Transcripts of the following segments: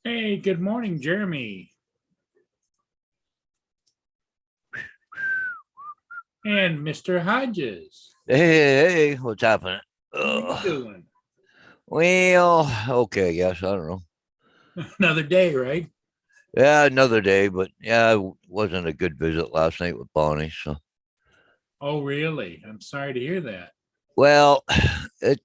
Hey, good morning, Jeremy. And Mr. Hodges. Hey, what's happening? How are you Ugh. doing? Well, okay, I guess. I don't know. Another day, right? Yeah, another day, but yeah, it wasn't a good visit last night with Bonnie. So, Oh, really? I'm sorry to hear that. well, it,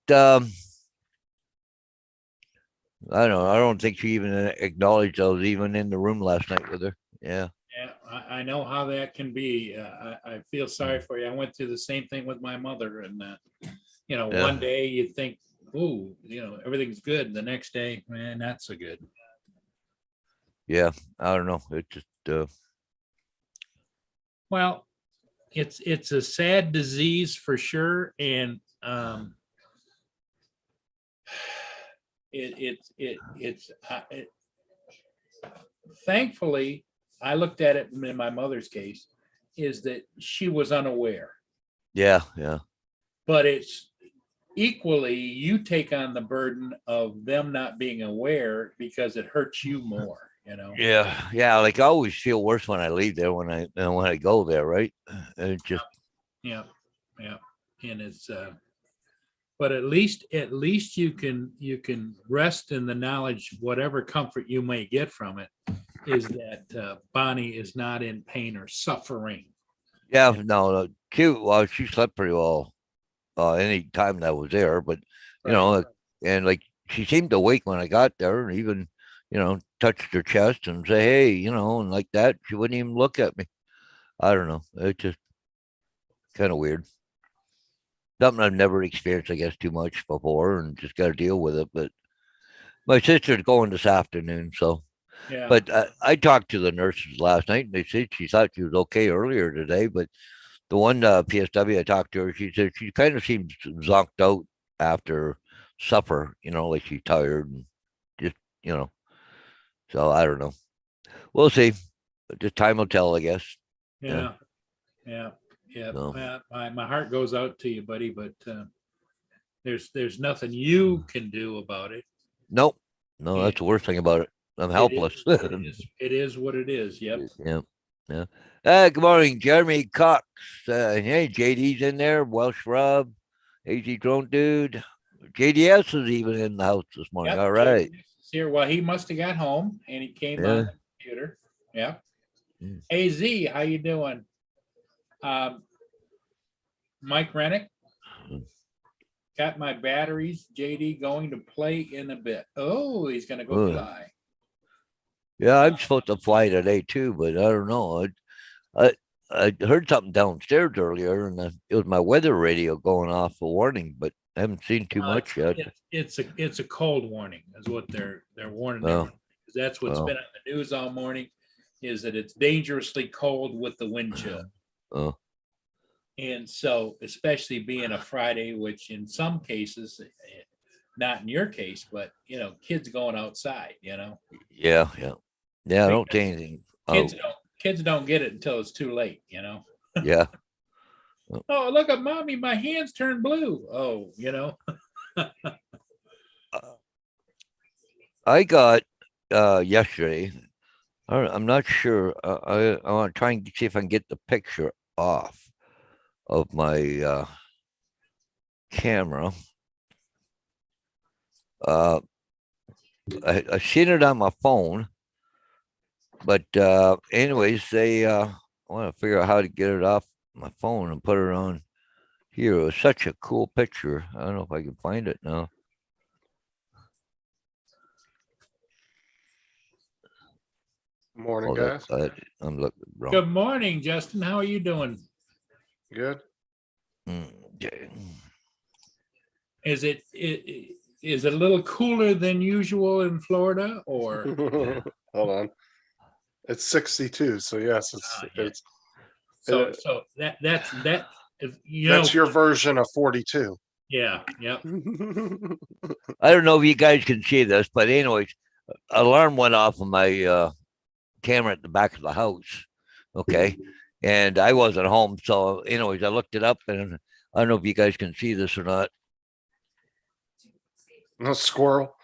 I don't know. I don't think she even acknowledged I was even in the room last night with her. Yeah. Yeah, I know how that can be. I feel sorry for you. I went through the same thing with my mother, and Yeah. one day you think, "Ooh, everything's good." The next day, man, not so good. Yeah. I don't know. It just, Well, it's a sad disease for sure, and it thankfully, I looked at it in my mother's case, is that she was unaware. yeah. Yeah. But it's equally, you take on the burden of them not being aware because it hurts you more. Yeah. Yeah. Like I always feel worse when I leave there when I go there, right? It just, Yeah, yeah. And but at least you can rest in the knowledge, whatever comfort you may get from it, is that Bonnie is not in pain or suffering. yeah. No, no. She slept pretty well any time that I was there. But you Right. know, and like she seemed awake when I got there, and even touched her chest and say, "Hey," and like that. She wouldn't even look at me. I don't know. It's just kind of weird. Something I've never experienced, I guess, too much before, and just got to deal with it. But my sister's going this afternoon, so. Yeah. But I talked to the nurses last night, and they said she thought she was okay earlier today. But the one PSW I talked to her, she said she kind of seems zonked out after supper, like she's tired and just, you know. So I don't know. We'll see. Just time will tell, I guess. Yeah. Yeah. Yeah. Yeah. So My heart goes out to you, buddy, but there's nothing you can do about it. nope. No, And that's the worst thing about it. I'm it is helpless. it is what it is. Yep. Yeah. Yeah. Good morning, Jeremy Cox. Hey, JD's in there. Welsh Rob, AZ Drone Dude. JDS is even in the house this morning. Yep. All right. Jason is here. Well, he must have got home and he came on Yeah. the computer. Yeah. Mm. AZ, how you doing? Um, Mike Rennick, got my batteries, JD, going to play in a bit. Oh, he's gonna go Uh, fly. yeah, Uh, I'm supposed to fly today too, but I don't know. I I heard something downstairs earlier, and it was my weather radio going off a warning, but I haven't seen too it's, much yet. it's a cold warning, is what they're warning Oh, everyone. That's what's oh, been on the news all morning, is that it's dangerously cold with the wind chill. oh, And so, especially being a Friday, which in some cases, not in your case, but kids going outside. yeah, yeah, yeah. I don't Because see anything. kids Oh, don't kids don't get it until it's too late. yeah. Oh, Oh, look at mommy, my hands turned blue. Oh. uh, I got yesterday. I'm not sure. I want to try and see if I can get the picture off of my camera. Uh, I seen it on my phone, but anyways, I want to figure out how to get it off my phone and put it on here. It was such a cool picture. I don't know if I can find it now. Morning, Oh, guys. I'm looking wrong. Good morning, Justin. How are you doing? Good. Okay. Is it a little cooler than usual in Florida, or Hold on. It's 62, so yes, yeah. it's So uh, so that that's your version of 42. yeah, yeah. I don't know if you guys can see this, but anyways, alarm went off on my camera at the back of the house. Okay. And I wasn't home. So, anyways, I looked it up and I don't know if you guys can see this or not. A squirrel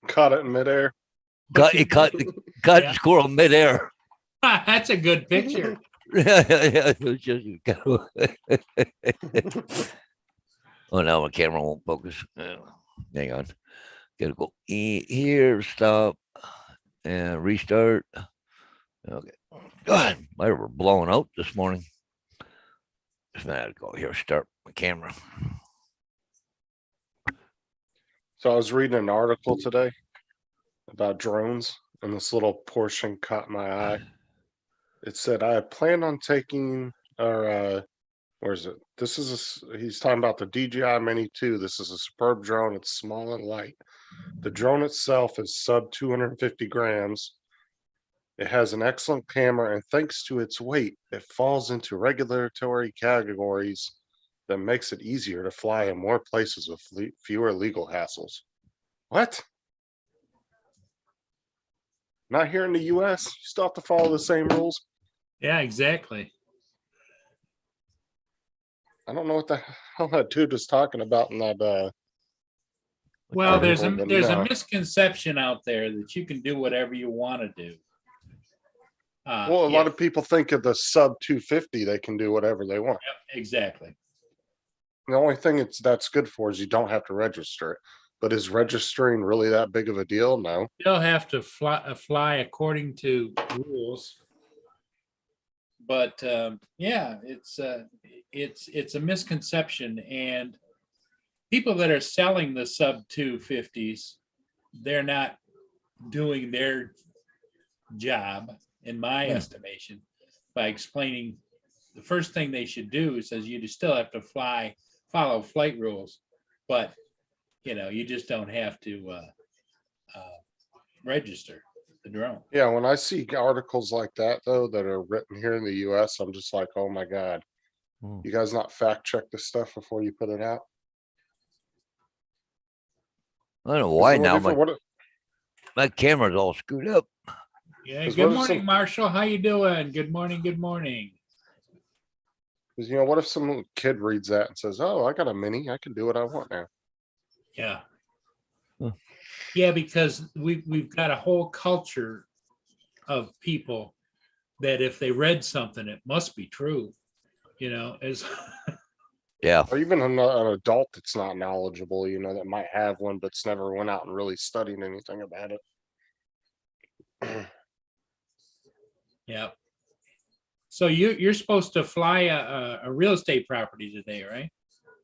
caught it in midair. cut, it cut, cut Yeah. squirrel midair. That's a good picture. Yeah, it was just oh, now my camera won't focus. Hang on. Gotta go here, stop, and restart. Okay. God, mine were blowing out this morning. Just had to go here, start my camera. So I was reading an article today about drones, and this little portion caught my eye. It said, I plan on taking, where is it? This is, he's talking about the DJI Mini 2. This is a superb drone. It's small and light. The drone itself is sub 250 grams. It has an excellent camera, and thanks to its weight, it falls into regulatory categories that makes it easier to fly in more places with fewer legal hassles. What? Not here in the US. You still have to follow the same rules. Yeah, exactly. I don't know what the hell that dude was talking about in that. Well, there's a article, but there's a no. misconception out there that you can do whatever you want to do. Well, a lot of people think of the sub 250, they can do whatever they want. Exactly. The only thing that's good for is you don't have to register it. But is registering really that big of a deal? No. They'll have to fly according to rules. But yeah, it's a misconception, and people that are selling the sub 250s, they're not doing their job, in my estimation, by explaining the first thing they should do is says you still have to follow flight rules, but you just don't have to register the drone. Yeah, when I see articles like that, though, that are written here in the US, I'm just like, oh my God. You guys not fact check this stuff before you put it out? I don't know why now What my camera's all screwed up. Yeah. Because Good what if morning, some- Marshall. How you doing? Good morning. Good morning. Because what if some little kid reads that and says, "Oh, I got a mini. I can do what I want now." Yeah. Huh. Yeah, because we've got a whole culture of people that if they read something, it must be true. As Yeah. Or even an adult that's not knowledgeable, that might have one, but's never went out and really studied anything about it. yeah. So you're supposed to fly a real estate property today, right?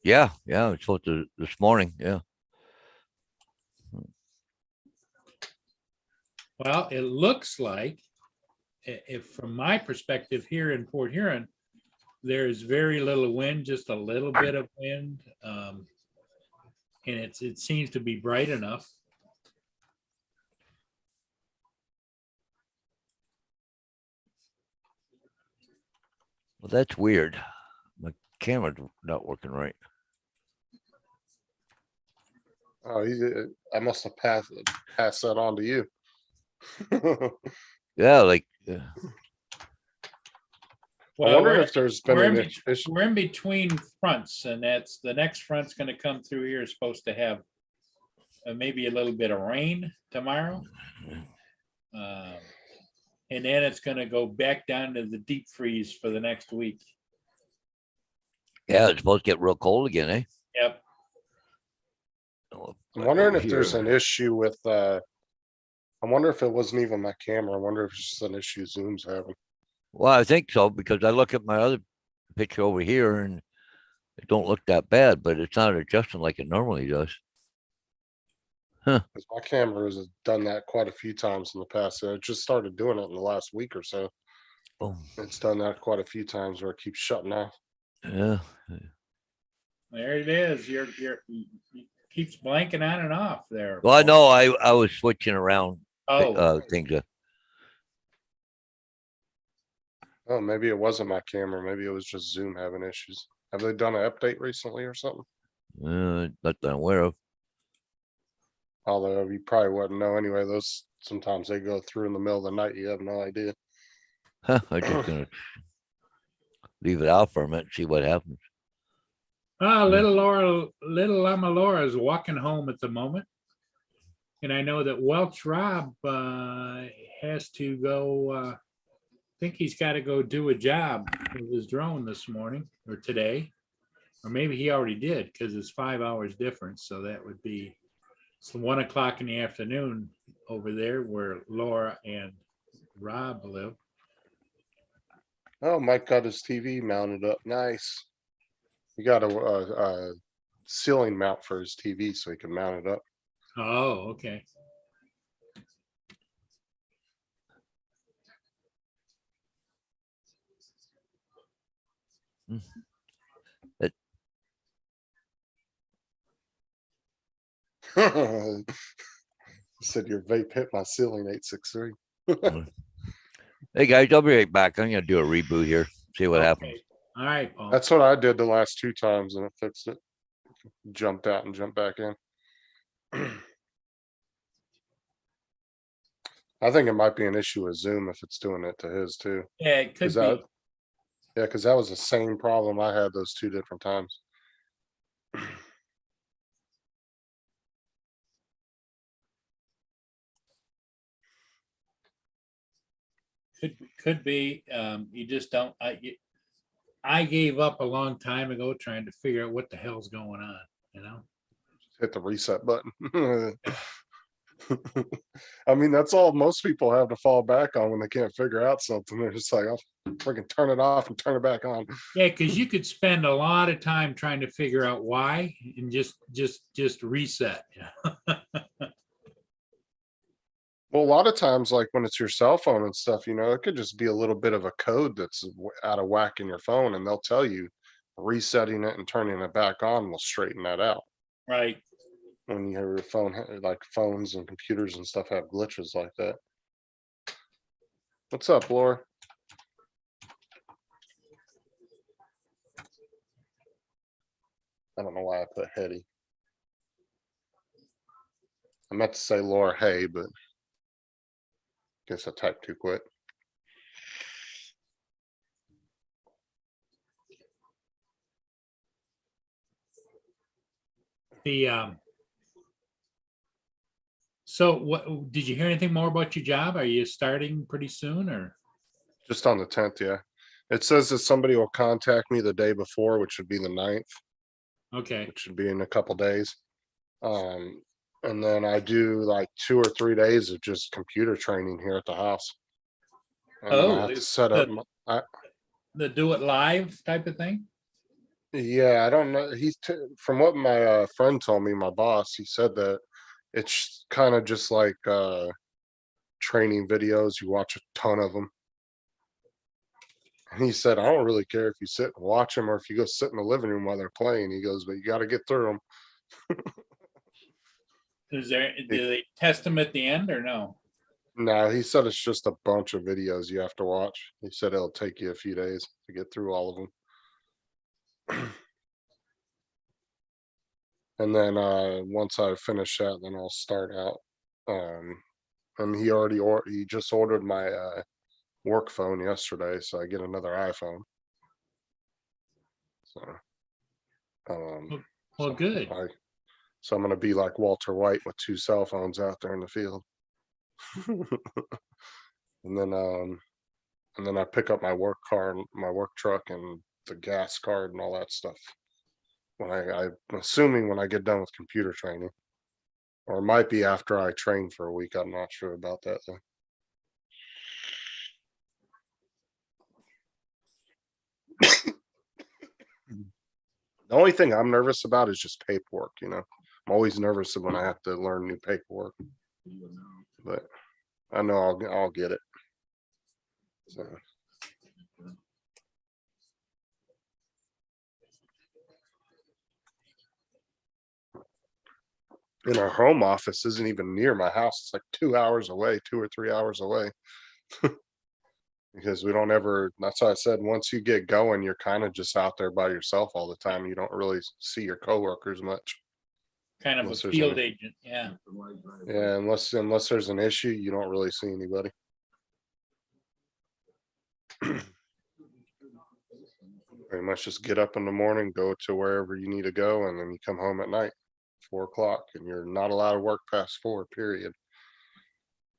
Yeah. Yeah. It's supposed to this morning. Yeah. Well, it looks like, if from my perspective here in Port Huron, there's very little wind, just a little bit of wind, and it seems to be bright enough. Well, that's weird. My camera's not working right. Oh, I must have passed that on to you. Yeah. Like, I Well, wonder we're, if there's been we're in an issue. we're in between fronts, and that's the next front's going to come through here. Is supposed to have maybe a little bit of rain tomorrow, and then it's going to go back down to the deep freeze for the next week. yeah, it's supposed to get real cold again, eh? Yep. Oh, I'm wondering over if there's here. an issue with. I wonder if it wasn't even my camera. I wonder if it's just an issue Zoom's having. Well, I think so because I look at my other picture over here and it don't look that bad, but it's not adjusting like it normally does. 'Cause my camera has done that quite a few times in the past. It just started doing it in the last week or so. Oh, It's done that quite a few times where it keeps shutting off. yeah. There it is. You keeps blanking on and off there. Well, I know I was switching around Oh, things. Oh, maybe it wasn't my camera. Maybe it was just Zoom having issues. Have they done an update recently or something? Not that I'm aware of. Although you probably wouldn't know anyway. Those sometimes they go through in the middle of the night. You have no idea. Huh, I'm just gonna leave it out for a minute and see what happens. little Llama Laura is walking home at the moment. And I know that Welch Rob has to go, I think he's got to go do a job with his drone this morning or today. Or maybe he already did because it's 5 hours difference. So that would be, it's 1 o'clock in the afternoon over there where Laura and Rob live. Oh, Mike got his TV mounted up. Nice. He got a ceiling mount for his TV so he can mount it up. Oh, okay. Said your vape hit my ceiling 863. Hey, guys, I'll be right back. I'm gonna do a reboot here, see what happens. Okay. All right, Paul. That's what I did the last 2 times and it fixed it. Jumped out and jumped back in. I think it might be an issue with Zoom if it's doing it to his too. Yeah, it could Is that, be. yeah, because that was the same problem I had those 2 different times. Could be. You just don't. I gave up a long time ago trying to figure out what the hell's going on. You know. Hit the reset button. I mean, that's all most people have to fall back on when they can't figure out something. They're just like, I'll freaking turn it off and turn it back on. Yeah, because you could spend a lot of time trying to figure out why and just reset. Yeah. Well, a lot of times, like when it's your cell phone and stuff, it could just be a little bit of a code that's out of whack in your phone, and they'll tell you resetting it and turning it back on will straighten that out. Right. When your phone, like phones and computers and stuff have glitches like that. What's up, Laura? I don't know why I put Hetty. I meant to say Laura Hay, but guess I typed too quick. The so what did you hear anything more about your job? Are you starting pretty soon or? Just on the 10th, yeah. It says that somebody will contact me the day before, which would be the 9th, Okay. which should be in a couple days. And then I do like 2 or 3 days of just computer training here at the house. And then I have to set up. The do it live type of thing. Yeah, I don't know. From what my friend told me, my boss, he said that it's kind of just like training videos. You watch a ton of them. And he said, I don't really care if you sit and watch them or if you go sit in the living room while they're playing. He goes, but you got to get through them. Do they test them at the end or no? No, he said it's just a bunch of videos you have to watch. He said it'll take you a few days to get through all of them. And then once I finish that, then I'll start out. And he just ordered my work phone yesterday, so I get another iPhone. So Well, good. So I'm gonna be like Walter White with 2 cell phones out there in the field. And then I pick up my work car, my work truck, and the gas card and all that stuff. When I'm assuming when I get done with computer training, or it might be after I train for a week. I'm not sure about that though. The only thing I'm nervous about is just paperwork. I'm always nervous when I have to learn new paperwork, but I know I'll get it. So. And our home office isn't even near my house. It's like 2 hours away, 2 or 3 hours away. Because we don't ever, that's why I said, once you get going, you're kind of just out there by yourself all the time. You don't really see your coworkers much. Kind of Unless a there's field agent. Yeah. Yeah, unless there's an issue, you don't really see anybody. Pretty much just get up in the morning, go to wherever you need to go, and then you come home at night. 4 o'clock, and you're not allowed to work past 4, period.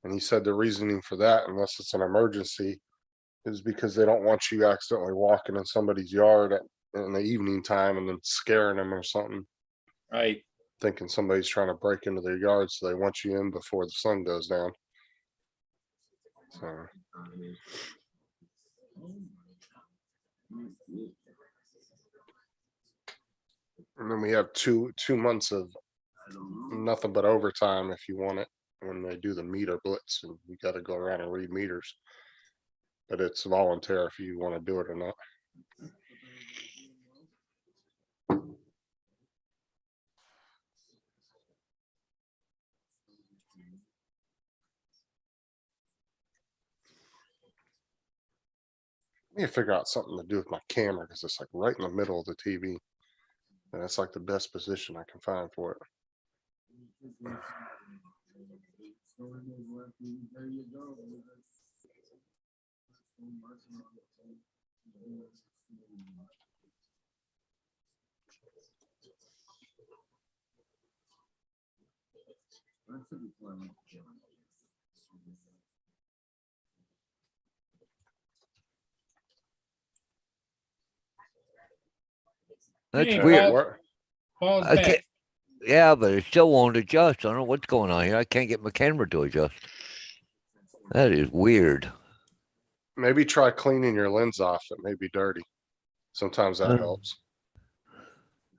And he said the reasoning for that, unless it's an emergency, is because they don't want you accidentally walking in somebody's yard in the evening time and then scaring them or something, Right. thinking somebody's trying to break into their yard, so they want you in before the sun goes down. So. And then we have two months of nothing but overtime if you want it, when they do the meter blitz, and you gotta go around and read meters. But it's voluntary if you wanna do it or not. I need to figure out something to do with my camera, because it's like right in the middle of the TV. And that's like the best position I can find for it. That's Hey, weird. Paul. Where- Paul's I back. can't, yeah, but it still won't adjust. I don't know what's going on here. I can't get my camera to adjust. That is weird. Maybe try cleaning your lens off. It may be dirty. Sometimes that Uh. helps.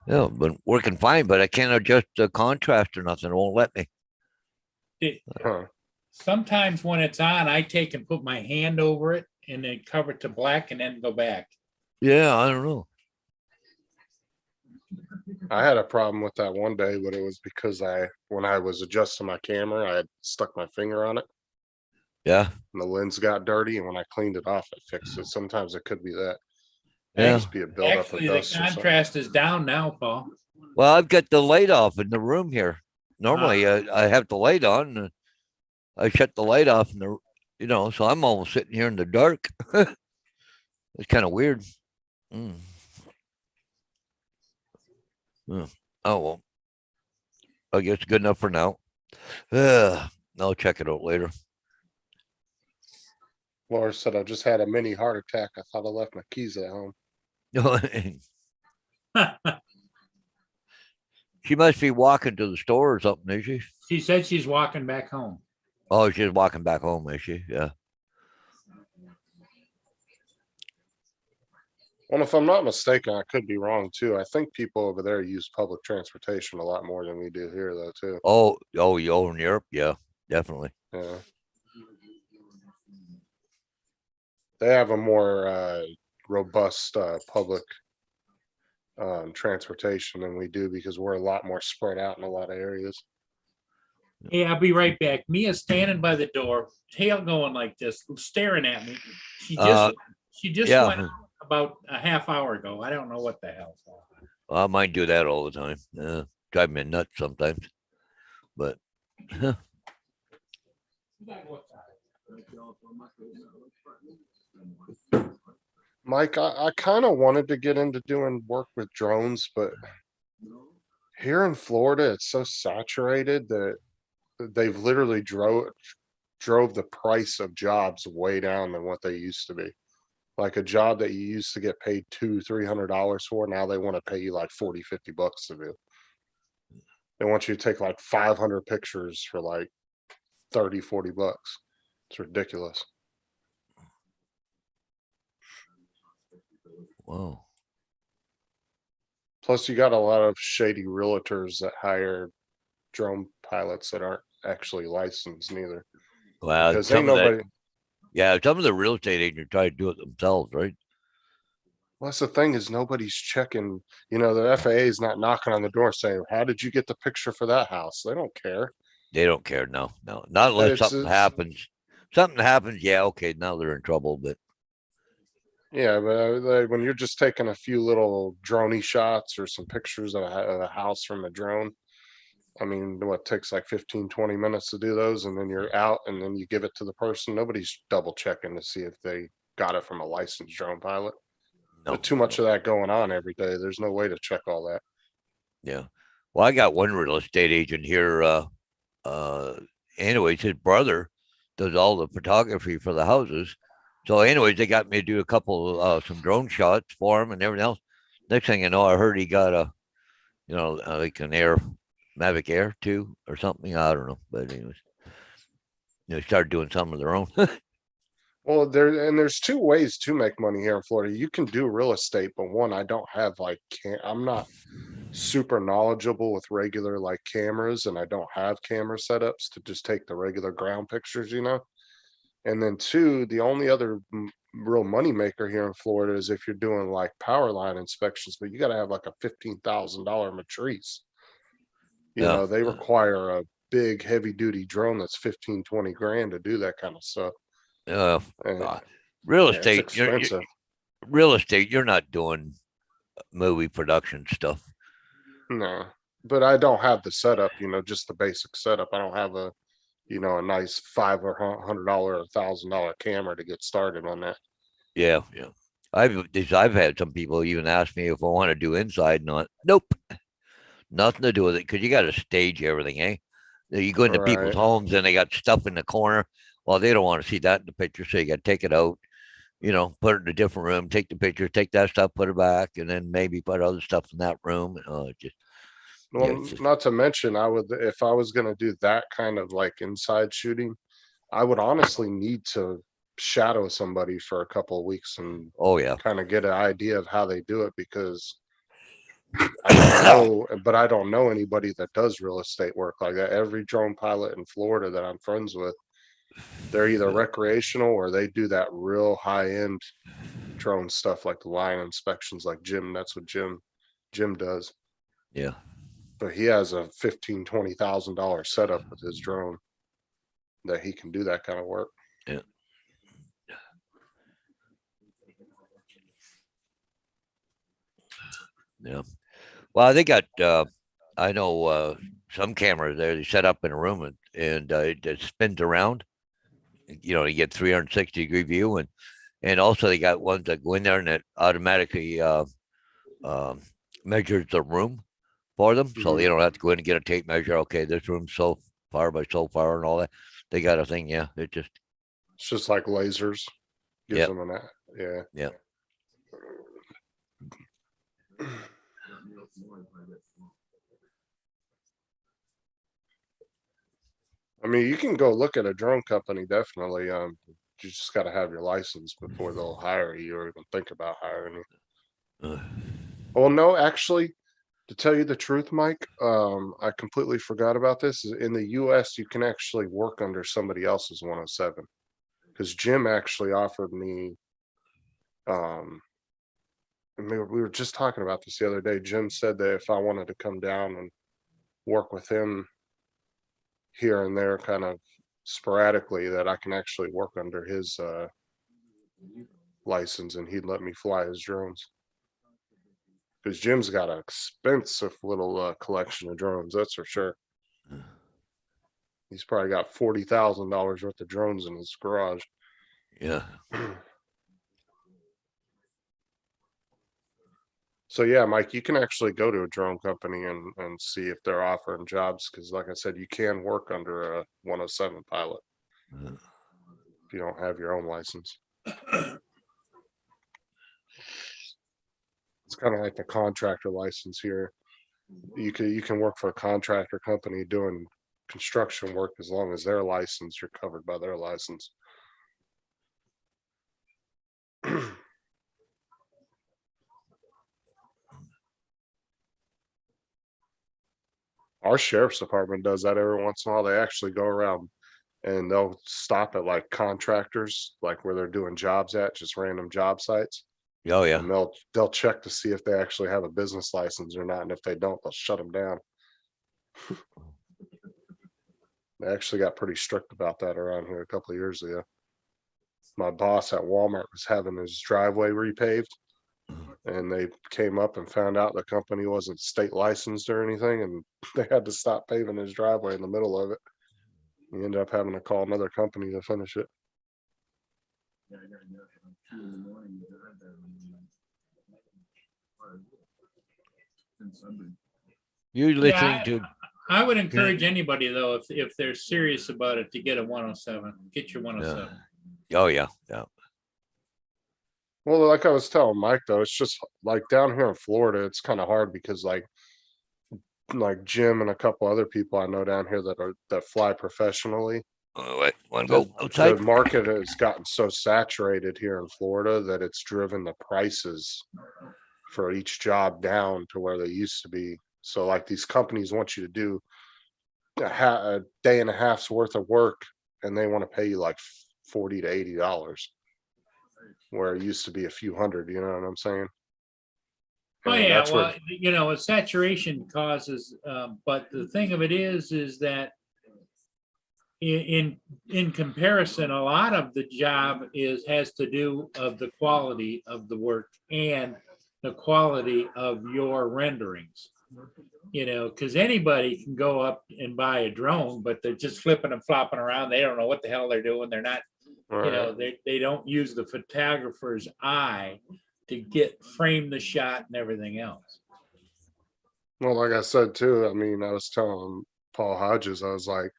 Yeah, but working fine, but I can't adjust the contrast or nothing. It won't let me. Huh. Sometimes when it's on, I take and put my hand over it and then cover it to black and then go back. Yeah, I don't know. I had a problem with that one day, but it was because when I was adjusting my camera, I had stuck my finger on it Yeah, and the lens got dirty, and when I cleaned it off, it fixed it. Sometimes it could be that. yeah. Just be a buildup of Actually, the dust or something. contrast is down now, Paul. Well, I've got the light off in the room here. Normally, Ah. I have the light on. And I shut the light off in the, so I'm almost sitting here in the dark. It's kind of weird. Mm. Oh well, I guess good enough for now. I'll check it out later. Laura said, I just had a mini heart attack. I thought I left my keys at home. She must be walking to the store or something, is she? She said she's walking back home. Oh, she's walking back home, is she? Yeah. Well, if I'm not mistaken, I could be wrong too. I think people over there use public transportation a lot more than we do here, though, too. Oh, in Europe, yeah, definitely. Yeah. They have a more robust public transportation than we do, because we're a lot more spread out in a lot of areas. Hey, I'll be right back. Mia's standing by the door, tail going like this, staring at me. She just yeah. went out about a half hour ago. I don't know what the hell. I might do that all the time. Drive me nuts sometimes. But Mike, I kind of wanted to get into doing work with drones, but here in Florida, it's so saturated that they've literally drove the price of jobs way down than what they used to be. Like a job that you used to get paid $200-300 for, now they want to pay you like $40-50 to do. They want you to take like 500 pictures for like $30-40. It's ridiculous. wow. Plus, you got a lot of shady realtors that hire drone pilots that aren't actually licensed neither. Well, Because some ain't of that, nobody. yeah, some of the real estate agents try to do it themselves, right? Well, that's the thing, is nobody's checking. The FAA is not knocking on the door saying, "How did you get the picture for that house?" They don't care. They don't care. No, not unless It's- something it's- happens. Something happens, yeah, okay, now they're in trouble. But Yeah, but when you're just taking a few little droney shots or some pictures of a house from a drone, I mean, what takes like 15-20 minutes to do those, and then you're out, and then you give it to the person. Nobody's double checking to see if they got it from a licensed drone pilot. no, But too much of that going on every day. There's no way to check all that. yeah. Well, I got one real estate agent here. Anyways, his brother does all the photography for the houses. So, anyways, they got me to do a couple, some drone shots for him and everything else. Next thing you know, I heard he got a, like an Mavic Air 2 or something. I don't know. But anyways, started doing some of their own. Well, there's two ways to make money here in Florida. You can do real estate, but one, I don't have like I'm not super knowledgeable with regular like cameras, and I don't have camera setups to just take the regular ground pictures, you know. And then two, the only other real money maker here in Florida is if you're doing like power line inspections, but you got to have like a $15,000 matrice. You Yeah. know, they require a big heavy duty drone that's 15, 20 grand to do that kind of stuff. Uh, And uh, real yeah, it's estate, expensive. real estate, you're not doing movie production stuff. No, but I don't have the setup, you know, just the basic setup. I don't have a, you know, a nice $500 or $1,000 camera to get started on that. Yeah, yeah. I've had some people even ask me if I want to do inside. Not, nope, nothing to do with it because you got to stage everything, eh? You go into people's Right. homes and they got stuff in the corner. Well, they don't want to see that in the picture, so you got to take it out. Put it in a different room, take the picture, take that stuff, put it back, and then maybe put other stuff in that room. Yeah, Well, it's just, not to mention, I would, if I was going to do that kind of like inside shooting, I would honestly need to shadow somebody for a couple of weeks and oh yeah, kind of get an idea of how they do it because I don't know, but I don't know anybody that does real estate work like that. Every drone pilot in Florida that I'm friends with, they're either recreational or they do that real high end drone stuff like the line inspections like Jim. That's what Jim does. yeah, But he has a $15,000 to $20,000 setup with his drone that he can do that kind of work. yeah, yeah. Well, they got. I know some cameras there. They set up in a room and it spins around. You get 360-degree view, and also they got ones that go in there and it automatically um, measures the room for them, so Mhm. they don't have to go in and get a tape measure. Okay, this room's so far by so far and all that. They got a thing. Yeah, it just. It's just like lasers, gives Yep. them an, yeah. Yep. I mean, you can go look at a drone company, definitely. You just got to have your license before they'll hire you or even think about hiring you. Uh, Well, no, actually, to tell you the truth, Mike, I completely forgot about this. In the US, you can actually work under somebody else's 107 because Jim actually offered me, um, and we were just talking about this the other day. Jim said that if I wanted to come down and work with him here and there, kind of sporadically, that I can actually work under his license and he'd let me fly his drones. Because Jim's got an expensive little collection of drones, that's for sure. He's probably got $40,000 worth of drones in his garage. yeah. So yeah, Mike, you can actually go to a drone company and see if they're offering jobs because, like I said, you can work under a 107 pilot Uh, if you don't have your own license. It's kind of like the contractor license here. You can work for a contractor company doing construction work as long as they're licensed, you're covered by their license. Our sheriff's department does that every once in a while. They actually go around and they'll stop at like contractors, like where they're doing jobs at, just random job sites. oh yeah. And they'll check to see if they actually have a business license or not. And if they don't, they'll shut them down. They actually got pretty strict about that around here a couple of years ago. My boss at Walmart was having his driveway repaved and they came up and found out the company wasn't state licensed or anything and they had to stop paving his driveway in the middle of it. He ended up having to call another company to finish it. You're listening Yeah, to, I would encourage anybody though, if they're serious about it, to get a 107, get your uh, 107. oh, yeah, yeah. Well, like I was telling Mike though, it's just like down here in Florida, it's kind of hard because like Jim and a couple other people I know down here that fly professionally. Wait, want to The, go outside? the market has gotten so saturated here in Florida that it's driven the prices for each job down to where they used to be. So like these companies want you to do a day and a half's worth of work and they want to pay you like $40 to $80, where it used to be a few hundred, you know what I'm saying? Oh, And yeah, that's well, where, you know, saturation causes, but the thing of it is that in comparison, a lot of the job has to do of the quality of the work and the quality of your renderings. You know, because anybody can go up and buy a drone, but they're just flipping and flopping around. They don't know what the hell they're doing. They're not, you know, they don't use the photographer's eye to frame the shot and everything else. well, like I said too, I mean, I was telling Paul Hodges, I was like,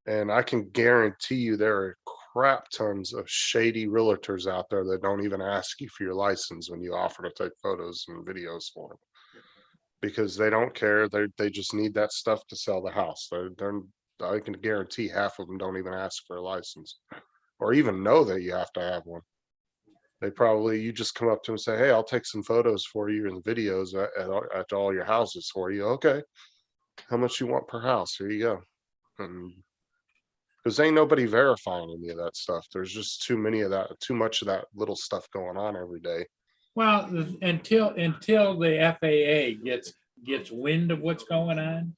and I can guarantee you there are crap tons of shady realtors out there that don't even ask you for your license when you offer to take photos and videos for them. Because they don't care. They just need that stuff to sell the house. I can guarantee half of them don't even ask for a license or even know that you have to have one. They probably, you just come up to them and say, hey, I'll take some photos for you and videos at all your houses for you. Okay. How much you want per house? Here you go. And because ain't nobody verifying any of that stuff. There's just too much of that little stuff going on every day. Well, until the FAA gets wind of what's going on,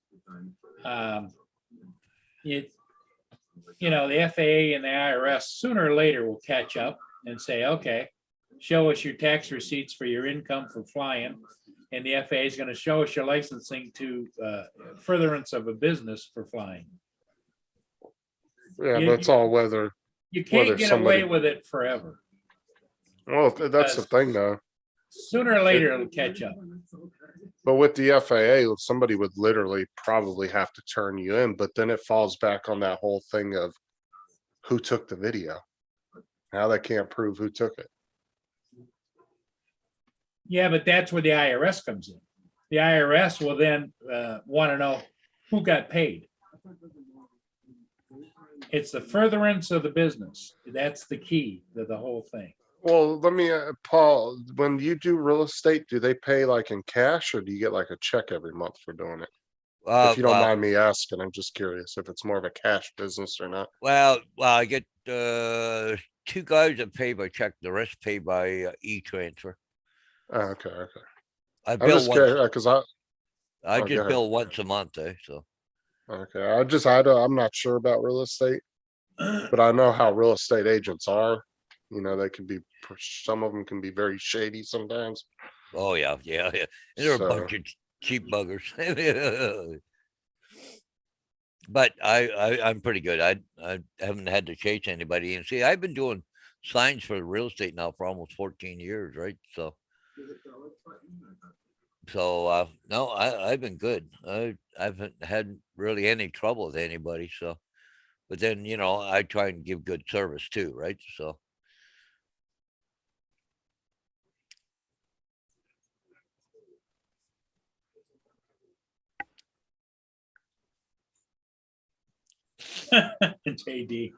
it, you know, the FAA and the IRS sooner or later will catch up and say, okay, show us your tax receipts for your income for flying. And the FAA is going to show us your licensing to furtherance of a business for flying. Yeah, but it's all whether you can't whether get somebody, away with it forever. well, that's the thing though. Sooner or later, it'll catch up. But with the FAA, somebody would literally probably have to turn you in, but then it falls back on that whole thing of who took the video. Now they can't prove who took it. Yeah, but that's where the IRS comes in. The IRS will then want to know who got paid. It's the furtherance of the business. That's the key to the whole thing. Well, let me, Paul, when you do real estate, do they pay like in cash or do you get like a check every month for doing it? If you don't mind me asking, I'm just curious if it's more of a cash business or not. Well, I get two guys that pay by check, the rest pay by e-transfer. Okay. I I'm bill just once. curious because I go just ahead. bill once a month, so. Okay, I'm not sure about real estate, but I know how real estate agents are. You know, they can be, some of them can be very shady sometimes. Oh, yeah. And they're a So, bunch of cheap buggers. But I'm pretty good. I haven't had to chase anybody. And see, I've been doing signs for real estate now for almost 14 years, right? So no, I've been good. I haven't had really any trouble with anybody. So, but then, you know, I try and give good service too, right? So. JD.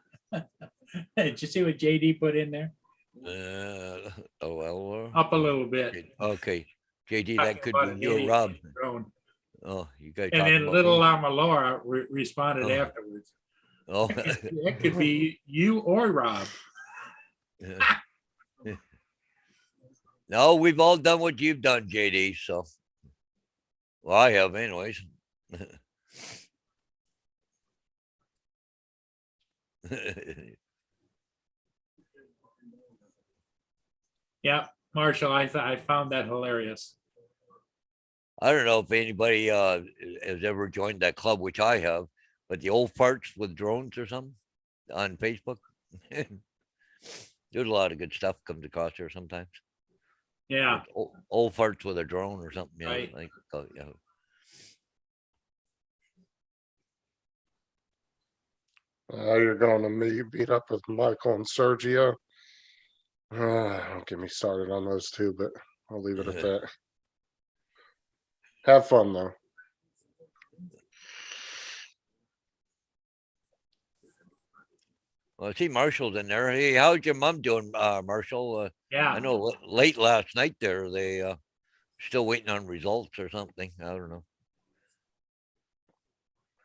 Did you see what JD put in there? Oh, well. Up a little bit. Okay. JD, Talking that could about be an you or idiot Rob. drone. Oh, you guys And talking then about little me? Llama Laura responded Oh. afterwards. Oh. That could be you or Rob. No, we've all done what you've done, JD. So, well, I have, anyways. Yeah, Marshall, I found that hilarious. I don't know if anybody has ever joined that club, which I have, but the old farts with drones or something on Facebook. There's a lot of good stuff comes across there sometimes. Yeah. Like old farts with a drone or something. Yeah, Right. like yeah. You're going to meet up with Michael and Sergio. Don't get me started on those two, but I'll leave it at that. Have fun though. Well, I see Marshall's in there. Hey, how's your mom doing, Marshall? I Yeah, know late last night there, they still waiting on results or something. I don't know.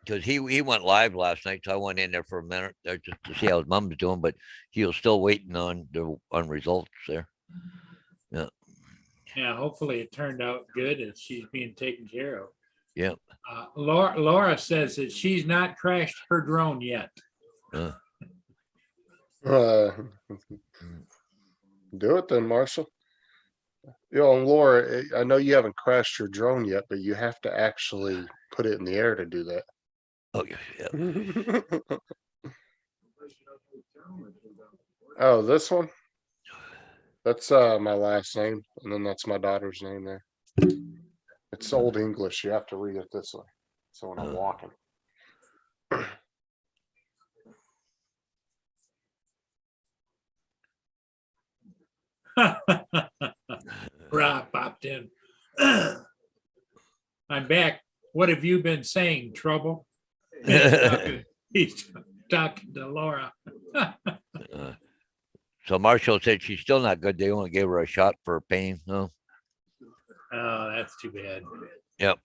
Because he went live last night, so I went in there for a minute there just to see how his mom's doing, but he was still waiting on results there. yeah, hopefully it turned out good and she's being taken care of. Yep. Laura says that she's not crashed her drone yet. Do it then, Marshall. And Laura, I know you haven't crashed your drone yet, but you have to actually put it in the air to do that. Oh, yeah. Oh, this one? That's my last name, and then that's my daughter's name there. It's Old English. You have to read it this way. So when I'm walking. Rob popped in. I'm back. What have you been saying, Trouble? He's talking to Laura. So Marshall said she's still not good. They only gave her a shot for pain. No. Oh, that's too bad. Yep.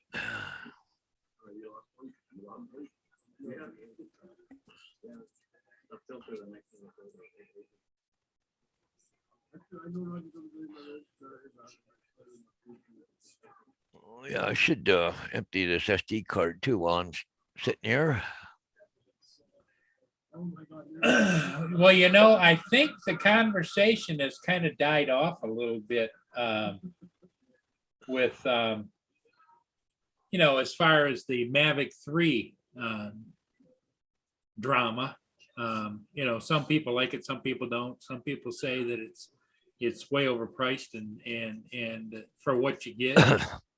Oh, yeah, I should empty this SD card too while I'm sitting here. Well, I think the conversation has kind of died off a little bit with, as far as the Mavic 3 drama. Some people like it, some people don't. Some people say that it's way overpriced and for what you get.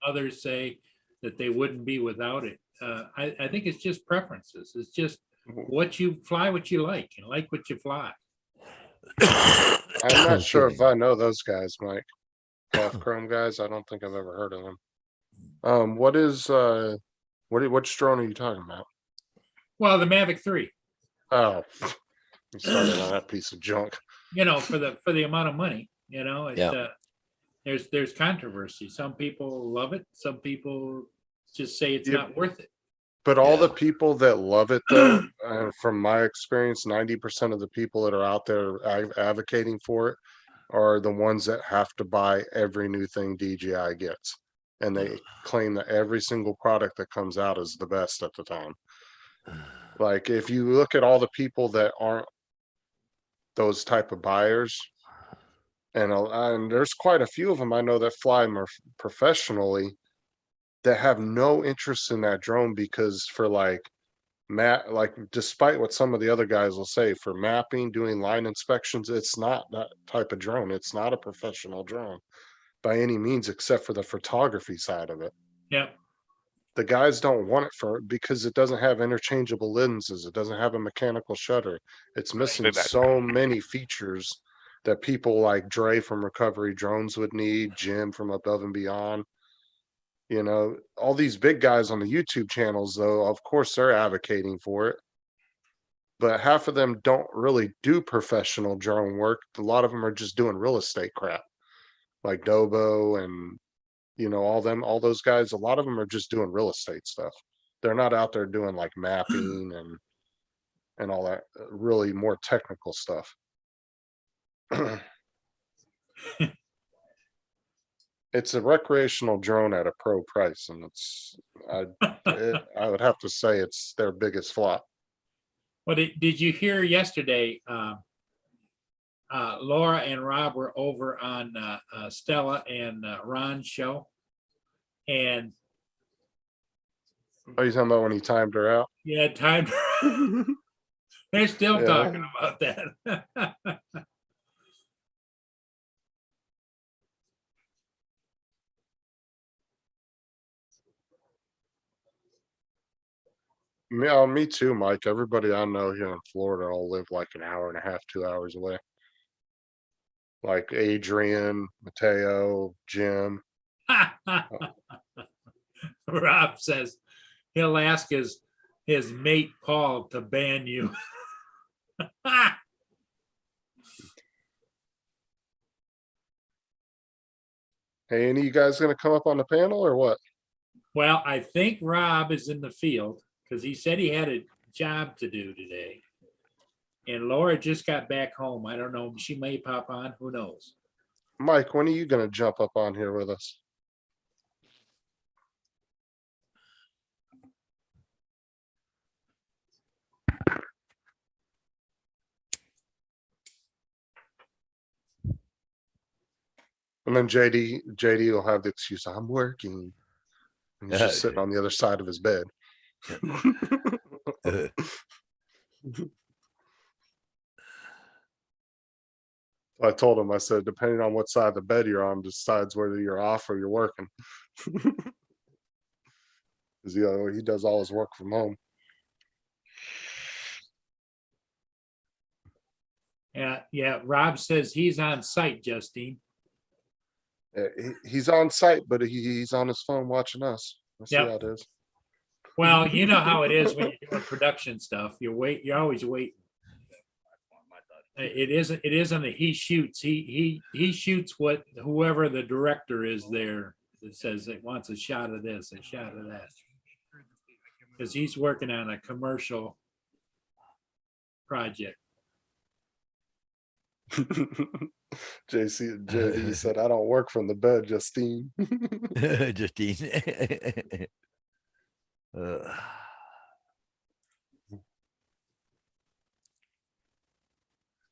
Others say that they wouldn't be without it. I think it's just preferences. It's just what you like and like what you fly. I'm not sure if I know those guys, Mike. Half Chrome guys. I don't think I've ever heard of them. Which drone are you talking about? Well, the Mavic 3. Oh, you started on that piece of junk. For the amount of money, there's controversy. Some people love it. Some people just say it's not worth it. But all the people that love it, though, from my experience, 90% of the people that are out there advocating for it are the ones that have to buy every new thing DJI gets. And they claim that every single product that comes out is the best at the time. Like, if you look at all the people that aren't those type of buyers, and there's quite a few of them I know that fly more professionally, that have no interest in that drone because for despite what some of the other guys will say, for mapping, doing line inspections, it's not that type of drone. It's not a professional drone by any means, except for the photography side of it. Yep. The guys don't want it because it doesn't have interchangeable lenses. It doesn't have a mechanical shutter. It's missing so many features that people like Dre from Recovery Drones would need, Jim from Above and Beyond. All these big guys on the YouTube channels, though, of course, they're advocating for it. But half of them don't really do professional drone work. A lot of them are just doing real estate crap, like Dobo and, all those guys. A lot of them are just doing real estate stuff. They're not out there doing like mapping and all that really more technical stuff. It's a recreational drone at a pro price, and I would have to say it's their biggest flop. Well, did you hear yesterday? Laura and Rob were over on Stella and Ron's show, and Are you talking about when he timed her out? yeah, time. They're still talking about that. Me too, Mike. Everybody I know here in Florida all live like an hour and a half, 2 hours away. Like Adrian, Mateo, Jim. Rob says he'll ask his mate Paul to ban you. Hey, any of you guys gonna come up on the panel or what? Well, I think Rob is in the field because he said he had a job to do today. And Laura just got back home. I don't know. She may pop on. Who knows? Mike, when are you gonna jump up on here with us? And then JD will have the excuse, I'm working. And he's just sitting on the other side of his bed. I told him, I said, depending on what side of the bed you're on, decides whether you're off or you're working. Because he does all his work from home. Yeah. Rob says he's on site, Justine. He's on site, but he's on his phone watching us. Let's see Yep. how it is. Well, you know how it is when you're doing production stuff. You're always waiting. It isn't a he shoots. He shoots what whoever the director is there that says it wants a shot of this, a shot of that. Because he's working on a commercial project. JD said, I don't work from the bed, Justine. Justine.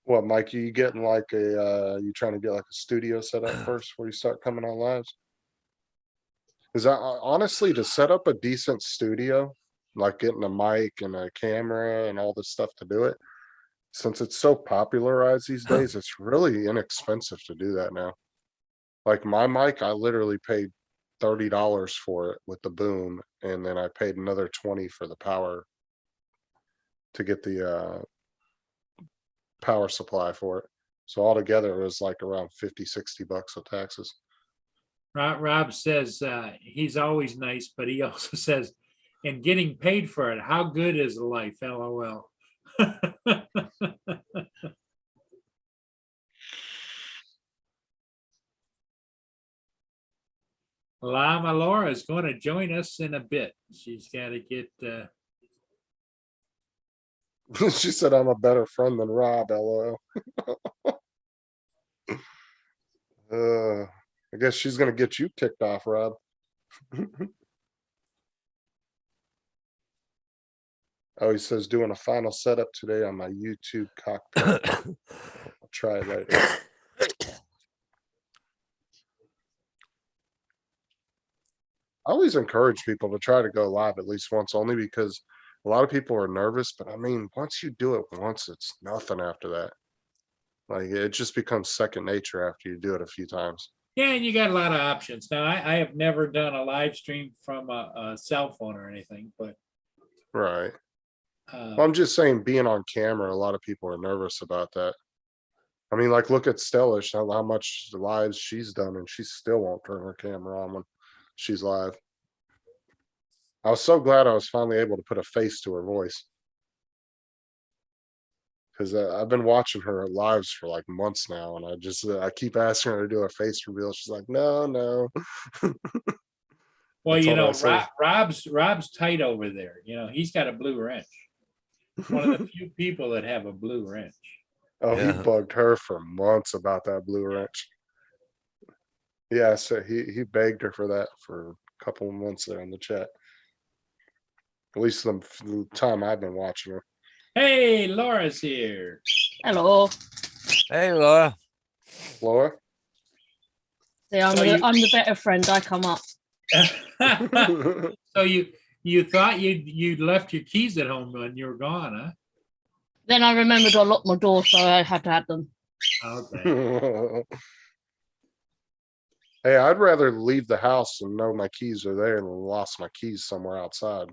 What, Mike, you getting like you trying to get like a studio set up first before you start coming on lives? Because honestly, to set up a decent studio, like getting a mic and a camera and all this stuff to do it, since it's so popularized these days, it's really inexpensive to do that now. Like my mic, I literally paid $30 for it with the boom, and then I paid another 20 for the power to get the power supply for it. So altogether it was like around 50-60 bucks with taxes. Rob says he's always nice, but he also says, and getting paid for it, how good is life? LOL. Lama Laura is going to join us in a bit. She's got to get. She said, I'm a better friend than Rob, LOL. I guess she's gonna get you kicked off, Rob. Oh, he says doing a final setup today on my YouTube cockpit. I'll try it later. I always encourage people to try to go live at least once, only because a lot of people are nervous, but I mean, once you do it once, it's nothing after that. Like it just becomes second nature after you do it a few times. Yeah, and you got a lot of options. Now, I have never done a live stream from a cell phone or anything, but. Right. Well, I'm just saying, being on camera, a lot of people are nervous about that. I mean, like, look at Stellish, how much lives she's done, and she still won't turn her camera on when she's live. I was so glad I was finally able to put a face to her voice. Because I've been watching her lives for like months now, and I keep asking her to do a face reveal. She's like, no. Well, you know, Rob's tight over there. You know, he's got a blue wrench. One of the few people that have a blue wrench. Oh, Yeah. he bugged her for months about that blue wrench. Yeah, so he begged her for that for a couple of months there in the chat. At least the time I've been watching her. Hey, Laura's here. Hello. Hey, Laura. Laura? See, I'm, So I'm the better friend. I come up. So you thought you'd left your keys at home when you were gone, huh? Then I remembered I locked my door, so I had to have them. Okay. Hey, I'd rather leave the house and know my keys are there than lost my keys somewhere outside.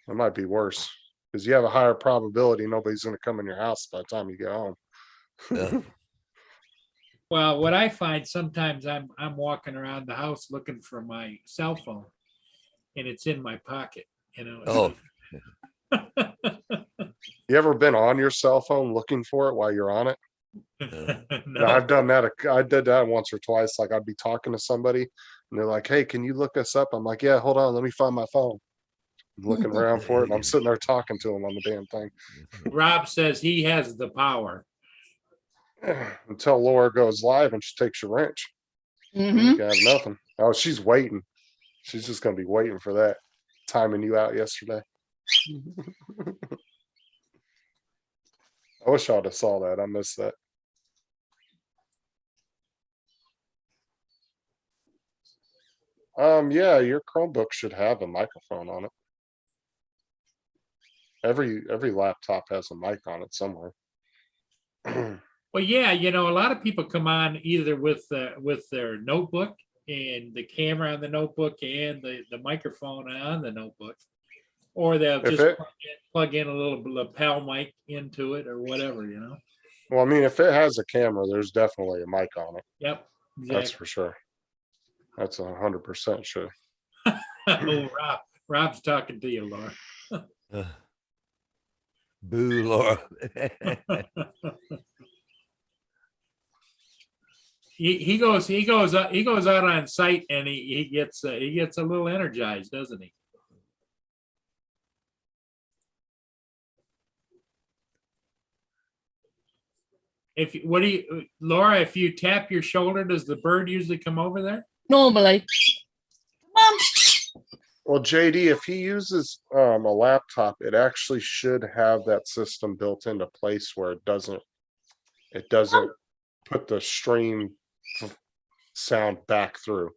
It might be worse because you have a higher probability nobody's gonna come in your house by the time you get home. Yeah. Well, what I find sometimes I'm walking around the house looking for my cell phone and it's in my pocket, you know. Oh, You ever been on your cell phone looking for it while you're on it? Yeah, No, I've done that. I did that once or twice. Like I'd be talking to somebody and they're like, "Hey, can you look us up?" I'm like, "Yeah, hold on, let me find my phone." I'm looking around for it and I'm sitting there talking to them on the damn thing. Rob says he has the power. Until Laura goes live and she takes your wrench. Hmm. You have nothing. Oh, she's waiting. She's just gonna be waiting for that. Timing you out yesterday. I wish I'd have saw that. I missed that. Yeah, your Chromebook should have a microphone on it. Every laptop has a mic on it somewhere. Well, yeah, you know, a lot of people come on either with their notebook and the camera on the notebook and the microphone on the notebook. Or they'll If just it, plug in a little lapel mic into it or whatever, you know? well, I mean, if it has a camera, there's definitely a mic on it. Yep, That's exactly. for sure. That's 100% sure. Oh, Rob's talking to you, Laura. boo, Laura. He goes out on site and he gets a little energized, doesn't he? Laura, if you tap your shoulder, does the bird usually come over there? Normally. Mum. Well, JD, if he uses a laptop, it actually should have that system built into place where it doesn't put the stream sound back through,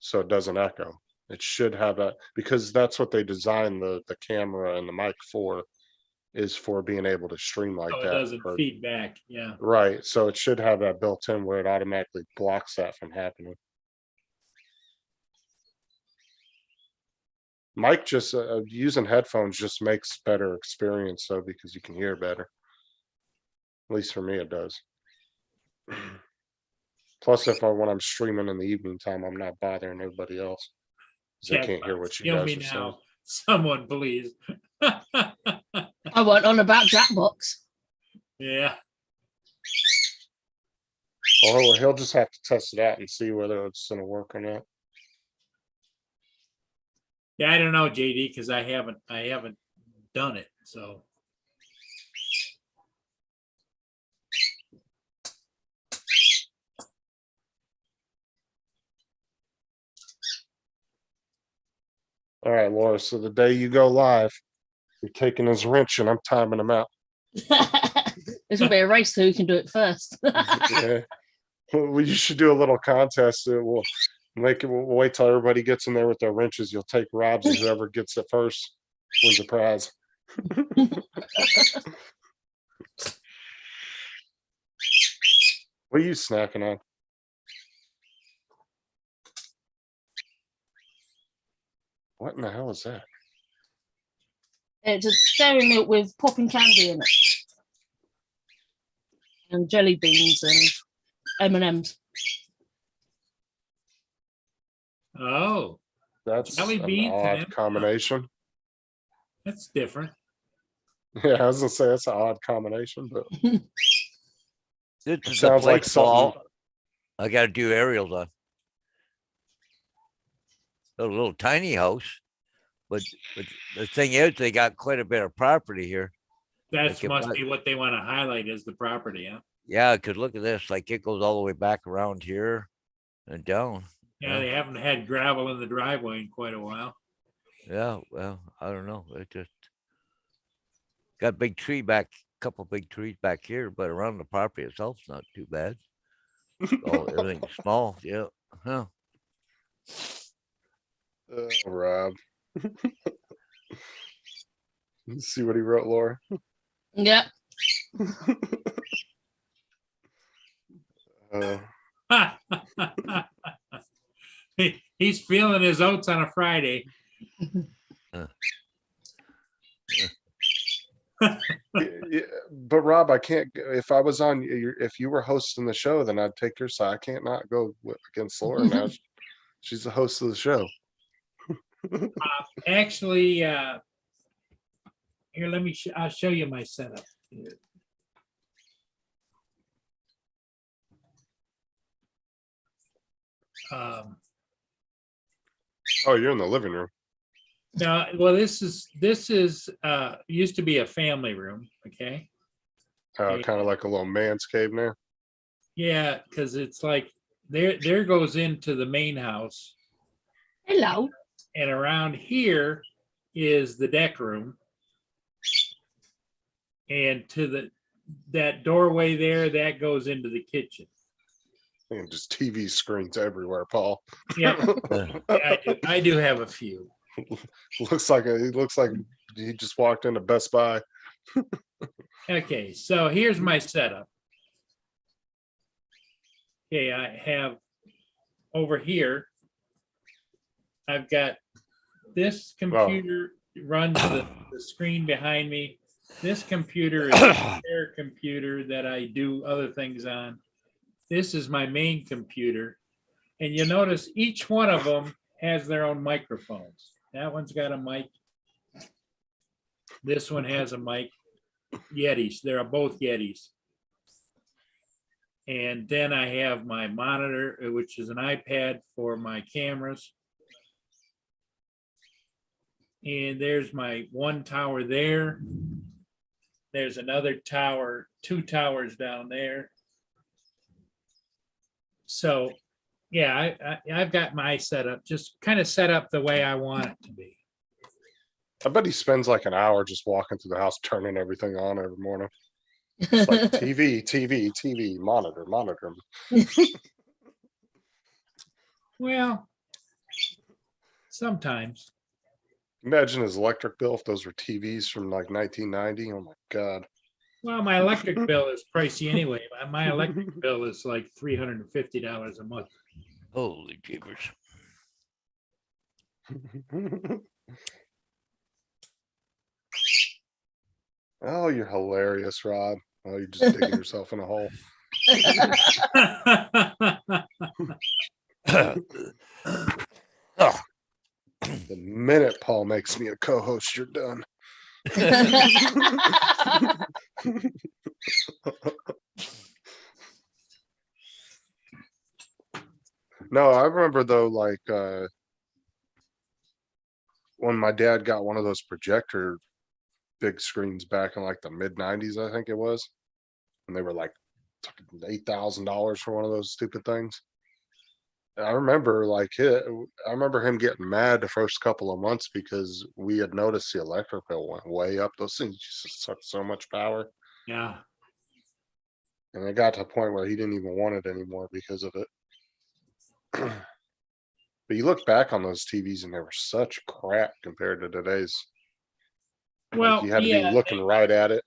so it doesn't echo. It should have that because that's what they designed the camera and the mic for, is for being able to stream like Oh, it that. doesn't feed back. Yeah. Right, so it should have that built in where it automatically blocks that from happening. Mic just using headphones just makes better experience though, because you can hear better. At least for me, it does. Plus, when I'm streaming in the evening time, I'm not bothering everybody else. 'Cause they can't hear what you Kill guys me are saying. now. Someone, please. I went on about Jackbox. Yeah. Well, he'll just have to test it out and see whether it's gonna work or not. Yeah, I don't know, JD, because I haven't done it. So All right, Laura. So the day you go live, you're taking his wrench and I'm timing him out. There's gonna be a race to who can do it first. Yeah. Well, you should do a little contest. We'll we'll wait till everybody gets in there with their wrenches. You'll take Rob's, and whoever gets it first wins a prize. What are you snacking on? What in the hell is that? It's a dairy milk with popping candy in it, and jelly beans and M&Ms. oh, That's Jelly an beans and odd M&Ms. combination. that's different. Yeah, I was gonna say that's an odd combination, but This is the sounds like place, Paul, something. I gotta do aerials on. A little tiny house, but the thing is, they got quite a bit of property here. That Like if must I- be what they want to highlight as the property, huh? Yeah, cause look at this, like it goes all the way back around here and down. Yeah, they haven't had gravel in the driveway in quite a while. Yeah, well, I don't know. It just got a big tree back, couple big trees back here, but around the property itself's not too bad. Everything's small, yeah. Huh. Oh, Rob. Let's see what he wrote, Laura. Yeah. He's feeling his oats on a Friday. But Rob, I can't, if I was on, if you were hosting the show, then I'd take your side. I can't not go against Laura now. She's the host of the show. Actually, here, I'll show you my setup. Um, Oh, you're in the living room. Now, well, this is used to be a family room, okay? Kind of like a little man's cave now. Yeah, because it's like there goes into the main house, Hello. and around here is the deck room. And to that doorway there, that goes into the kitchen. And just TV screens everywhere, Paul. Yeah, I do have a few. It looks like he just walked into Best Buy. Okay, so here's my setup. Okay, I have over here, I've got this computer runs the screen behind me. This computer is a spare computer that I do other things on. This is my main computer. And you notice each one of them has their own microphones. That one's got a mic. This one has a mic. Yetis, they're both Yetis. And then I have my monitor, which is an iPad for my cameras. And there's my one tower there. There's another tower, 2 towers down there. So, yeah, I've got my setup, just kind of set up the way I want it to be. I bet he spends like an hour just walking through the house, turning everything on every morning. It's like TV, monitor. Well, sometimes. Imagine his electric bill if those were TVs from like 1990. Oh my God. Well, my electric bill is pricey anyway. My electric bill is like $350 a month. Holy jeepers. Oh, you're hilarious, Rob. Oh, you're just digging yourself in a hole. Oh, The minute Paul makes me a co-host, you're done. No, I remember though, like when my dad got one of those projector big screens back in like the mid 90s, I think it was. And they were like $8,000 for one of those stupid things. I remember I remember him getting mad the first couple of months because we had noticed the electric bill went way up. Those things just suck so much power. Yeah. And it got to a point where he didn't even want it anymore because of it. But you look back on those TVs and they were such crap compared to today's. Well, You had to yeah, be looking right at it.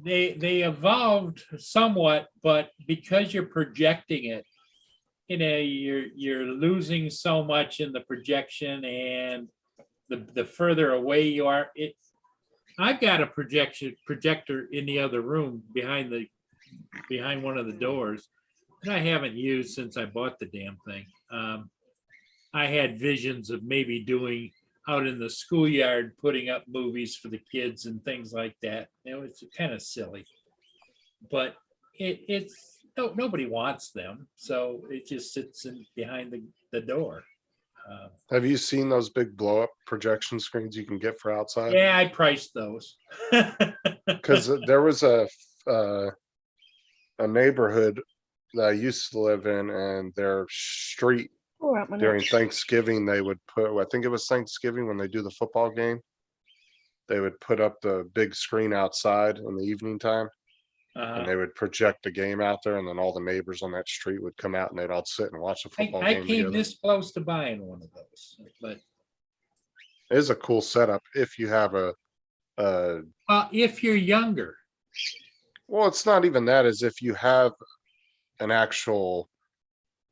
they evolved somewhat, but because you're projecting it, you're losing so much in the projection, and the further away you are, I've got a projector in the other room behind one of the doors that I haven't used since I bought the damn thing. I had visions of maybe doing out in the schoolyard, putting up movies for the kids and things like that. It was kind of silly, but nobody wants them, so it just sits behind the door. Have you seen those big blow up projection screens you can get for outside? Yeah, I priced those. Because there was a neighborhood that I used to live in, and their street All right, my during nuts. Thanksgiving, they would put, I think it was Thanksgiving when they do the football game, they would put up the big screen outside in the evening time, and they would project the game out there, and then all the neighbors on that street would come out and they'd all sit and watch the football I game came together. this close to buying one of those, but It is a cool setup if you have if you're younger. well, it's not even that, as if you have an actual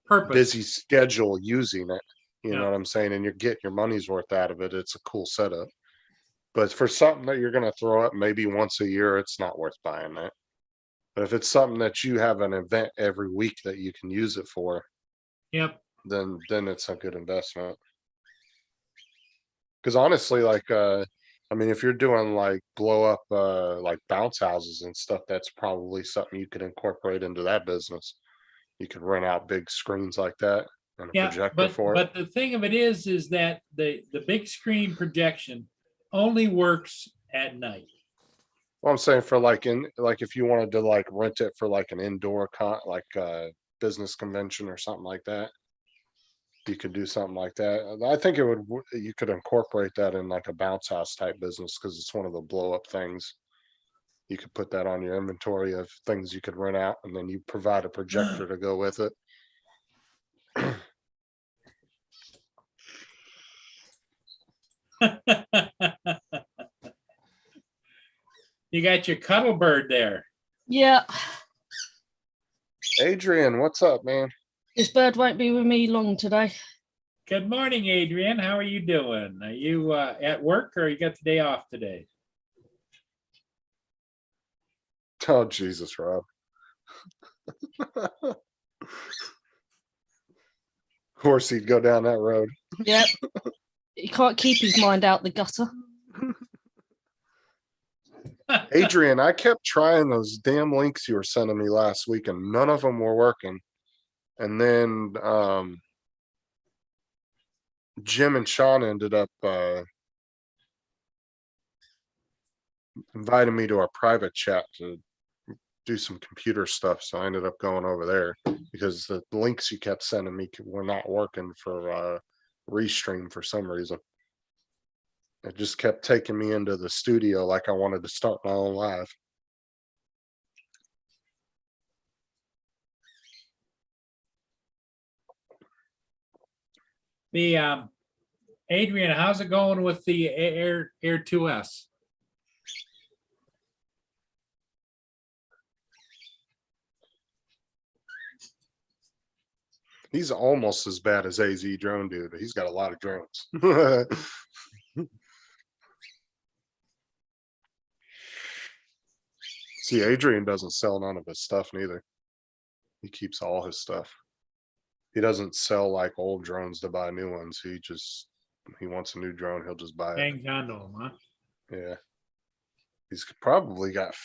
Purpose. busy schedule using it. You Yeah. know what I'm saying? And you're getting your money's worth out of it. It's a cool setup. But for something that you're gonna throw up maybe once a year, it's not worth buying that. But if it's something that you have an event every week that you can use it for, Yep. then it's a good investment. Cause honestly, like, I mean, if you're doing like blow up, like bounce houses and stuff, that's probably something you could incorporate into that business. You could rent out big screens like that and a Yeah, projector for it. but the thing of it is that the big screen projection only works at night. Well, I'm saying for like like if you wanted to like rent it for like an indoor like business convention or something like that. You could do something like that. I think it would, you could incorporate that in like a bounce house type business because it's one of the blow up things. You could put that on your inventory of things you could rent out and then you provide a projector to go with it. You got your cuddle bird there. Yeah, Adrian, what's up, man? this bird won't be with me long today. Good morning, Adrian. How are you doing? Are you at work or you got the day off today? Oh, Jesus, Rob. Of course he'd go down that road. Yep. He can't keep his mind out the gutter. Adrian, I kept trying those damn links you were sending me last week and none of them were working. And then Jim and Sean ended up inviting me to a private chat to do some computer stuff. So I ended up going over there because the links you kept sending me were not working for Restream for some reason. It just kept taking me into the studio like I wanted to start my own live. The Adrian, how's it going with the Air 2S? He's almost as bad as AZ Drone Dude. He's got a lot of drones. See, Adrian doesn't sell none of his stuff neither. He keeps all his stuff. He doesn't sell like old drones to buy new ones. He wants a new drone, he'll just buy it. Hangs on to them, huh? Yeah. He's probably got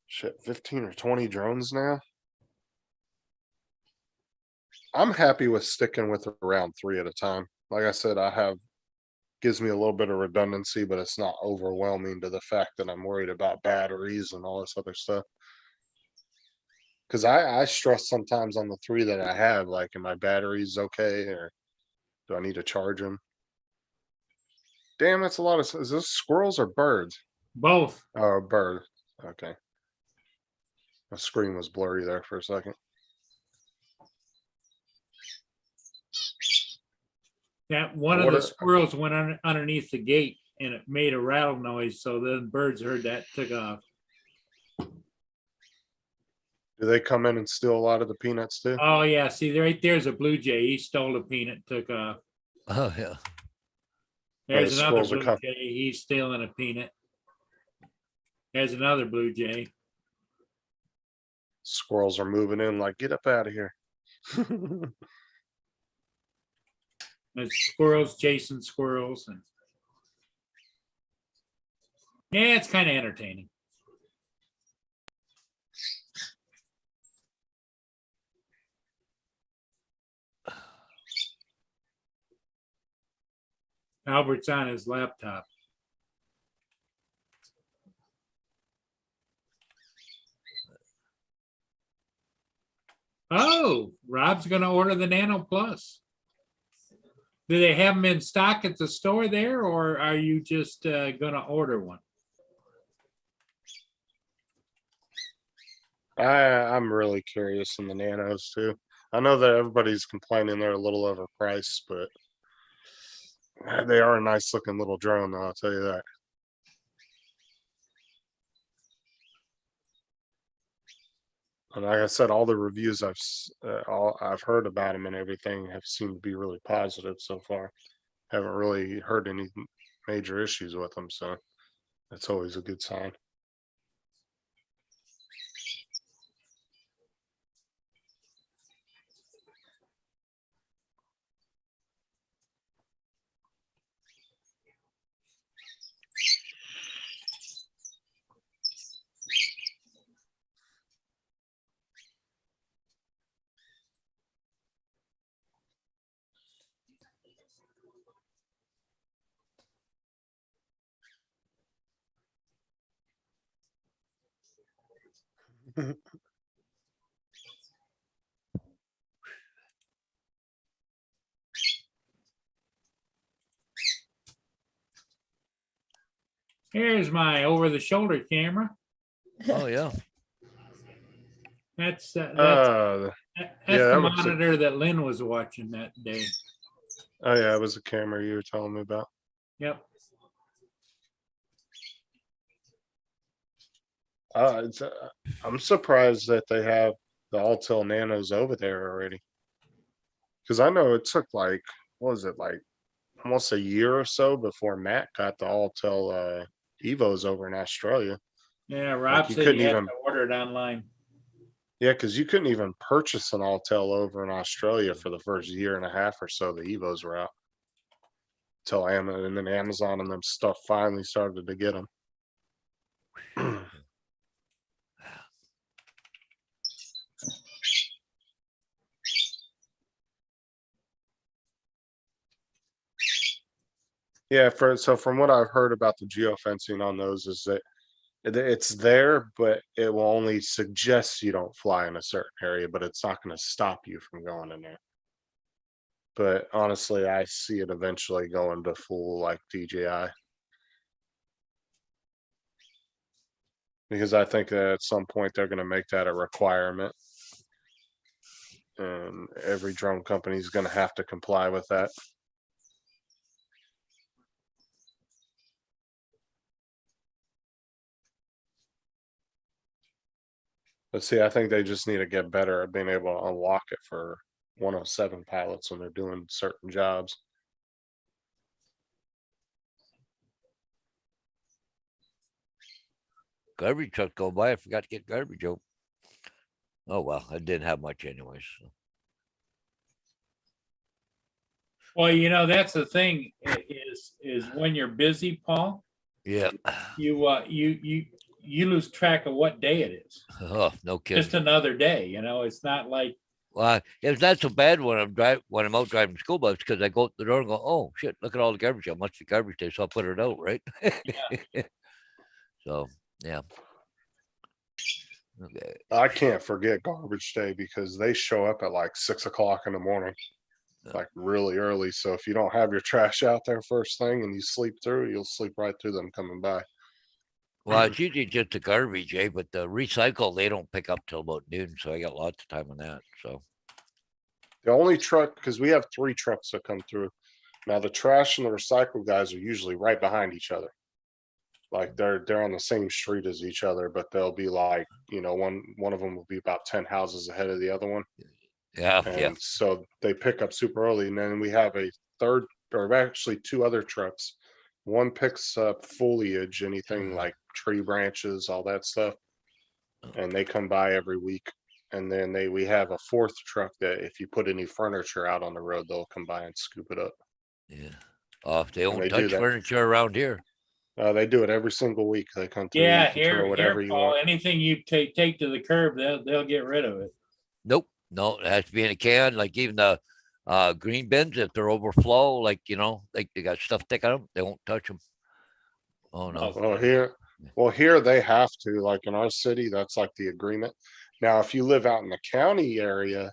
shit 15 or 20 drones now. I'm happy with sticking with around 3 at a time. Like I said, gives me a little bit of redundancy, but it's not overwhelming to the fact that I'm worried about batteries and all this other stuff. Cause I stress sometimes on the 3 that I have, like, are my batteries okay? Or do I need to charge them? Damn, that's a lot of, is this squirrels or birds? Both. Oh, bird. Okay. My screen was blurry there for a second. That one of What the are- squirrels went underneath the gate and it made a rattle noise. So then birds heard that, took off. Do they come in and steal a lot of the peanuts too? Oh yeah, see right there's a blue jay. He stole a peanut, took off. Oh, yeah. There's the another squirrels are blue com- jay. He's stealing a peanut. There's another blue jay. Squirrels are moving in like, get up out of here. There's squirrels chasing squirrels, and yeah, it's kind of entertaining. Albert's on his laptop. Oh, Rob's gonna order the Nano Plus. Do they have them in stock at the store there, or are you just gonna order one? I'm really curious in the nanos too. I know that everybody's complaining they're a little overpriced, but they are a nice looking little drone, though, I'll tell you that. And like I said, all the reviews I've heard about them and everything have seemed to be really positive so far. Haven't really heard any major issues with them, so that's always a good sign. Here's my over-the-shoulder camera. Oh, yeah. That's yeah, the that was a- monitor that Lynn was watching that day. Oh yeah, it was a camera you were telling me about. Yep. I'm surprised that they have the Altel Nanos over there already. Because I know it took like, what was it, like almost a year or so before Matt got the Altel Evos over in Australia. Yeah, Rob you said couldn't you had even- to order it online. Yeah, because you couldn't even purchase an Altel over in Australia for the first year and a half or so the Evos were out. Till Amazon, and then Amazon and them stuff finally started to get them. Yeah, so from what I've heard about the geofencing on those is that it's there, but it will only suggest you don't fly in a certain area, but it's not going to stop you from going in there. But honestly, I see it eventually going to full like DJI. Because I think that at some point they're going to make that a requirement. And every drone company is going to have to comply with that. But see, I think they just need to get better at being able to unlock it for 107 pilots when they're doing certain jobs. Garbage truck go by. I forgot to get garbage out. Oh, well, I didn't have much anyways. So. Well, that's the thing is when you're busy, Paul, Yeah. you lose track of what day it is. Oh, no kidding. Just another day, it's not like, Well, it's not so bad when I'm out driving school bus because I go out the door and go, oh shit, look at all the garbage. How much the garbage day? So I'll put it out, right? So yeah. Okay. I can't forget garbage day because they show up at like 6 o'clock in the morning, like really early. So if you don't have your trash out there first thing and you sleep through, you'll sleep right through them coming by. Well, it's usually just the garbage, but the recycle they don't pick up till about noon, so I got lots of time on that. So The only truck, because we have 3 trucks that come through. Now the trash and the recycle guys are usually right behind each other. Like they're on the same street as each other, but they'll be like, one of them will be about 10 houses ahead of the other one. yeah, And so they pick up super early. And then we have a third, or actually 2 other trucks. One picks up foliage, anything like tree branches, all that stuff. And they come by every week. And then we have a 4th truck that if you put any furniture out on the road, they'll come by and scoop it up. yeah. Oh, they don't they do touch that. furniture around here. They do it every single week. They come through. yeah, you can throw whatever you Paul, want. anything you take to the curb, they'll get rid of it. Nope, no, it has to be in a can. Like even the green bins, if they're overflow, like like they got stuff sticking them, they won't touch them. Oh no. Here they have to. Like in our city, that's like the agreement. Now, if you live out in the county area,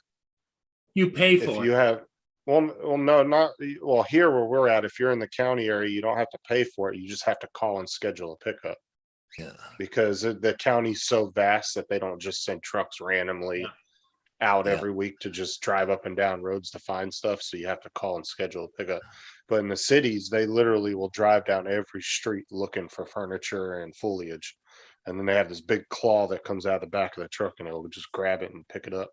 You pay if for you it. have, no, not here where we're at. If you're in the county area, you don't have to pay for it. You just have to call and schedule a pickup Yeah. because the county's so vast that they don't just send trucks randomly out Yeah. every week to just drive up and down roads to find stuff. So you have to call and schedule a pickup. But in the cities, they literally will drive down every street looking for furniture and foliage. And then they have this big claw that comes out of the back of the truck and it'll just grab it and pick it up.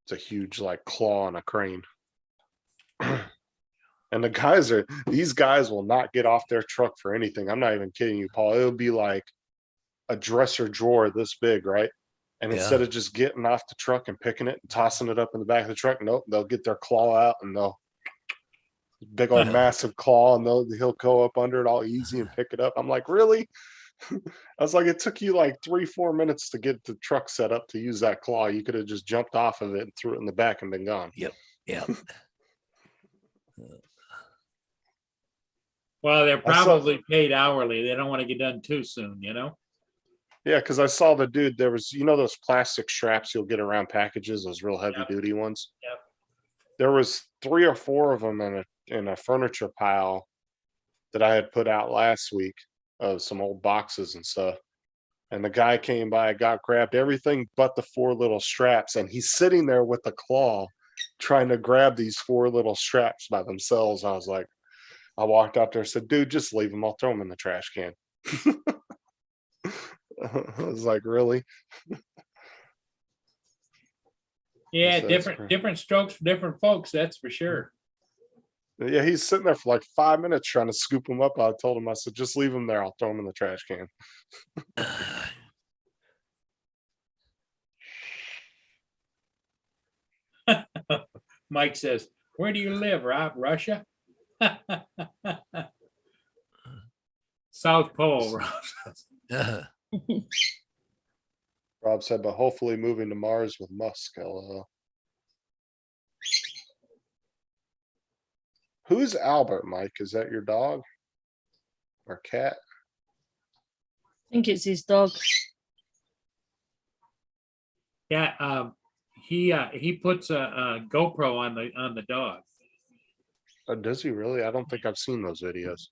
It's a huge like claw on a crane. And these guys will not get off their truck for anything. I'm not even kidding you, Paul. It'll be like a dresser drawer this big, right? And instead Yeah. of just getting off the truck and picking it and tossing it up in the back of the truck, nope, they'll get their claw out and they'll big old massive claw and he'll go up under it all easy and pick it up. I'm like, really? I was like, it took you like 3-4 minutes to get the truck set up to use that claw. You could have just jumped off of it and threw it in the back and been gone. Yeah. Well, they're I saw- probably paid hourly. They don't want to get done too soon, you know? Yeah, because I saw the dude, there was, those plastic straps you'll get around packages, those real heavy Yep. duty ones. Yep. There was 3 or 4 of them in a furniture pile that I had put out last week of some old boxes and stuff. And the guy came by, grabbed everything but the 4 little straps, and he's sitting there with the claw trying to grab these 4 little straps by themselves. I was like, I walked out there and said, dude, just leave them. I'll throw them in the trash can. I was like, really? Yeah, That's great. different strokes for different folks, that's for sure. Yeah, he's sitting there for like 5 minutes trying to scoop them up. I told him, I said, just leave them there. I'll throw them in the trash can. Mike says, where do you live, Rob? Russia? South Pole, Rob. Rob said, but hopefully moving to Mars with Musk. LOL. Who's Albert, Mike? Is that your dog or cat? I think it's his dog. Yeah, he puts a GoPro on the dog. Does he really? I don't think I've seen those videos.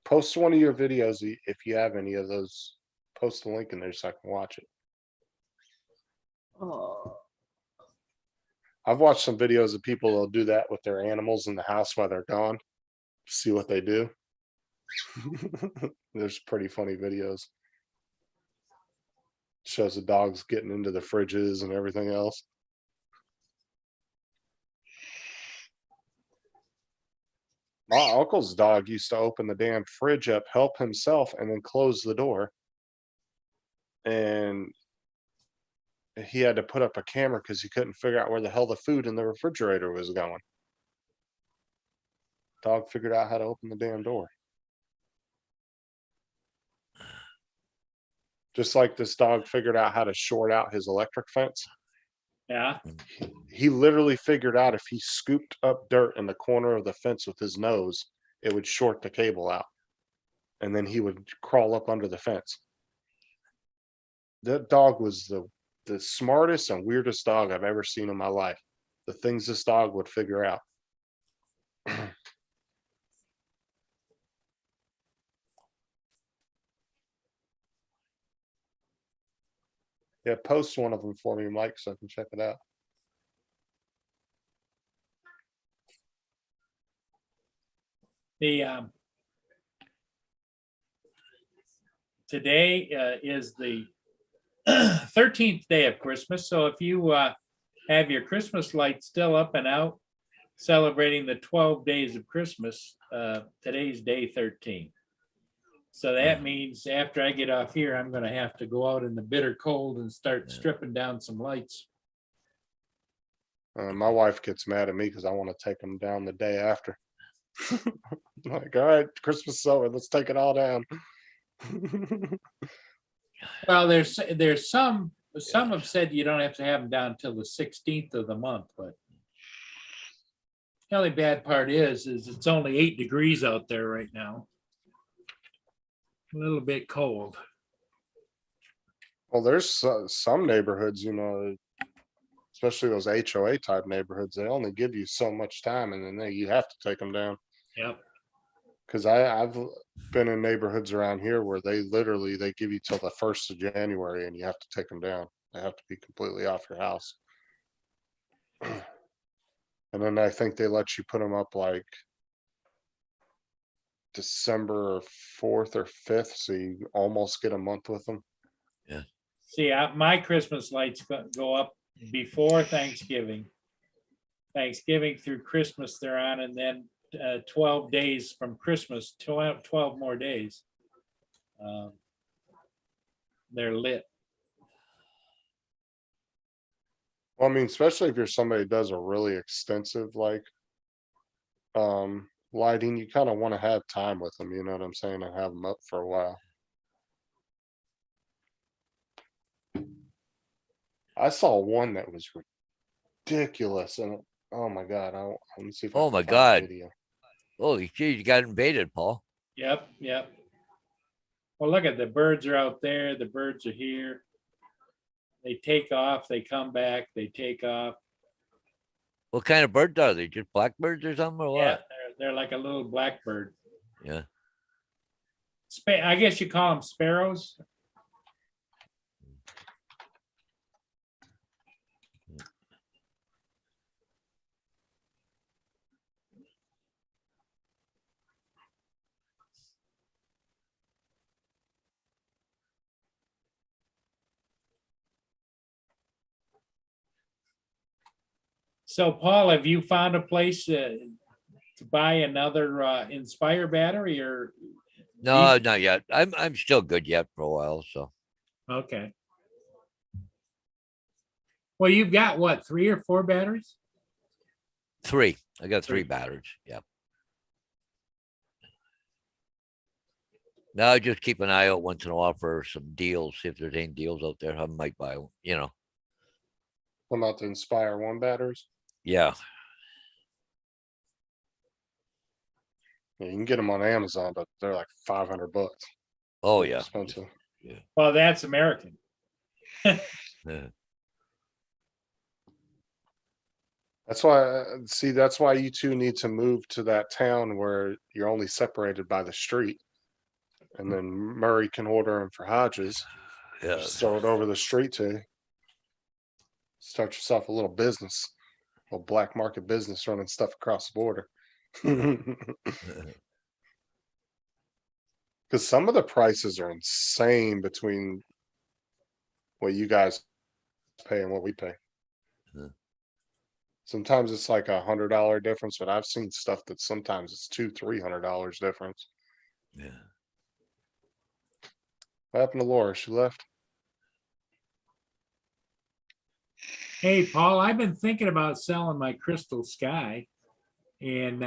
Post one of your videos if you have any of those. Post the link in there so I can watch it. Oh, I've watched some videos of people that'll do that with their animals in the house while they're gone. See what they do. There's pretty funny videos. Shows the dogs getting into the fridges and everything else. My uncle's dog used to open the damn fridge up, help himself, and then close the door. And he had to put up a camera because he couldn't figure out where the hell the food in the refrigerator was going. Dog figured out how to open the damn door. Just like this dog figured out how to short out his electric fence. Yeah, He literally figured out if he scooped up dirt in the corner of the fence with his nose, it would short the cable out. And then he would crawl up under the fence. That dog was the smartest and weirdest dog I've ever seen in my life. The things this dog would figure out. Yeah, post one of them for me, Mike, so I can check it out. the today is the 13th day of Christmas. So if you have your Christmas lights still up and out, celebrating the 12 days of Christmas, today's day 13. So that means after I get off here, I'm gonna have to go out in the bitter cold and start stripping down some lights. My wife gets mad at me because I want to take them down the day after. Like, all right, Christmas is over. Let's take it all down. Well, there's some have said you don't have to have them down till the 16th of the month, but the only bad part is it's only 8 degrees out there right now. A little bit cold. Well, there's some neighborhoods, especially those HOA type neighborhoods, they only give you so much time and then you have to take them down. Yep. Because I've been in neighborhoods around here where they give you till the 1st of January and you have to take them down. They have to be completely off your house. And then I think they let you put them up like December 4th or 5th, so you almost get a month with them. See, my Christmas lights go up before Thanksgiving. Thanksgiving through Christmas they're on, and then 12 days from Christmas, 12 more days. They're lit. Well, I mean, especially if you're somebody who does a really extensive like lighting, you kind of want to have time with them, you know what I'm saying, and have them up for a while. I saw one that was ridiculous, and oh my god, let me see if I Oh can my find the God. video. Holy geez, you got invaded, Paul. Yep, yep. Well, look at the birds are out there. The birds are here. They take off, they come back, they take off. What kind of birds are they? Just blackbirds or something or Yeah, what? they're like a little blackbird. Yeah. I guess you call them sparrows. So Paul, have you found a place to buy another Inspire battery or? No, not yet. I'm still good yet for a while. So Okay. Well, you've got what, 3 or 4 batteries? 3. I got 3 Three. batteries. Yep. Now I just keep an eye out once in a while for some deals. See if there's any deals out there. I might buy one, you know. I'm about to Inspire 1 batteries. Yeah. Yeah, you can get them on Amazon, but they're like $500. Oh They're yeah. expensive. Well, that's American. Yeah. That's why, see, that's why you two need to move to that town where you're only separated by the street. And then Murray can order them for Hodges. Yeah. Just throw it over the street to you. Start yourself a little business, a little black market business running stuff across the border. Because some of the prices are insane between what you guys pay and what we pay. Yeah. Sometimes it's like $100 difference, but I've seen stuff that sometimes it's $200-300 difference. Yeah. What happened to Laura? She left. Hey, Paul, I've been thinking about selling my Crystal Sky and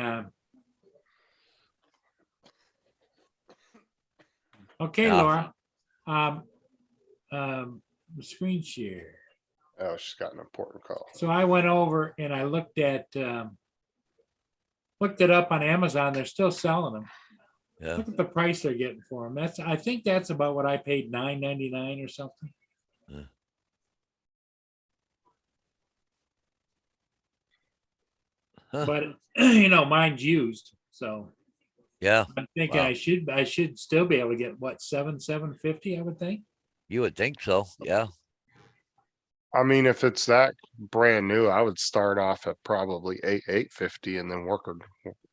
okay, Yeah. Laura. Screen share. Oh, she's got an important call. So I went over and I looked it up on Amazon. They're still selling them. Yeah. Look at the price they're getting for them. I think that's about what I paid, $9.99 or something. Yeah. Huh. But you know, mine's used, so Yeah. I'm thinking Wow. I should still be able to get what, $750, I would think. You would think so. Yeah. I mean, if it's that brand new, I would start off at probably $850 and then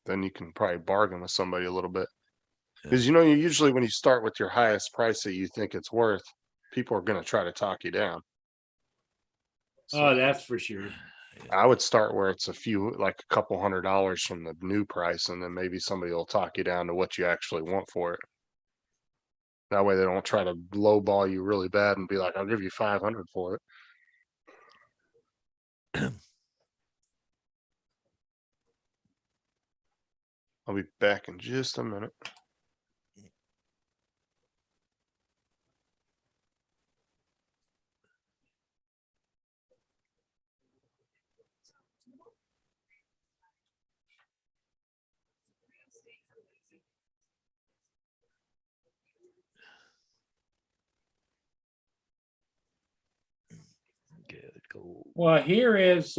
then you can probably bargain with somebody a little bit. Yeah. Because you know, you usually when you start with your highest price that you think it's worth, people are gonna try to talk you down. Oh, So that's for sure. I would start where it's like a couple $100 from the new price, and then maybe somebody will talk you down to what you actually want for it. That way they don't try to lowball you really bad and be like, I'll give you 500 for it. I'll be back in just a minute. Okay, let's go. Well, here is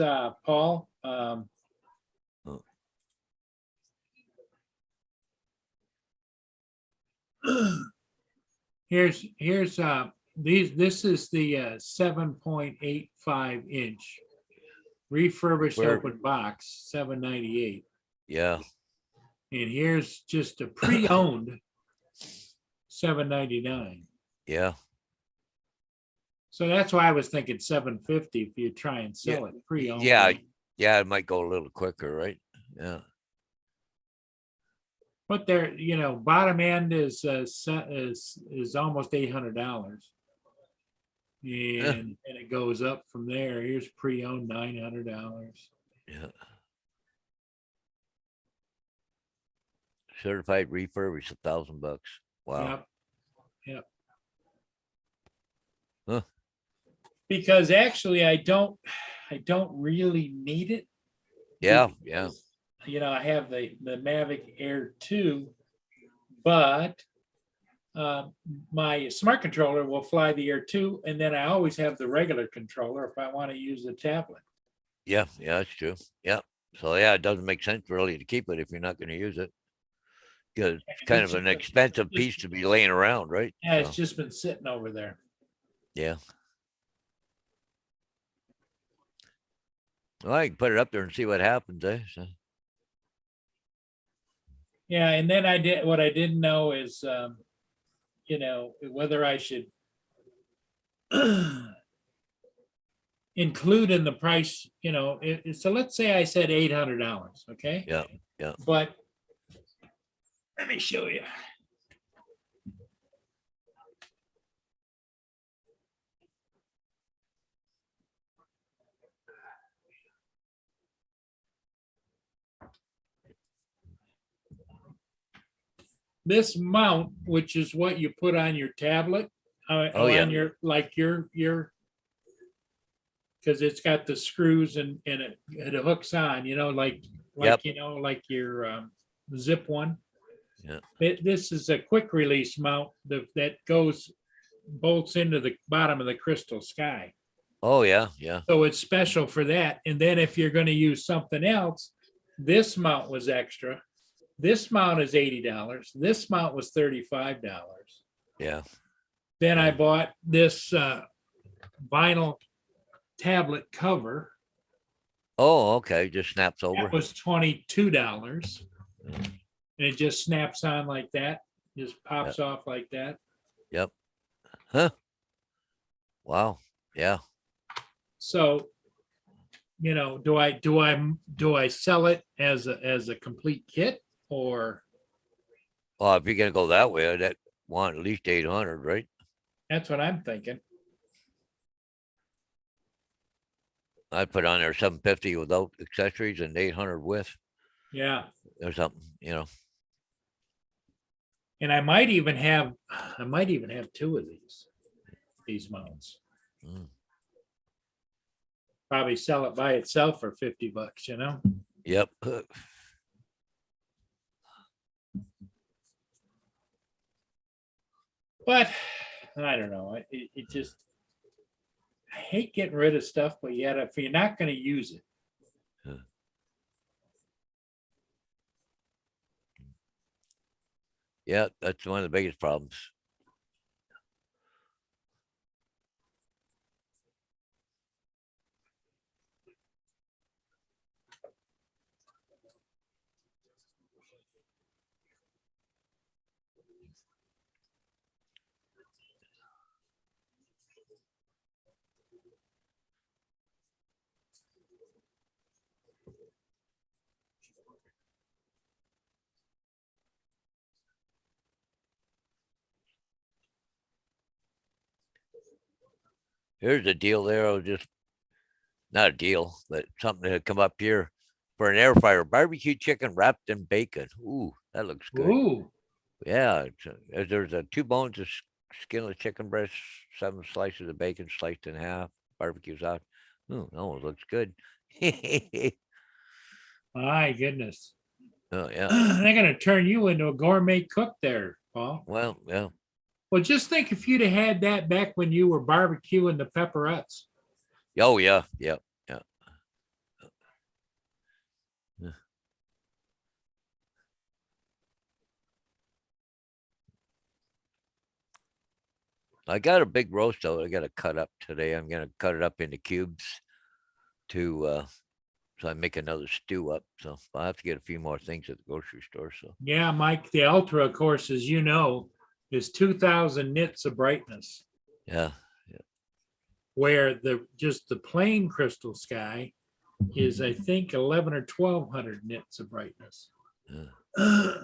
Paul. Oh. Here's this is the 7.85 inch refurbished Where- open box, $798. Yeah. And here's just a pre-owned $799. Yeah. So that's why I was thinking $750 if you try and sell it pre-owned. Yeah. Yeah. It might go a little quicker, right? Yeah. But there, bottom end is almost $800. And it goes up from there. Here's pre-owned $900. Yeah. Certified refurbished $1,000. Wow. Yep. Yep. Huh. Because actually I don't really need it. Yeah, because, I have the Mavic Air 2, but my smart controller will fly the Air 2, and then I always have the regular controller if I want to use the tablet. yeah, that's true. Yeah. So yeah, it doesn't make sense really to keep it if you're not going to use it. Because it's kind of an expensive piece to be laying around, right? Yeah, it's So, just been sitting over there. yeah. Well, I can put it up there and see what happens, eh? So, Yeah, and then what I didn't know is, whether I should include in the price, so let's say I said $800, okay? yeah, yeah. But let me show you. This mount, which is what you put on your tablet, Oh, yeah. on your, like your, because it's got the screws and it hooks on, like Yep. like your zip one. Yeah. This is a quick release mount that bolts into the bottom of the Crystal Sky. Oh, yeah, yeah. So it's special for that. And then if you're going to use something else, this mount was extra. This mount is $80. This mount was $35. Yeah. Then I bought this vinyl tablet cover. Oh, okay. Just snaps over. That was $22. And it just snaps on like that, just pops off like that. Yep. Huh. Wow. Yeah. So, do I sell it as a complete kit, or Well, if you're gonna go that way, I'd want at least 800, right? that's what I'm thinking. I'd put on there 750 without accessories and 800 with Yeah. or something, And I might even have two of these mounts. Mm. Probably sell it by itself for $50, Yep. But I don't know. It just, I hate getting rid of stuff, but yet if you're not going to use it. Yeah, that's one of the biggest problems. Here's a deal there. I was just not a deal, but something that had come up here for an air fryer. Barbecue chicken wrapped in bacon. Ooh, that looks good. Ooh, Yeah, there's 2 bones of skinless chicken breast, 7 slices of bacon sliced in half, barbecues out. Ooh, that one looks good. my goodness. Oh yeah. They're going to turn you into a gourmet cook there, Paul. Well, yeah. Well, just think if you'd have had that back when you were barbecuing the pepperettes. Oh yeah, yeah, yeah. I got a big roast though. I got to cut up today. I'm gonna cut it up into cubes to so I make another stew up. So I'll have to get a few more things at the grocery store. So Yeah, Mike, the Ultra, of course, as you know, is 2,000 nits of brightness, yeah, where just the plain Crystal Sky is, I think, 11 or 1,200 nits of brightness. yeah.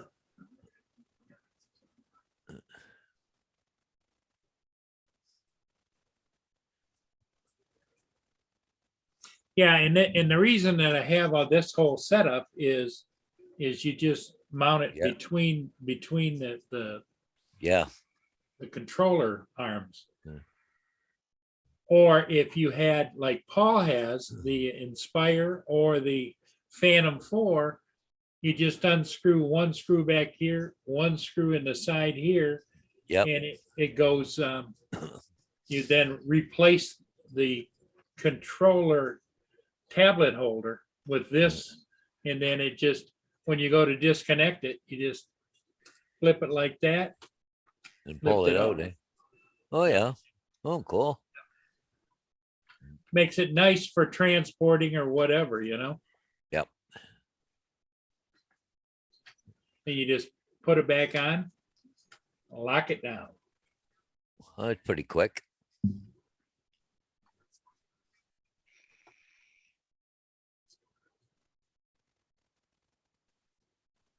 Yeah, and the reason that I have all this whole setup is you just mount it Yeah. between Yeah. the controller arms. Hmm. Or if you had, like Paul has, the Inspire or the Phantom 4, you just unscrew one screw back here, one screw in the side here, Yep. and it goes, you then replace the controller tablet holder with this, and then it just, when you go to disconnect it, you just flip it like that. And pull Lift it it out. up. Eh? Oh yeah. Oh, cool. Makes it nice for transporting or whatever, Yep. and you just put it back on, lock it down. Well, that's pretty quick.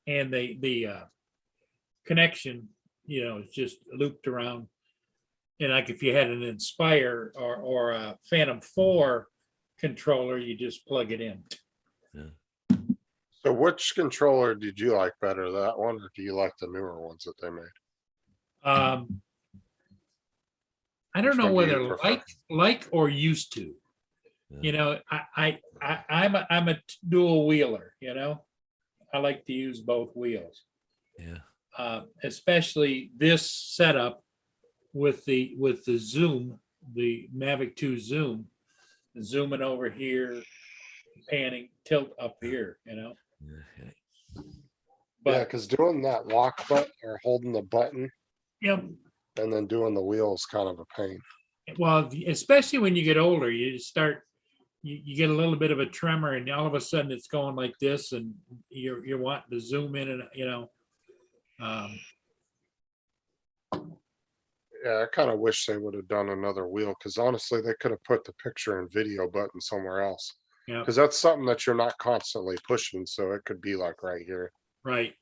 And the connection, is just looped around. And like if you had an Inspire or a Phantom 4 controller, you just plug it in. So which controller did you like better, that one, or do you like the newer ones that they made? I don't Which know one do you whether prefer? like or used to. Yeah. I'm a dual wheeler, I like to use both wheels. Yeah. Especially this setup with the zoom, the Mavic 2 zoom, zooming over here, panning, tilt up here, Okay. Yeah, But, because doing that lock button or holding the button and then doing the wheel is kind of a pain. well, especially when you get older, you start, you get a little bit of a tremor, and all of a sudden it's going like this, and you're wanting to zoom in, and Yeah, I kind of wish they would have done another wheel, because honestly, they could have put the picture and video button somewhere else. yeah, Because that's something that you're not constantly pushing, so it could be like right here, right.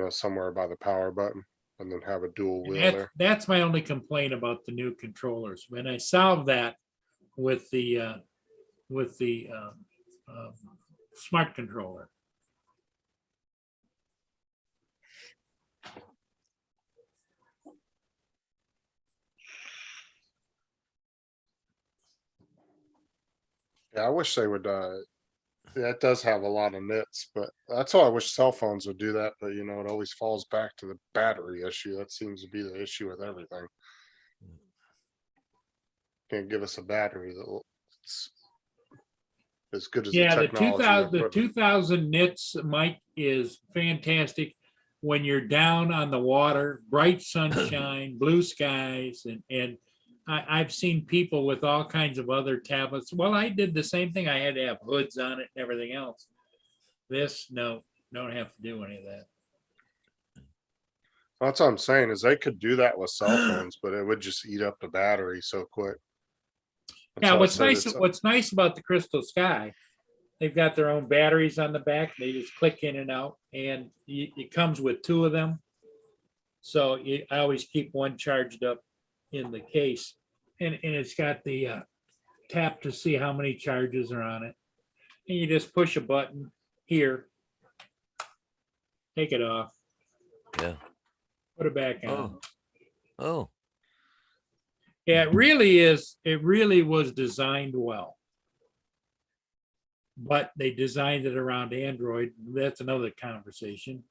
somewhere by the power button, and then have a dual And wheel there. that's my only complaint about the new controllers. When I solved that with the smart controller. Yeah, I wish they would, that does have a lot of nits, but that's why I wish cell phones would do that, but it always falls back to the battery issue. That seems to be the issue with everything. Can't give us a battery that's as good as the Yeah, the technology. and equipment. 2000 nits, Mike, is fantastic when you're down on the water, bright sunshine, blue skies, and I've seen people with all kinds of other tablets. Well, I did the same thing. I had to have hoods on it and everything else. This, no, don't have to do any of that. That's what I'm saying, is they could do that with cell phones, but it would just eat up the battery so quick. That's Yeah, why I said it's a- what's nice about the Crystal Sky, they've got their own batteries on the back. They just click in and out, and it comes with two of them. So I always keep one charged up in the case, and it's got the tap to see how many charges are on it. And you just push a button here, take it off, Yeah. put it back on. Oh. Oh. Yeah, it really was designed well. But they designed it around Android. That's another conversation.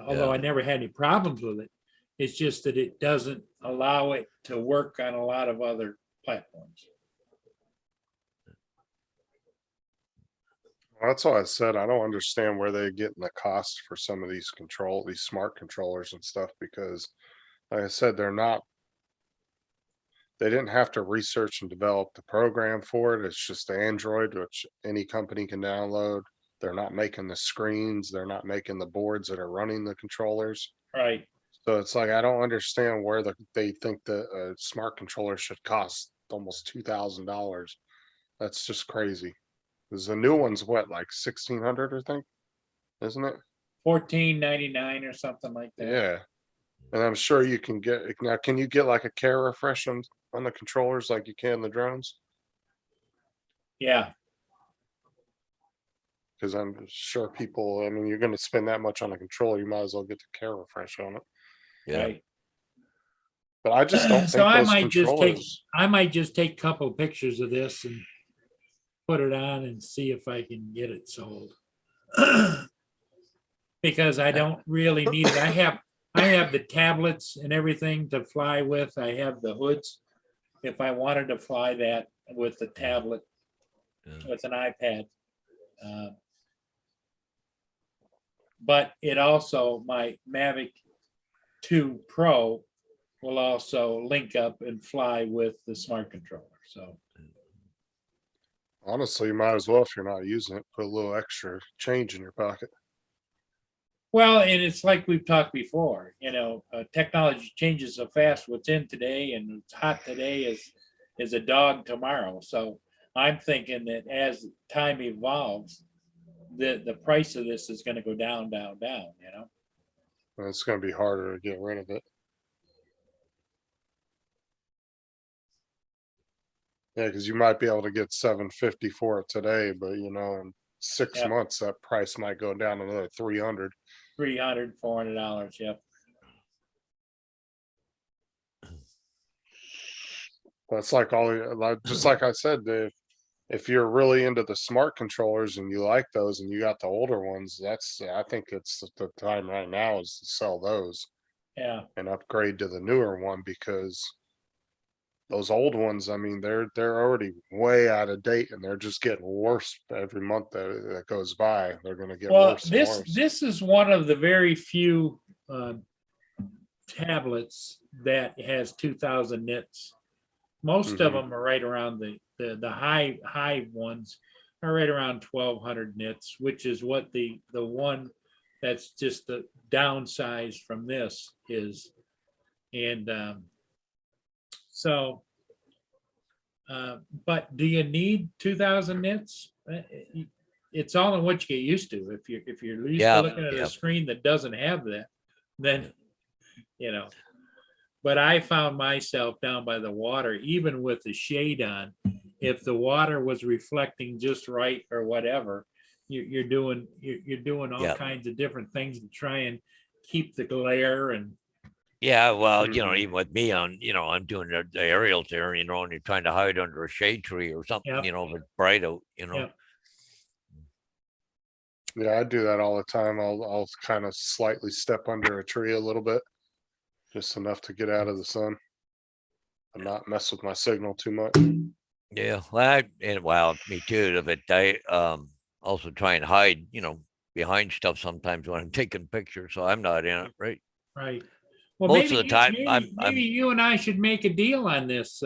Although I Yeah. never had any problems with it. It's just that it doesn't allow it to work on a lot of other platforms. That's why I said I don't understand where they're getting the cost for some of these smart controllers and stuff, because like I said, they didn't have to research and develop the program for it. It's just Android, which any company can download. They're not making the screens, they're not making the boards that are running the controllers. Right. So it's like, I don't understand where they think that a smart controller should cost almost $2,000. That's just crazy. Cause the new one's what, like 1,600, I think, isn't it? $14.99 or something like that. Yeah. And I'm sure you can get, now, can you get like a care refresh on the controllers like you can the drones? Yeah. because I'm sure people, I mean, you're gonna spend that much on a controller, you might as well get the care refresh on it. Yeah. Right. But I just don't So think I those might just take, controllers, I might just take a couple of pictures of this and put it on and see if I can get it sold. Because I don't really need it. I have the tablets and everything to fly with. I have the hoods. If I wanted to fly that with the tablet, Yeah. with an iPad. But it also, my Mavic 2 Pro will also link up and fly with the smart controller. So, honestly, you might as well, if you're not using it, put a little extra change in your pocket. well, and it's like we've talked before, technology changes so fast. What's in today and what's hot today is a dog tomorrow. So I'm thinking that as time evolves, the price of this is going to go down, down, down, And it's gonna be harder to get rid of it. Yeah, because you might be able to get 750 for it today, but in 6 Yep. months, that price might go down another 300. $300, $400. Yep. That's like just like I said, if you're really into the smart controllers and you like those and you got the older ones, I think it's the time right now is to sell those Yeah. and upgrade to the newer one, because those old ones, I mean, they're already way out of date and they're just getting worse every month that goes by. They're gonna get Well, worse and this worse. this is one of the very few tablets that has 2,000 nits. Most of Mhm. them are right around the high ones are right around 1,200 nits, which is what the one that's just the downsized from this is. And so, but do you need 2,000 nits? It's all in what you get used to. If you're used Yeah, to looking at yeah. a screen that doesn't have that, then you know. But I found myself down by the water, even with the shade on. If the water was reflecting just right or whatever, you're doing all Yeah. kinds of different things to try and keep the glare and Yeah, well, Mhm. even with me I'm doing the aerials there, and you're trying to hide under a shade tree or something, Yep. if it's bright out, Yep. Yeah, I do that all the time. I'll kind of slightly step under a tree a little bit, just enough to get out of the sun and not mess with my signal too much. Yeah, well, me too. But I also try and hide, behind stuff sometimes when I'm taking pictures, so I'm not in it, right? right. Well, Most maybe of the time, maybe you and I should make a deal on this,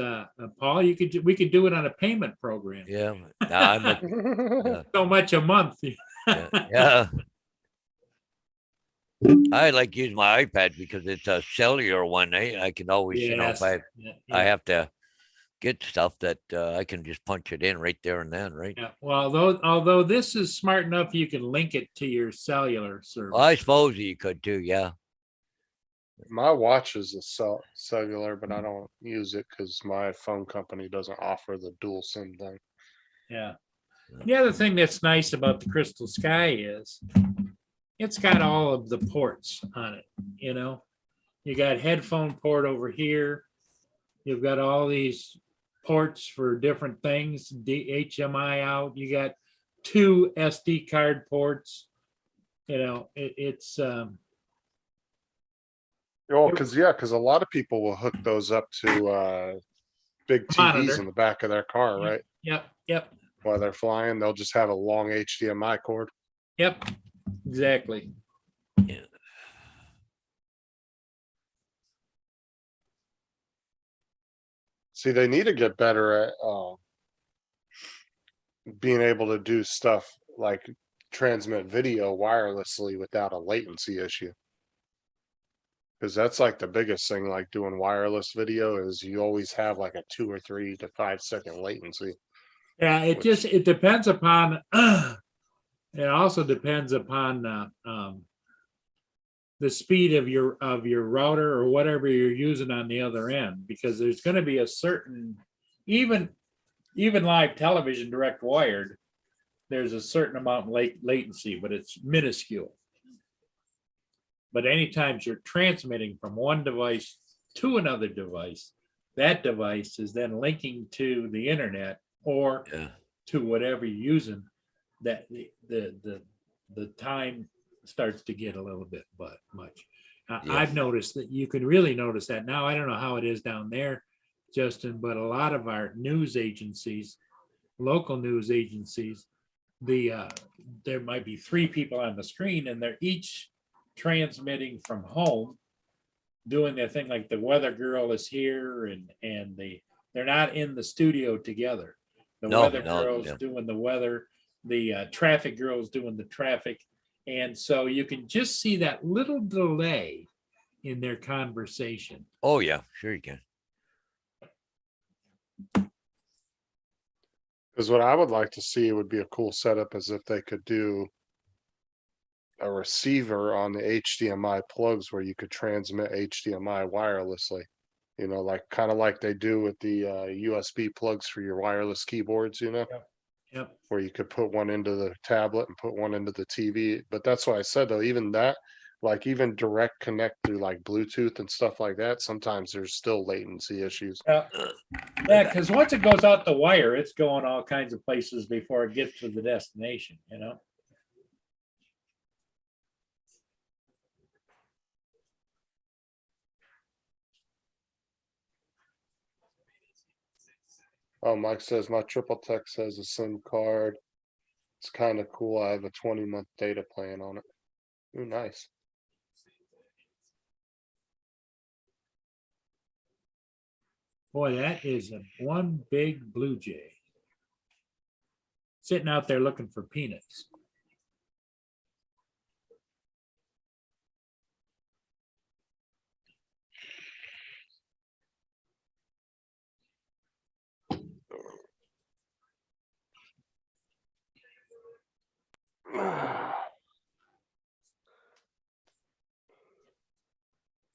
Paul. We could do it on a payment program. yeah, nah, I'm a, yeah, So much a month. yeah, yeah. I like use my iPad because it's a cellular one. I can always, if Yes. I Yeah. have to get stuff that I can just punch it in right there and then, right? Yeah. Well, although this is smart enough, you can link it to your cellular service. Well, I suppose you could too. Yeah. My watch is a cellular, but I don't use it because my phone company doesn't offer the dual SIM thing. Yeah. The other thing that's nice about the Crystal Sky is it's got all of the ports on it. You got headphone port over here. You've got all these ports for different things, HMI out. You got 2 SD card ports. It's Well, because a lot of people will hook those up to big TVs Monitor. in the back of their car, right? Yep. While they're flying, they'll just have a long HDMI cord. Yep. Exactly. Yeah. See, they need to get better at being able to do stuff like transmit video wirelessly without a latency issue. Because that's like the biggest thing, like doing wireless video, is you always have like a 2 or 3 to 5 second latency. Yeah, it depends upon it also depends upon the speed of your router or whatever you're using on the other end, because there's going to be a certain even live television direct wired, there's a certain amount of latency, but it's minuscule. But anytime you're transmitting from one device to another device, that device is then linking to the internet or Yeah. to whatever you're using, that the time starts to get a little bit much. Yeah. I've noticed that you can really notice that now. I don't know how it is down there, Justin, but a lot of our news agencies, local news agencies, there might be 3 people on the screen and they're each transmitting from home, doing their thing, like the weather girl is here and they're not in the studio together. The No, weather no, girl's yeah. doing the weather, the traffic girl's doing the traffic. And so you can just see that little delay in their conversation. Oh, yeah, sure you can. Because what I would like to see would be a cool setup is if they could do a receiver on the HDMI plugs where you could transmit HDMI wirelessly. You know, like kind of like they do with the USB plugs for your wireless keyboards, you know, Yep. where you could put one into the tablet and put one into the TV. But that's why I said though, even that, like even direct connect through like Bluetooth and stuff like that, sometimes there's still latency issues. Yeah, because once it goes out the wire, it's going all kinds of places before it gets to the destination, you know? Oh, Mike says my triple text has a SIM card. It's kind of cool. I have a 20-month data plan on it. Ooh, nice. Boy, that is one big blue jay. Sitting out there looking for peanuts.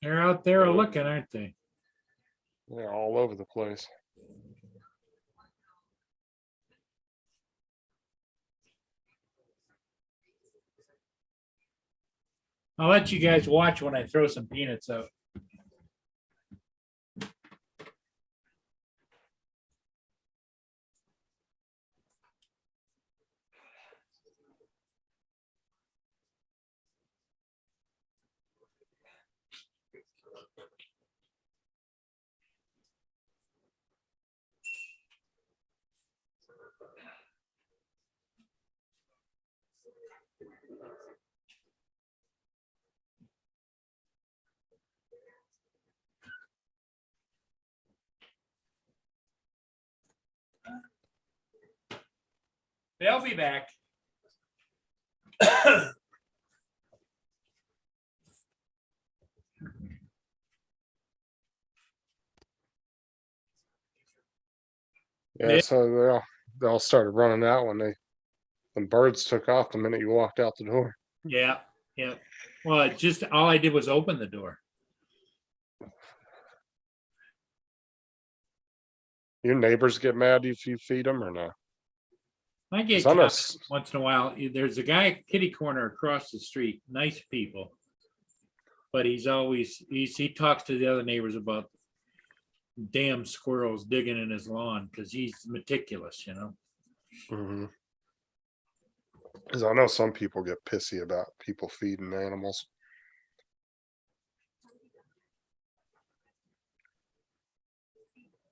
They're out there looking, aren't they? They're all over the place. I'll let you guys watch when I throw some peanuts out. They'll be back. Yeah, Yeah. so they all started running out when the birds took off the minute you walked out the door. Yeah, yeah. Well, it just all I did was open the door. Your neighbors get mad if you feed them or no? I get 'Cause I know comments once in a while. There's a guy kitty corner across the street, nice people. But he talks to the other neighbors about damn squirrels digging in his lawn because he's meticulous, you know. Because I know some people get pissy about people feeding animals.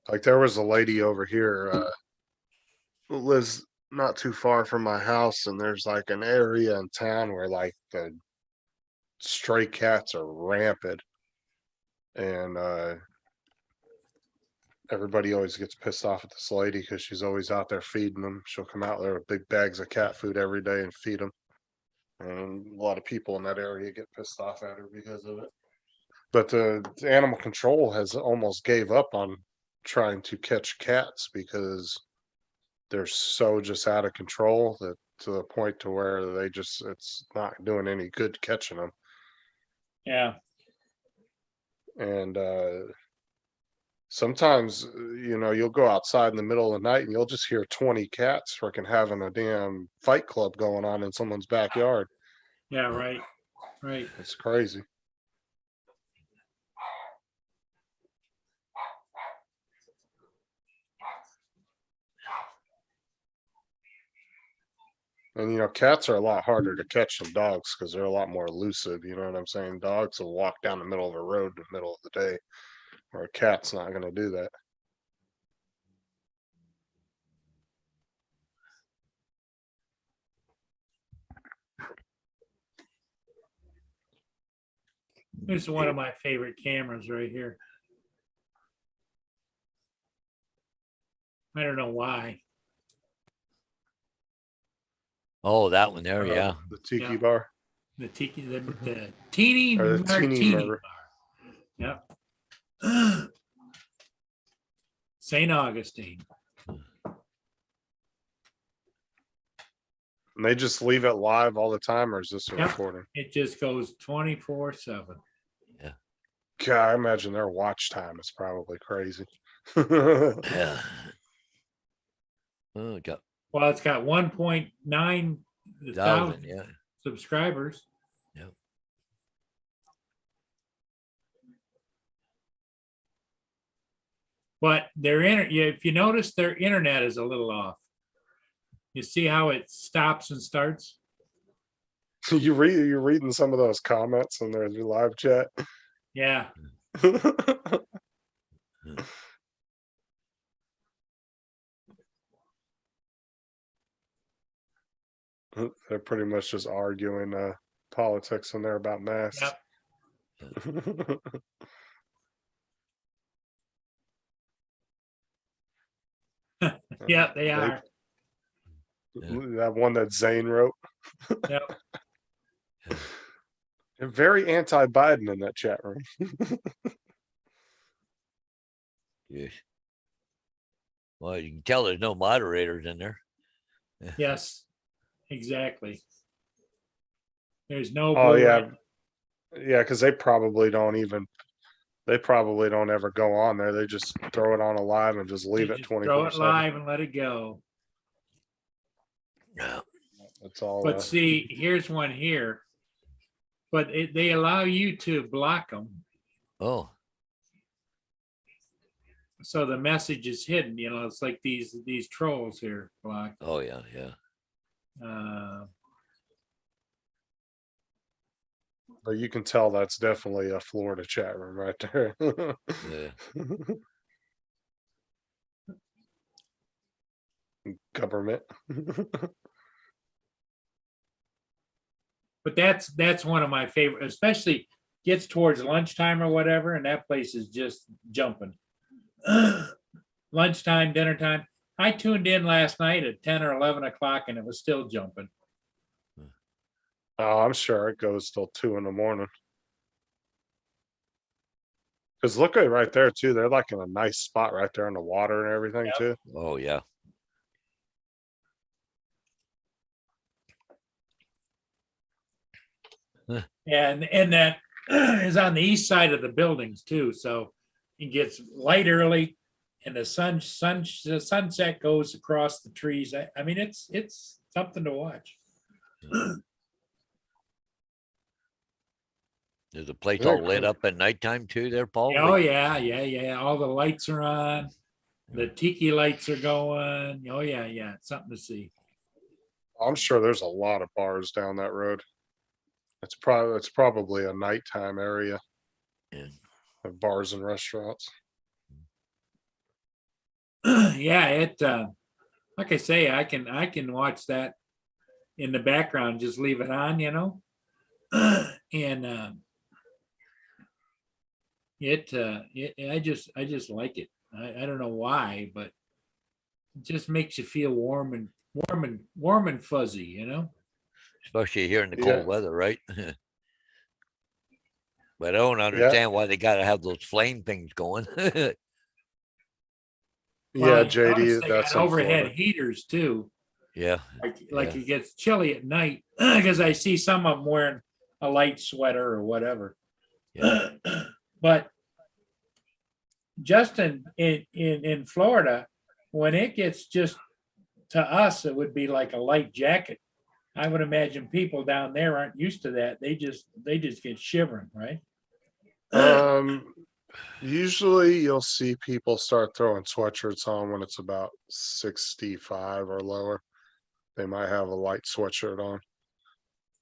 Like there was a lady over here who lives not too far from my house, and there's like an area in town where like the stray cats are rampant, and everybody always gets pissed off at this lady because she's always out there feeding them. She'll come out there with big bags of cat food every day and feed them. And a lot of people in that area get pissed off at her because of it. But the animal control has almost gave up on trying to catch cats because they're so just out of control that to the point to where it's not doing any good catching them. Yeah. And Sometimes, you'll go outside in the middle of the night and you'll just hear 20 cats freaking having a damn fight club going on in someone's backyard. Yeah, right, right. It's crazy. And cats are a lot harder to catch than dogs because they're a lot more elusive. You know what I'm saying? Dogs will walk down the middle of a road in the middle of the day, or a cat's not going to do that. This is one of my favorite cameras right here. I don't know why. Oh, that one there, yeah. The tiki Yeah. bar. The tiki, the teeny Or the teeny martini mar- bar. Yep. St. Augustine. And they just leave it live all the time, or is this a Yep. recording? It just goes 24/7. God, I imagine their watch time is probably crazy. Yeah. Oh, got Well, it's got 1.9 thousand, thousand yeah. subscribers. Yep. But if you notice, their internet is a little off. You see how it stops and starts? You're reading some of those comments in their live chat. Yeah. They're pretty much just arguing politics in there about masks. Yep. Yeah, they are. That one that Zane wrote. Yep. They're very anti-Biden in that chat room. Yes. Well, you can tell there's no moderators in there. Yes, exactly. There's no. Oh blue yeah, line. yeah, because they probably don't ever go on there. They just throw it on a live and just leave They it just 24/7. Throw it live and let it go. Yeah. That's all. But see, here's one here. But they allow you to block them. Oh, So the message is hidden, it's like these trolls here blocked. oh, yeah, yeah. But you can tell that's definitely a Florida chat room right there. Yeah. Government. But that's one of my favorite, especially gets towards lunchtime or whatever, and that place is just jumping. Lunchtime, dinner time. I tuned in last night at 10 or 11 o'clock and it was still jumping. Oh, I'm sure it goes till 2 a.m. Because look at it right there too. They're like in a nice spot right there in the water and everything Yep. too. Oh, yeah. And that is on the east side of the buildings too. So it gets light early and the sunset goes across the trees. I mean, it's something to watch. There's a place Very all lit cool. up at nighttime too there, Paul? Oh yeah. All the lights are on. The tiki lights are going. Oh yeah. It's something to see. I'm sure there's a lot of bars down that road. It's probably a nighttime area Yeah. of bars and restaurants. Yeah, like I say, I can watch that in the background, just leave it on, and I just like it. I don't know why, but it just makes you feel warm and fuzzy, Especially here in the Yeah. cold weather, right? But I don't understand why they gotta have those flame things going. Well, Yeah, JD, notice they that's got in overhead Florida. heaters too. Yeah, Like Yeah. it gets chilly at night because I see some of them wearing a light sweater or whatever. yeah. But Justin, in Florida, when it gets just to us, it would be like a light jacket. I would imagine people down there aren't used to that. They just get shivering, right? Usually you'll see people start throwing sweatshirts on when it's about 65 or lower. They might have a light sweatshirt on.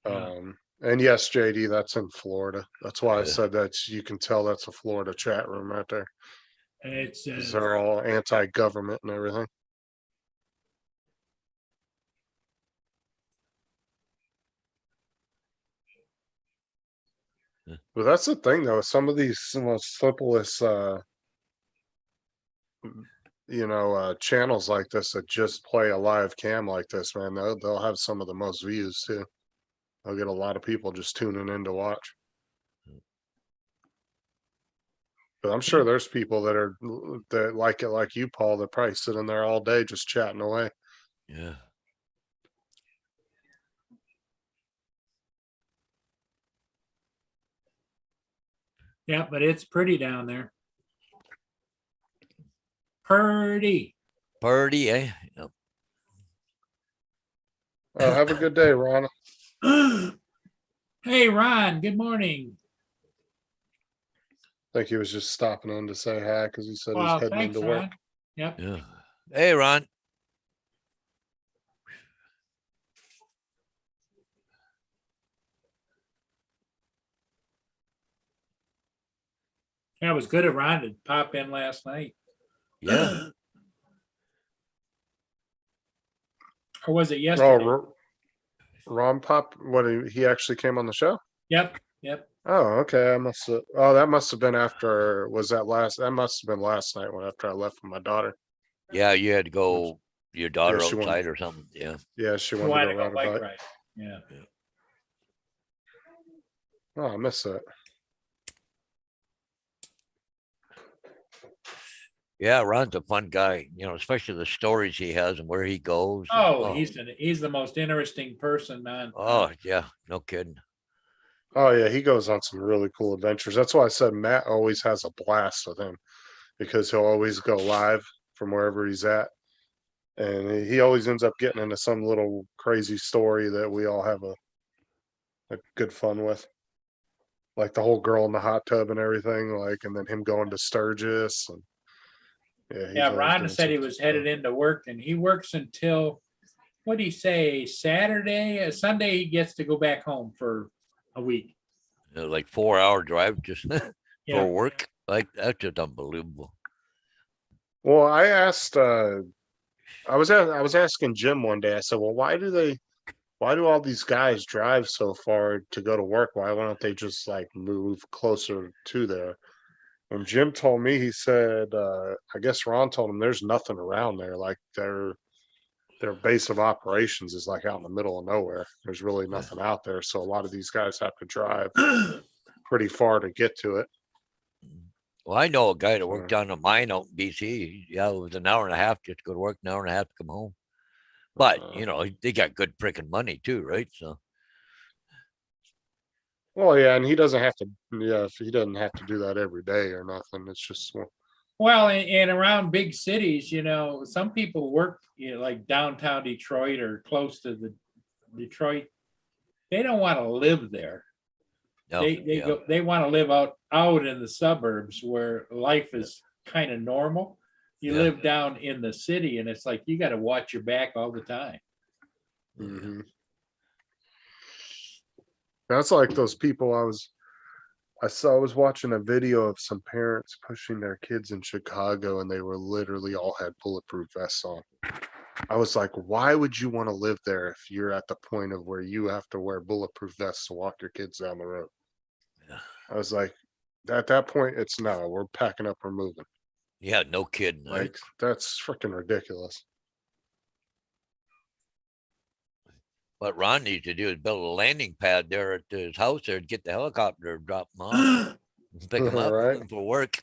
Yeah. And yes, JD, that's in Florida. That's why I Yeah. said that you can tell that's a Florida chat room right there. It's 'Cause they're all anti-government and everything. Yeah. But that's the thing though, some of these most simplest channels like this that just play a live cam like this, man, they'll have some of the most views too. They'll get a lot of people just tuning in to watch. But I'm sure there's people that like it like you, Paul, that probably sit in there all day just chatting away. Yeah. yeah, but it's pretty down there. Pretty. Party, eh? Yep. Have a good day, Ron. Hey, Ron, good morning. I think he was just stopping in to say hi because he said he's Well, heading thanks, into work. Ron. Yep. Yeah. Hey, Ron. Yeah, it was good of Ron to pop in last night. Yeah. Or was it Oh, yesterday? Ron Pop, he actually came on the show? Yep, yep. Oh, okay. That must have been after, that must have been last night when after I left with my daughter. Yeah, you had to go your daughter she wanted- outside or something. Yeah. Yeah, she You wanted wanted to to go go ride a bike bike. ride. Yeah. Oh, I missed that. Yeah, Ron's a fun guy, especially the stories he has and where he goes. Oh, he's the most interesting person on. Oh, yeah, no kidding. Oh yeah, he goes on some really cool adventures. That's why I said Matt always has a blast with him because he'll always go live from wherever he's at. And he always ends up getting into some little crazy story that we all have a good fun with. Like the whole girl in the hot tub and everything, and then him going to Sturgis and he's Yeah, always Ron doing said he some was stuff. headed into work and he works until, what did he say, Saturday? Sunday he gets to go back home for a week. Like 4-hour drive just Yeah. for work. Like that's just unbelievable. Well, I asked I was asking Jim one day, I said, well, why do all these guys drive so far to go to work? Why don't they just move closer to there? And Jim told me, he said, I guess Ron told him there's nothing around there. Like their base of operations is out in the middle of nowhere. There's really nothing out there. So a lot of these guys have to drive pretty far to get to it. Well, I know a guy that So- worked on a mine out in BC. Yeah, it was an hour and a half just to go to work, an hour and a half to come home. But they got good freaking money too, right? So Well, yeah, and he doesn't have to. Yeah, if he doesn't have to do that every day or nothing, it's just Well, and around big cities, some people work, like downtown Detroit or close to the Detroit. They don't want to live there. no, They want to live out in the suburbs where life is kind of normal. You Yeah. live down in the city and it's like you got to watch your back all the time. Mhm. That's like those people I was watching a video of some parents pushing their kids in Chicago and they were literally all had bulletproof vests on. I was like, why would you want to live there if you're at the point of where you have to wear bulletproof vests to walk your kids down the road? Yeah. I was like, at that point, it's no, we're packing up, we're moving. Yeah, no kidding. Right? That's freaking ridiculous. What Ron needs to do is build a landing pad there at his house there to get the helicopter to drop him off, pick him up Right. for work.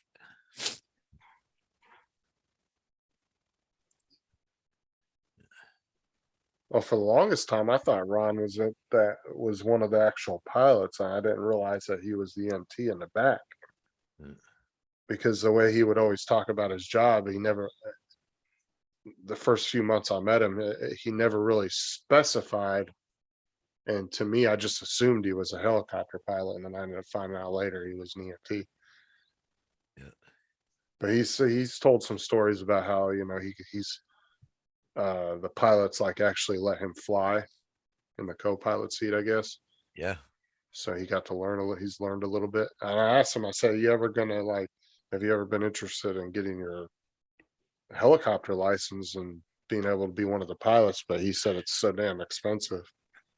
Well, for the longest time, I thought Ron was one of the actual pilots, and I didn't realize that he was the MT in the back. because the way he would always talk about his job, he never, the first few months I met him, he never really specified. And to me, I just assumed he was a helicopter pilot, and then I ended up finding out later he was an EMT. Yeah. But he's told some stories about how, he's the pilots like actually let him fly in the co-pilot seat, I guess. Yeah. So he got to learn a little. He's learned a little bit. And I asked him, I said, "You ever gonna have you ever been interested in getting your helicopter license and being able to be one of the pilots?" But he said it's so damn expensive.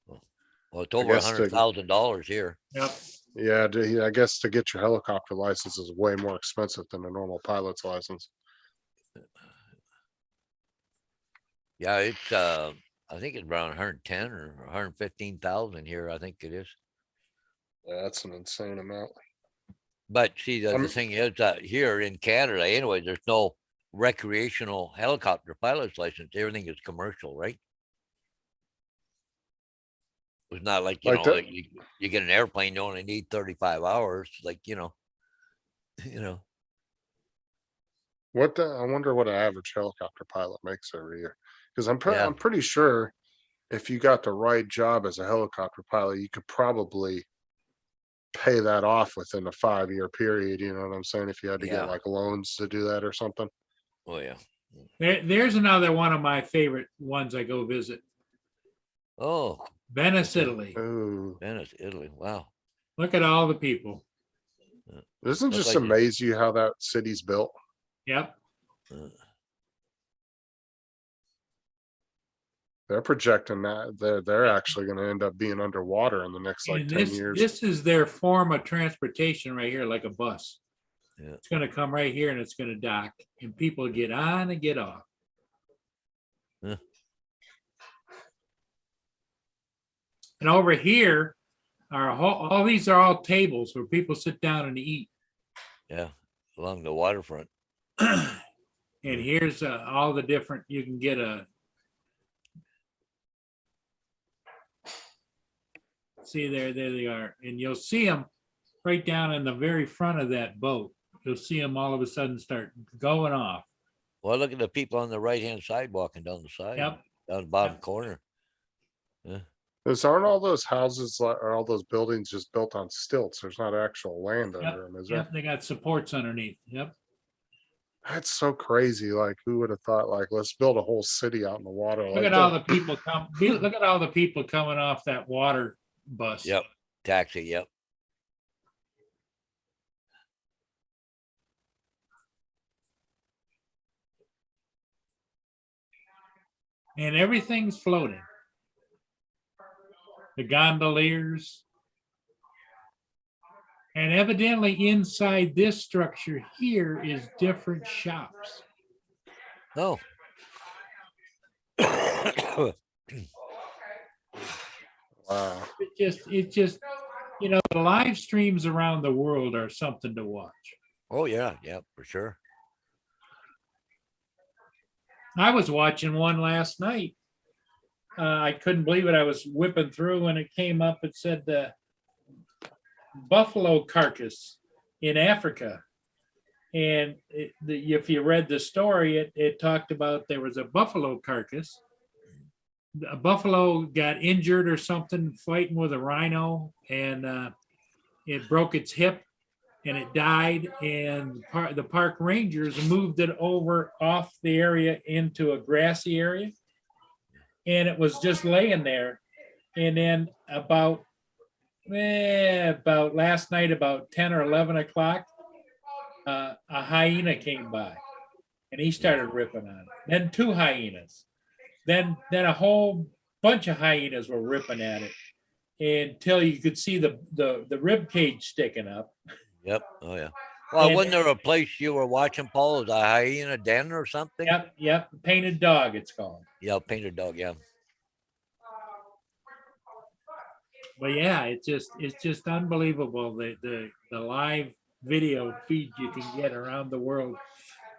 Well, it's I over guess to- $100,000 here. Yep. Yeah, I guess to get your helicopter license is way more expensive than a normal pilot's license. Yeah, it's I think it's around 110 or 115,000 here. I think it is. Yeah, that's an insane amount. But see, the I'm- thing is that here in Canada, anyway, there's no recreational helicopter pilot's license. Everything is commercial, right? It's not like, Like that- like you get an airplane, you only need 35 hours, like, you know, I wonder what an average helicopter pilot makes every year. Because Yeah. I'm pretty sure if you got the right job as a helicopter pilot, you could probably pay that off within a 5-year period. You know what I'm saying? If you had to Yeah. get like loans to do that or something. oh yeah. There's another one of my favorite ones I go visit. Oh, Venice, Italy. Ooh, Venice, Italy. Wow. Look at all the people. doesn't Looks just like it. amaze you how that city's built? Yep. Uh, They're projecting that they're actually going to end up being underwater in the next like And 10 years. this is their form of transportation right here, like a bus. Yeah. It's gonna come right here and it's gonna dock and people get on and get off. Yeah. And over here are all these are all tables where people sit down and eat. yeah. Along the waterfront. And here's all the different, you can get see there they are. And you'll see them right down in the very front of that boat. You'll see them all of a sudden start going off. Well, look at the people on the right-hand side walking down the side. Yep. Down the bottom Yep. corner. Aren't all those houses or all those buildings just built on stilts? There's not actual land Yep. under them, is there? Yep, they got supports underneath. Yep. That's so crazy. Like, who would have thought? Like, let's build a whole city out in the water. Look like at all that. the people look at all the people coming off that water bus. Yep. Taxi. Yep. And everything's floating. The gondoliers. And evidently inside this structure here is different shops. No. Wow. It just, the live streams around the world are something to watch. Oh yeah. Yeah, for sure. I was watching one last night. I couldn't believe it. I was whipping through and it came up. It said the buffalo carcass in Africa. And if you read the story, it talked about there was a buffalo carcass. A buffalo got injured or something fighting with a rhino, and it broke its hip and it died. And the park rangers moved it over off the area into a grassy area. And it was just laying there. And then about last night, about 10 or 11 o'clock, a hyena came by and he started ripping on it. Then 2 hyenas. Then a whole bunch of hyenas were ripping at it until you could see the rib cage sticking up. Yep. Oh yeah. Well, And- wasn't there a place you were watching, Paul? Was a hyena den or something? Yep. Painted dog, it's called. Yeah, painted dog. Yeah. But yeah, it's just unbelievable the live video feed you can get around the world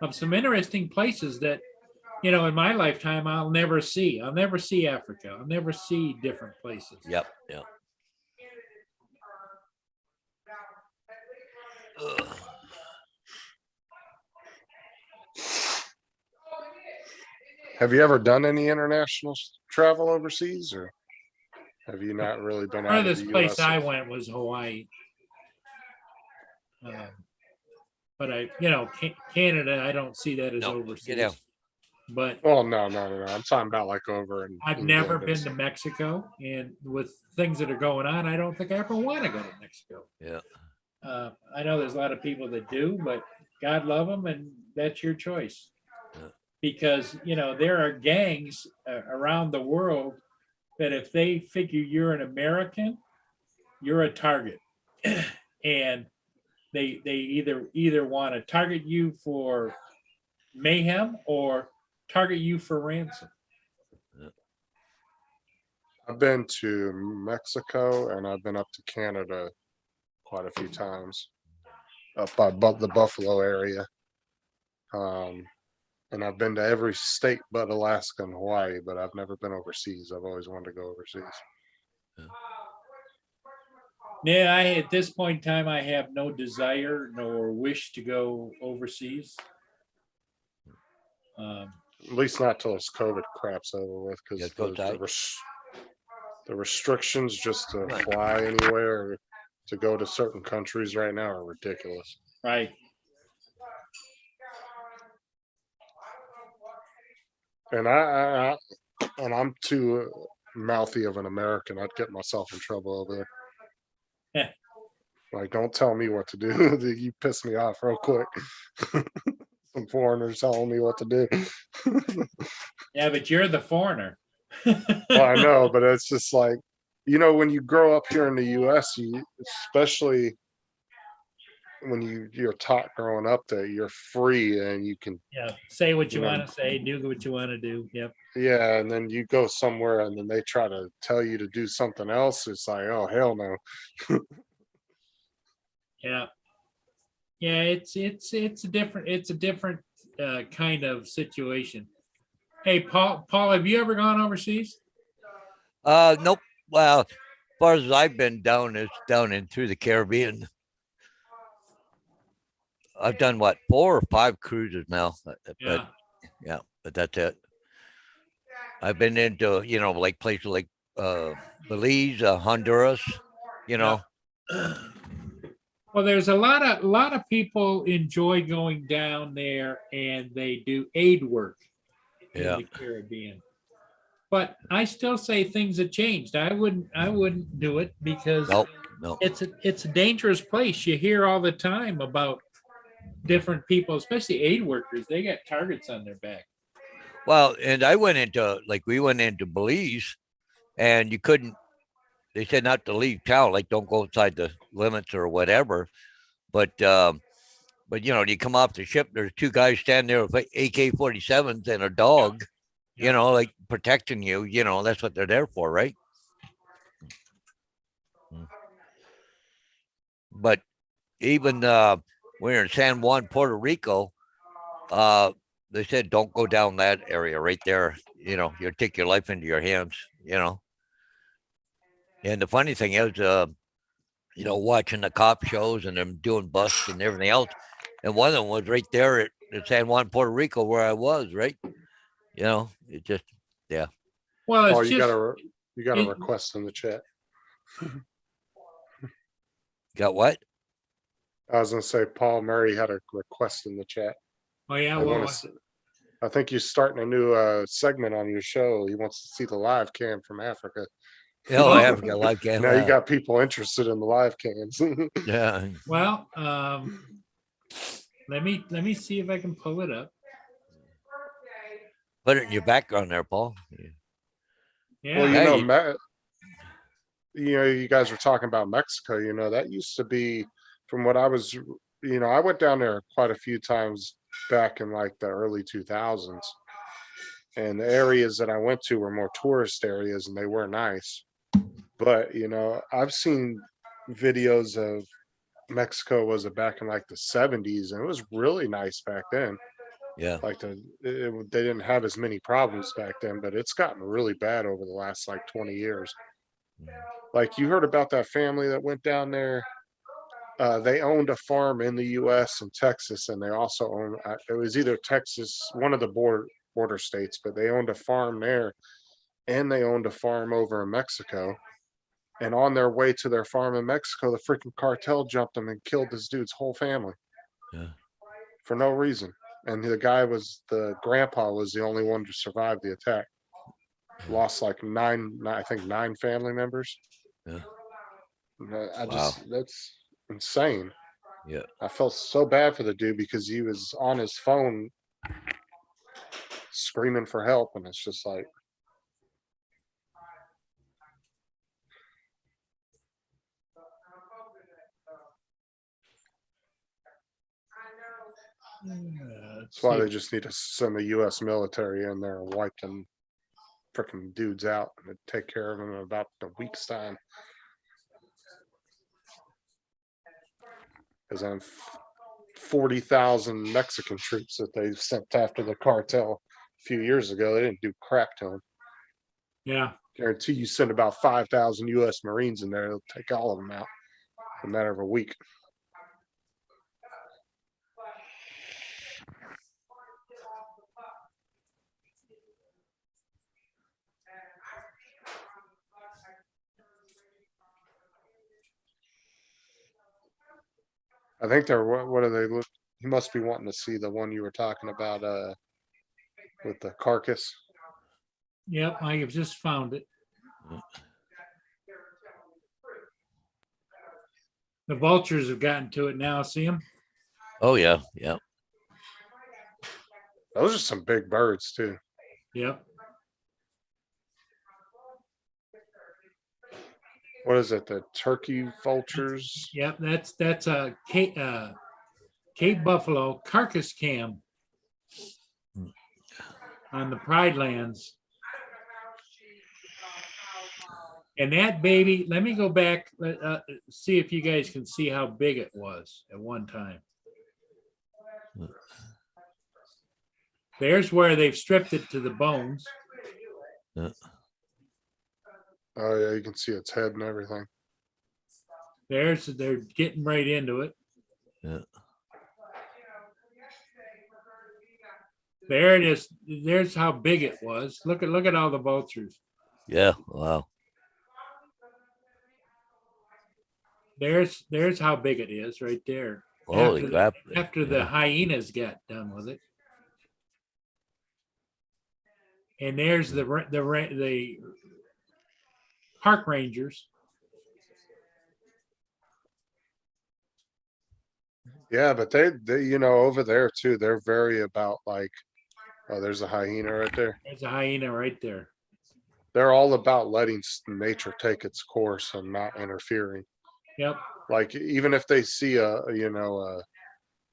of some interesting places that, in my lifetime, I'll never see. I'll never see Africa. I'll never see different places. Yep. Yep. Ugh. Have you ever done any international travel overseas, or have you not really been out of Furthest the place US? I went was Hawaii. But Canada, I don't see that as No, overseas. get out. But Well, no. I'm talking about like over in I've England never and been to stuff. Mexico, and with things that are going on, I don't think I ever want to go to Mexico. Yeah. I know there's a lot of people that do, but God love them, and that's your choice. Yeah. Because there are gangs around the world that if they figure you're an American, you're a target, and they either want to target you for mayhem or target you for ransom. I've been to Mexico and I've been up to Canada quite a few times, up by the Buffalo area. And I've been to every state but Alaska and Hawaii, but I've never been overseas. I've always wanted to go overseas. Yeah, at this point in time, I have no desire nor wish to go overseas. At least not till this COVID crap's over with, Yeah, because go tight. the restrictions just to Right. fly anywhere or to go to certain countries right now are ridiculous. Right. And I'm too mouthy of an American. I'd get myself in trouble over there. Yeah. Like, don't tell me what to do. You piss me off real quick. Some foreigners telling me what to do. Yeah, but you're the foreigner. Well, I know, but it's just like, when you grow up here in the US, especially when you're taught growing up that you're free and you can, Yeah, say what you You know. want to say, do what you want to do. Yep. yeah, and then you go somewhere and then they try to tell you to do something else. It's like, oh, hell no. Yeah. Yeah, it's a different kind of situation. Hey, Paul, have you ever gone overseas? Nope. Well, as far as I've been down is down in through the Caribbean. I've done what 4 or 5 cruises now, Yeah. but that's it. I've been into like places like Belize, Honduras. Well, there's a lot of people enjoy going down there and they do aid work in Yeah. the Caribbean. But I still say things have changed. I wouldn't do it because No. it's a dangerous place. You hear all the time about different people, especially aid workers. They got targets on their back. Well, and we went into Belize, and you couldn't. They said not to leave town, like don't go outside the limits or whatever. But you come off the ship. There's 2 guys standing there with AK-47s and a dog. Yeah. Like protecting you. That's what they're there for, right? But even we're in San Juan, Puerto Rico. They said don't go down that area right there. You'll take your life into your hands. And the funny thing is, watching the cop shows and them doing busts and everything else, and one of them was right there at San Juan, Puerto Rico, where I was. Right. It just Well, it's Oh, just you got a it- request in the chat. got what? I was gonna say Paul Murray had a request in the chat. oh yeah, I well, want to. I think you're starting a new segment on your show. He wants to see the live cam from Africa. Oh, I haven't got live cam. Now you got people interested in the live cams. Yeah. well, let me see if I can pull it up. Put it in your background there, Paul. Yeah. Well, Hey, you guys were talking about Mexico. That used to be, from what I was, I went down there quite a few times back in like the early 2000s, and the areas that I went to were more tourist areas, and they were nice. But I've seen videos of Mexico was it back in like the 70s, and it was really nice back then. yeah. Like they didn't have as many problems back then, but it's gotten really bad over the last like 20 years. Like you heard about that family that went down there. They owned a farm in the U.S. and Texas, and they also owned. It was either Texas, one of the border states, but they owned a farm there and they owned a farm over in Mexico. And on their way to their farm in Mexico, the freaking cartel jumped them and killed this dude's whole family Yeah. for no reason. And the grandpa was the only one to survive the attack. Lost like I think 9 family members. Yeah. That's insane. Yeah. I felt so bad for the dude because he was on his phone screaming for help. And it's just like, that's why they just need to send the US military in there and wipe them freaking dudes out and take care of them in about a week's time. Because I'm 40,000 Mexican troops that they sent after the cartel a few years ago. They didn't do crap to them. Yeah, Guarantee you send about 5,000 US Marines in there, they'll take all of them out in a matter of a week. I think they're what are they look? He must be wanting to see the one you were talking about with the carcass. yep, I have just found it. The vultures have gotten to it now, see them? Oh, yeah. Yeah. Those are some big birds too. Yep, What is it? The turkey vultures? yep, that's a Cape Buffalo carcass cam on the Pride Lands. And that baby, let me go back, see if you guys can see how big it was at one time. There's where they've stripped it to the bones. Oh yeah, you can see its head and everything. They're getting right into it. Yeah. There it is. There's how big it was. Look at all the vultures. Yeah. Wow. There's how big it is right there. Holy After crap. After the Yeah. hyenas got done with it. And there's the park rangers. Yeah, but they over there too, they're very about like, oh, there's a hyena right there. There's a hyena right there. They're all about letting nature take its course and not interfering. Yep. Like even if they see a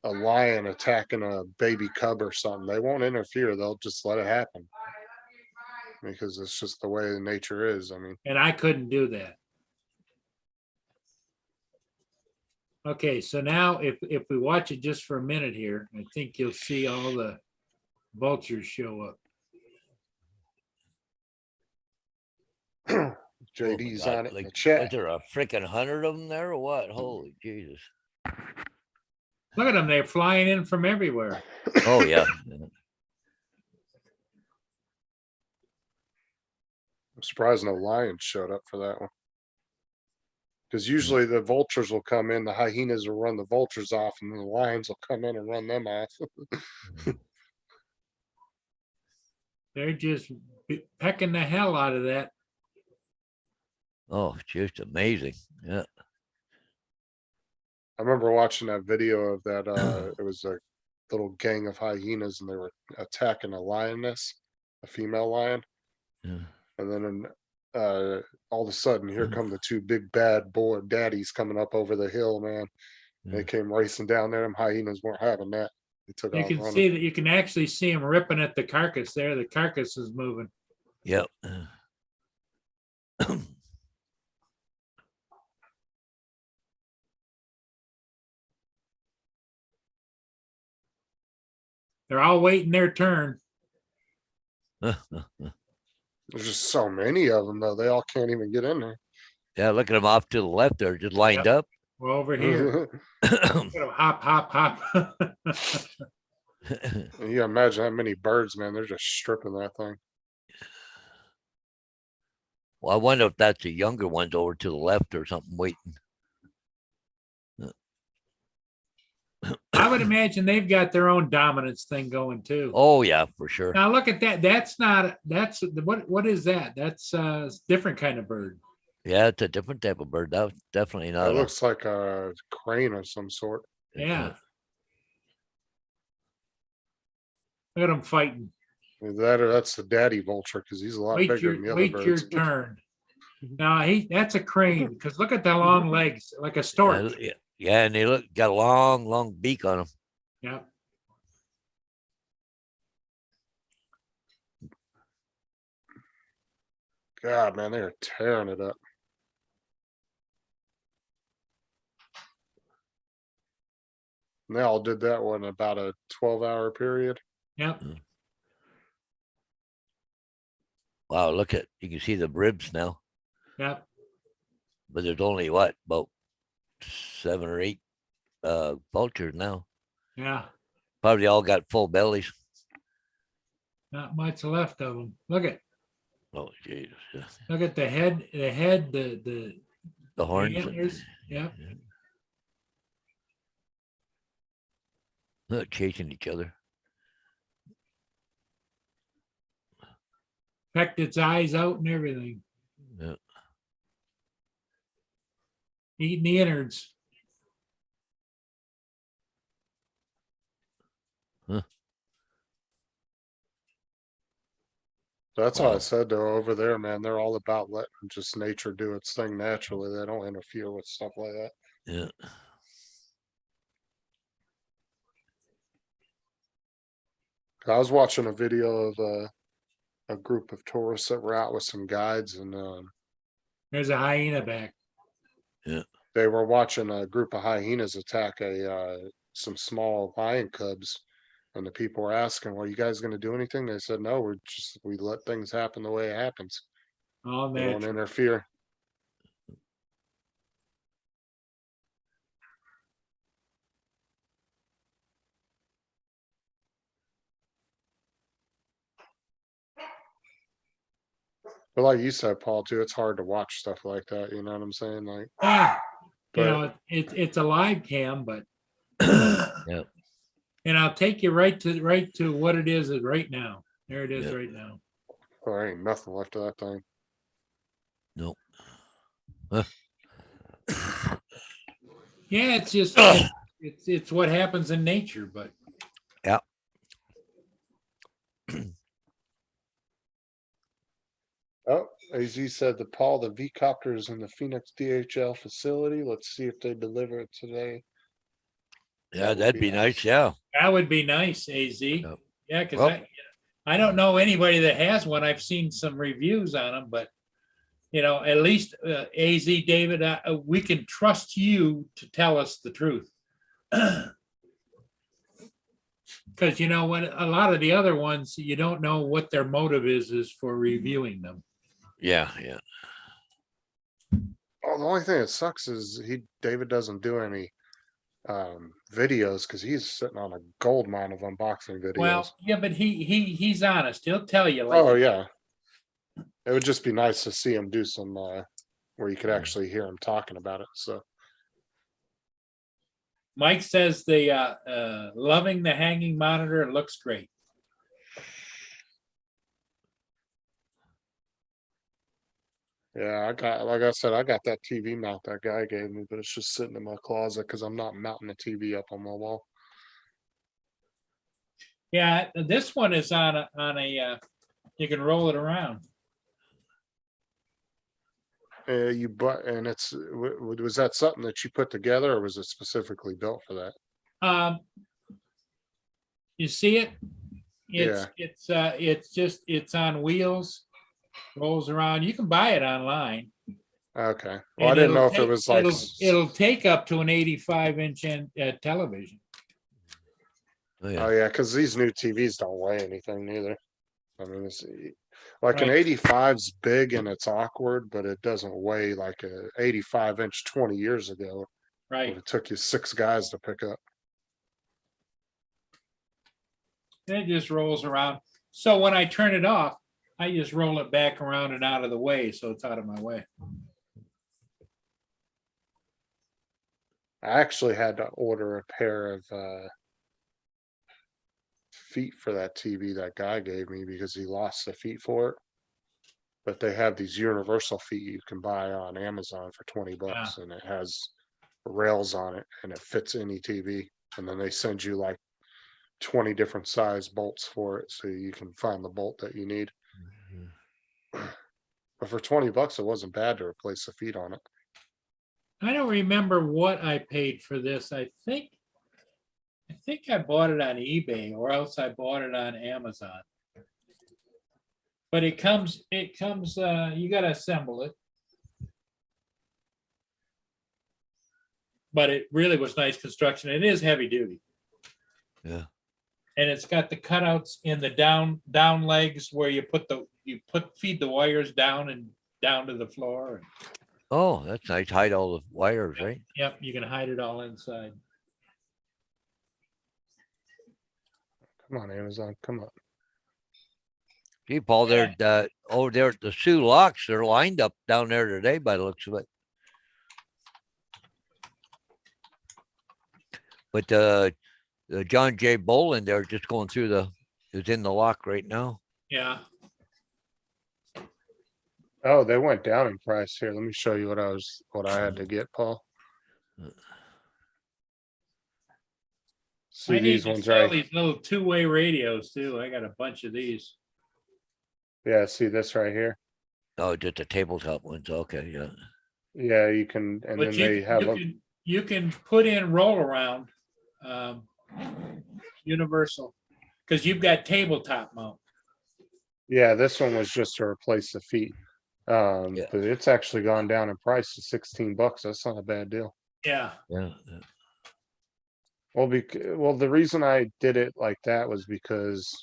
lion attacking a baby cub or something, they won't interfere. They'll just let it happen because it's just the way nature is. I mean, And I couldn't do that. Okay, so now if we watch it just for a minute here, I think you'll see all the vultures show up. JD's God, on it in like, the chat. was there a freaking 100 of them there or what? Holy Jesus. Look at them, they're flying in from everywhere. Oh, yeah. Yeah. I'm surprised no lions showed up for that one. Because usually the vultures will come in, the hyenas will run the vultures off, and then the lions will come in and run them off. They're just pecking the hell out of that. Oh, just amazing. Yeah. I remember watching that video of that. It was a little gang of hyenas, and they were attacking a lioness, a female lion. Yeah. And then all of a sudden, here come the 2 big bad boy daddies coming up over the hill, man. Yeah. They came racing down there. Them hyenas weren't having that. They took You off can running. see that, you can actually see them ripping at the carcass there. The carcass is moving. Yep. They're all waiting their turn. There's just so many of them, though. They all can't even get in there. Yeah, look at them off to the left there, just lined We're over here. up. Look at 'em hop, hop, hop. And you imagine that many birds, man, they're just stripping that thing. Well, I wonder if that's the younger ones over to the left or something waiting. I would imagine they've got their own dominance thing going too. Oh, yeah, for sure. Now look at that. That's not, that's, what is that? That's a different kind of bird. Yeah, it's a different type of bird. That's definitely It not. looks like a crane of some sort. Yeah. Look at them fighting. That's the daddy vulture because he's a lot bigger than the other Wait your birds. turn. Now that's a crane because look at the long legs, like a stork. Yeah, and they got a long beak on them. Yeah. God, man, they are tearing it up. And they all did that one in about a 12-hour period. Yep. Wow, you can see the ribs now, Yep. but there's only what, about 7 or 8 vultures now. Yeah. Probably all got full bellies. Not much left of them. Look at Jesus. the head, the The horns. antlers. Yep. Chasing each other. Pecked its eyes out and everything. Yeah. Eating the innards. That's how I Wow. said though over there, man. They're all about letting just nature do its thing naturally. They don't interfere with stuff like that. Yeah. I was watching a video of a group of tourists that were out with some guides, and There's a hyena back. they were watching a group of hyenas attack some small lion cubs. And the people were asking, "Well, you guys going to do anything?" They said, "No, we let things happen the way it happens. All We don't natural. interfere." But like you said, Paul, too, it's hard to watch stuff like that. You know what I'm saying? Like, Yeah. You but know, it's a live cam, but Yeah. and I'll take you right to what it is right now. There it is Yeah. right now. there ain't nothing left of that thing. Nope. Yeah, it's just it's what happens in nature, but Oh, as you said, Paul, the V copter is in the Phoenix DHL facility. Let's see if they deliver it today. Yeah, would that'd be be nice. nice. Yeah. that would be nice, AZ. Yep. Yeah, because Well- I don't know anybody that has one. I've seen some reviews on them, but you know, at least AZ David, we can trust you to tell us the truth. Because you know, when a lot of the other ones, you don't know what their motive is for reviewing them. Yeah. Oh, the only thing that sucks is David doesn't do any videos because he's sitting on a gold mine of unboxing videos. Well, yeah, but he's honest. He'll tell you. Like, Oh yeah. It would just be nice to see him do some where you could actually hear him talking about it. So Mike says the loving the hanging monitor. It looks great. yeah, like I said, I got that TV mount that guy gave me, but it's just sitting in my closet because I'm not mounting the TV up on my wall. Yeah, this one is on a you can roll it around. And it's was that something that you put together, or was it specifically built for that? You see it? It's on wheels, rolls around. You can buy it online. Okay. Well, I And didn't know it'll if it take- was like it'll take up to an 85-inch television. Oh, yeah. Oh yeah, because these new TVs don't weigh anything neither. I mean, it's like an Right. 85's big and it's awkward, but it doesn't weigh like a 85-inch 20 years ago. Right. It took you 6 guys to pick up. and it just rolls around. So when I turn it off, I just roll it back around and out of the way, so it's out of my way. I actually had to order a pair of feet for that TV that guy gave me because he lost the feet for it. But they have these universal feet you can buy on Amazon for 20 bucks, and it has rails on it and it fits any TV. And then they send you like 20 different size bolts for it so you can find the bolt that you need. But for 20 bucks, it wasn't bad to replace the feet on it. I don't remember what I paid for this. I think I bought it on eBay or else I bought it on Amazon. But it comes, you gotta assemble it. But it really was nice construction. It is heavy duty. Yeah. And it's got the cutouts in the down legs where you feed the wires down and down to the floor. Oh, that's nice. Hide all the wires, right? Yep, you can hide it all inside. Come on, Amazon, come on. Gee, Paul, they're over there at the Sioux Locks. They're lined up down there today by the looks of it. But the John J. Bolin, they're just going through is in the lock right now. Yeah. Oh, they went down in price here. Let me show you what I had to get, Paul. See I need these to ones sell right? these little two-way radios too. I got a bunch of these. Yeah, see this right here? Oh, just the tabletop ones. Okay, yeah. Yeah, you can, and But then they have them. you can put in roll around universal because you've got tabletop mount. Yeah, this one was just to replace the feet. Yeah. But it's actually gone down in price to 16 bucks. That's not a bad deal. Yeah. Yeah. Well, the reason I did it like that was because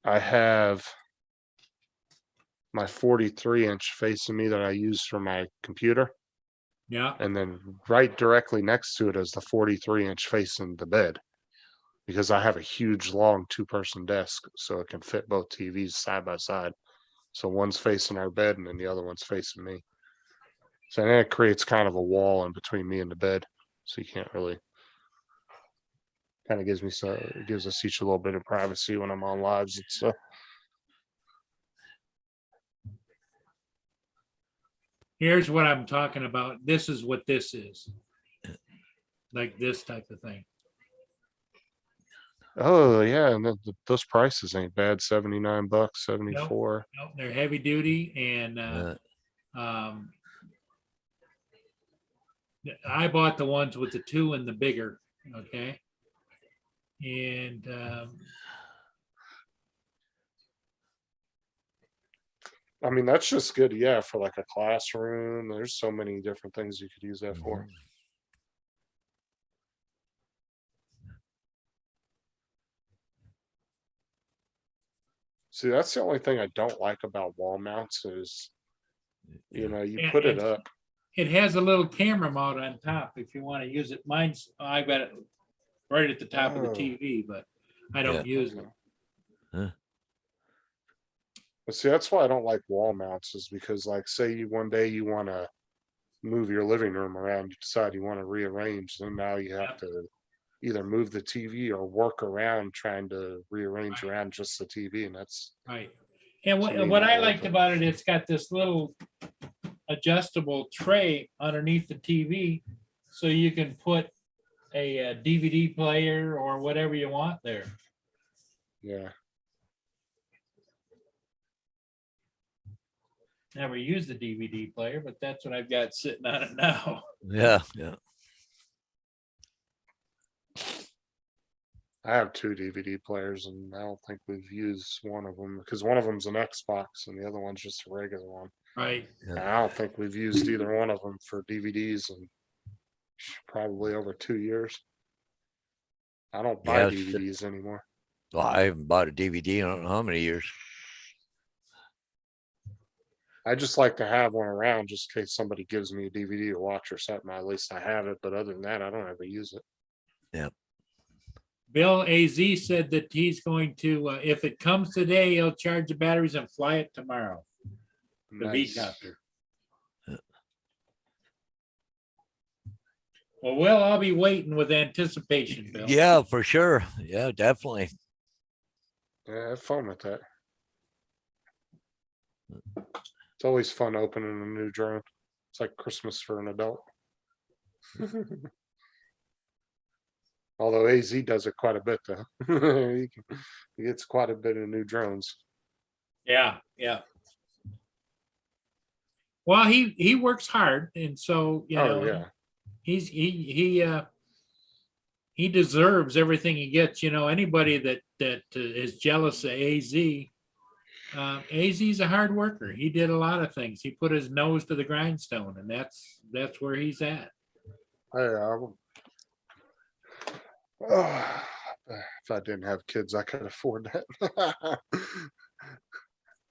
I have my 43-inch facing me that I use for my computer. Yeah. And then right directly next to it is the 43-inch facing the bed. Because I have a huge long 2-person desk, so it can fit both TVs side by side. So one's facing our bed and then the other one's facing me. So then it creates kind of a wall in between me and the bed. So you can't really kind of gives us each a little bit of privacy when I'm on lives and stuff. Here's what I'm talking about. This is what this is. Like this type of thing. Oh yeah, and those prices ain't bad. 79 bucks, 74. Nope, they're heavy duty and I bought the ones with the 2 and the bigger, okay? And I mean, that's just good, yeah, for like a classroom. There's so many different things you could use that for. See, that's the only thing I don't like about wall mounts is, you know, you put it up. it has a little camera mount on top if you want to use it. Mine's, I got it right at the top of the Oh. TV, but I don't use it. But see, that's why I don't like wall mounts is because like, say you one day you want to move your living room around, you decide you want to rearrange, then now you have to either move the TV or work around trying to rearrange around just the TV, and that's Right. And To me, what I not liked worth it. about it, it's got this little adjustable tray underneath the TV, so you can put a DVD player or whatever you want there. yeah. Never used the DVD player, but that's what I've got sitting on it now. Yeah, yeah. I have 2 DVD players, and I don't think we've used one of them because one of them's an Xbox and the other one's just a regular one. Right. And I don't think we've used either one of them for DVDs in probably over 2 years. I don't buy Yes. DVDs anymore. Well, I haven't bought a DVD in I don't know how many years. I just like to have one around just in case somebody gives me a DVD to watch or something. At least I have it, but other than that, I don't ever use it. Bill AZ said that he's going to, if it comes today, he'll charge the batteries and fly it tomorrow. The Nice. V-copter. Well, we'll all be waiting with anticipation, Bill. Yeah, for sure. Yeah, definitely. Yeah, have fun with that. It's always fun opening a new drone. It's like Christmas for an adult. Although AZ does it quite a bit though. He gets quite a bit of new drones. Yeah, yeah. Well, he works hard, and so you Oh know yeah. he deserves everything he gets. You know, anybody that is jealous of AZ. AZ's a hard worker. He did a lot of things. He put his nose to the grindstone, and that's where he's at. If I didn't have kids, I could afford that.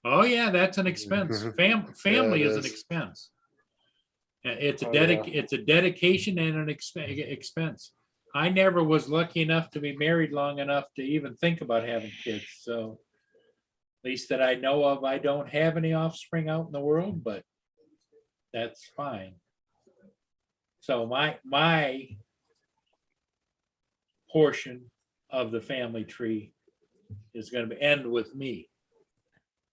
Oh yeah, that's an expense. Family it is an is. expense. It's a Oh, yeah. it's a dedication and an expense. I never was lucky enough to be married long enough to even think about having kids. So at least that I know of, I don't have any offspring out in the world, but that's fine. So my portion of the family tree is going to end with me.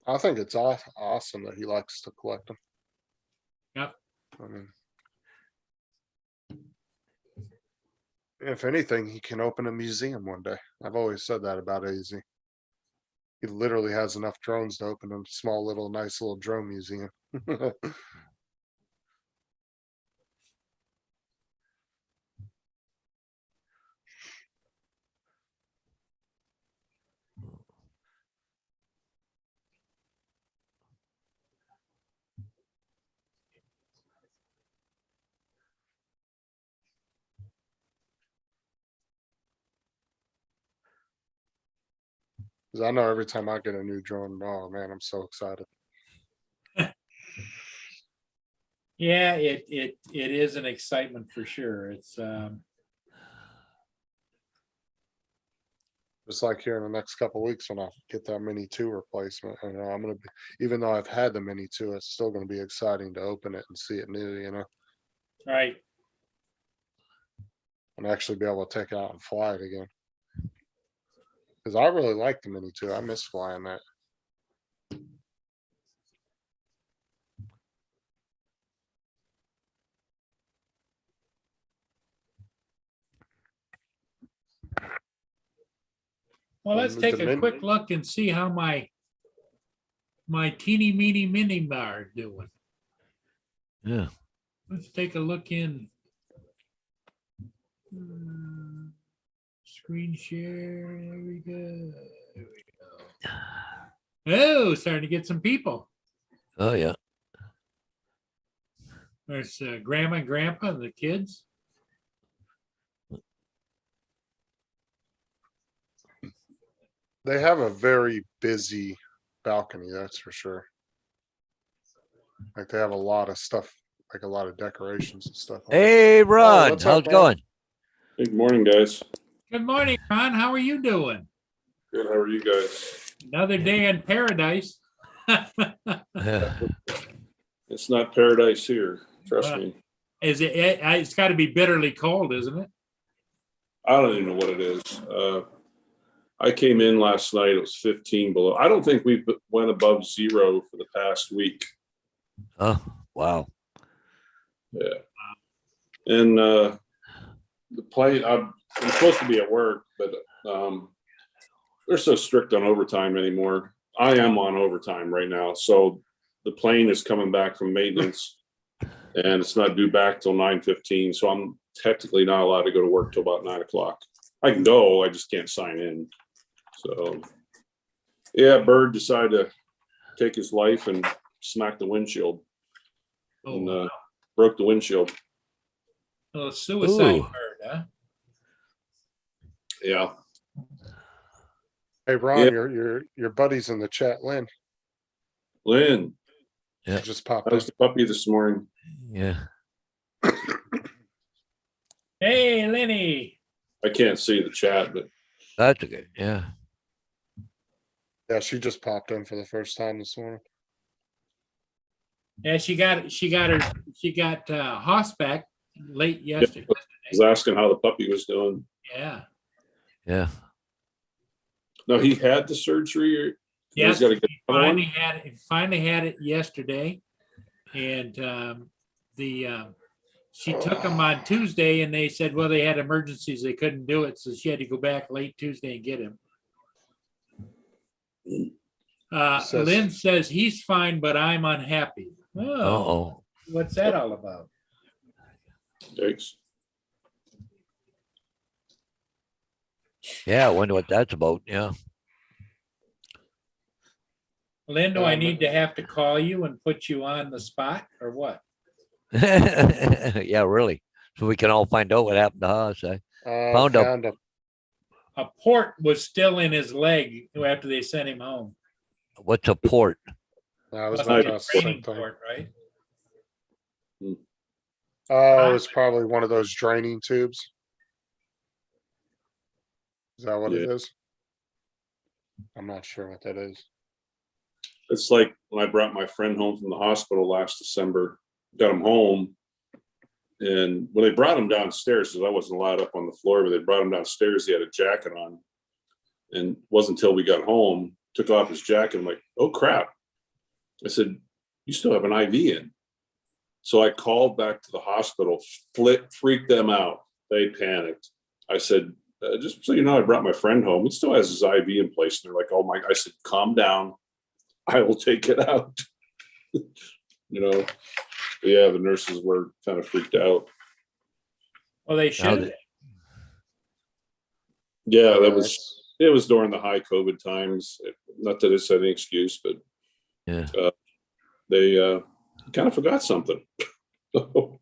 I think it's awesome that he likes to collect them. Yep. I mean, if anything, he can open a museum one day. I've always said that about AZ. He literally has enough drones to open a small little nice little drone museum. Because I know every time I get a new drone, oh man, I'm so excited. Yeah, it is an excitement for sure. It's Just like here in the next couple of weeks when I get that Mini 2 replacement, you know, I'm gonna be, even though I've had the Mini 2, it's still gonna be exciting to open it and see it new, you know, right. and actually be able to take it out and fly it again. Because I really like the Mini 2. I miss flying that. Well, let's the take a min- quick look and see how my teeny meeny mini bar is doing. Yeah. Let's take a look in. Screen share. There we go. There we go. Oh, starting to get some people. Oh, yeah. There's grandma and grandpa and the kids. They have a very busy balcony, that's for sure. Like they have a lot of stuff, like a lot of decorations and stuff. on it. Hey, Ron, what's how's up, it Ron? going? Good morning, guys. Good morning, Ron. How are you doing? Good. How are you guys? Another day in paradise. It's not paradise here. Trust me. Is it? It's got to be bitterly cold, isn't it? I don't even know what it is. I came in last night. It was 15 below. I don't think we've went above zero for the past week. Oh, wow. Yeah. And the plane. I'm supposed to be at work, but they're so strict on overtime anymore. I am on overtime right now, so the plane is coming back from maintenance, and it's not due back till 9:15. So I'm technically not allowed to go to work till about 9 o'clock. I can go, I just can't sign in. So, yeah, Bird decided to take his life and smack the windshield Oh, and wow. broke the windshield. A suicide Ooh. bird, huh? Yeah. Hey, Ron, Yeah. your buddy's in the chat, Lynn, Lynn, just popped I up. was the puppy this morning. Yeah. Hey, Lenny. I can't see the chat, but That's okay. Yeah. Yeah, she just popped in for the first time this morning. Yeah, she got Hoss back late yesterday. I was asking how the puppy was doing. Yeah. Yeah. No, he had the surgery or Yes, he's got to get he another finally one? had it yesterday. And she took him on Tuesday and they said, well, they had emergencies. They couldn't do it. So she had to go back late Tuesday and get him. Lynn says he's fine, but I'm unhappy. Oh, Uh-oh. what's that all about? Thanks. Yeah, I wonder what that's about. Yeah. Lynn, do I need to have to call you and put you on the spot or what? Yeah, really. So we can all find out what happened to us. Found a- Found a A port was still in his leg after they sent him home. What's a port? I was Must about be to a ask the same training thing. port, right? Oh, it's probably one of those draining tubes. Is that what it Yeah. is? I'm not sure what that is. It's like when I brought my friend home from the hospital last December, got him home. And when they brought him downstairs, because I wasn't allowed up on the floor, but they brought him downstairs, he had a jacket on. And it wasn't until we got home, took off his jacket. I'm like, oh crap. I said, you still have an IV in. So I called back to the hospital, freaked them out. They panicked. I said, just so you know, I brought my friend home. He still has his IV in place. And they're like, oh my, I said, calm down. I will take it out. Yeah, the nurses were kind of freaked out. Well, they Now should. that- Yeah, it was during the high COVID times. Not that it's any excuse, but Yeah. They kind of forgot something. Well,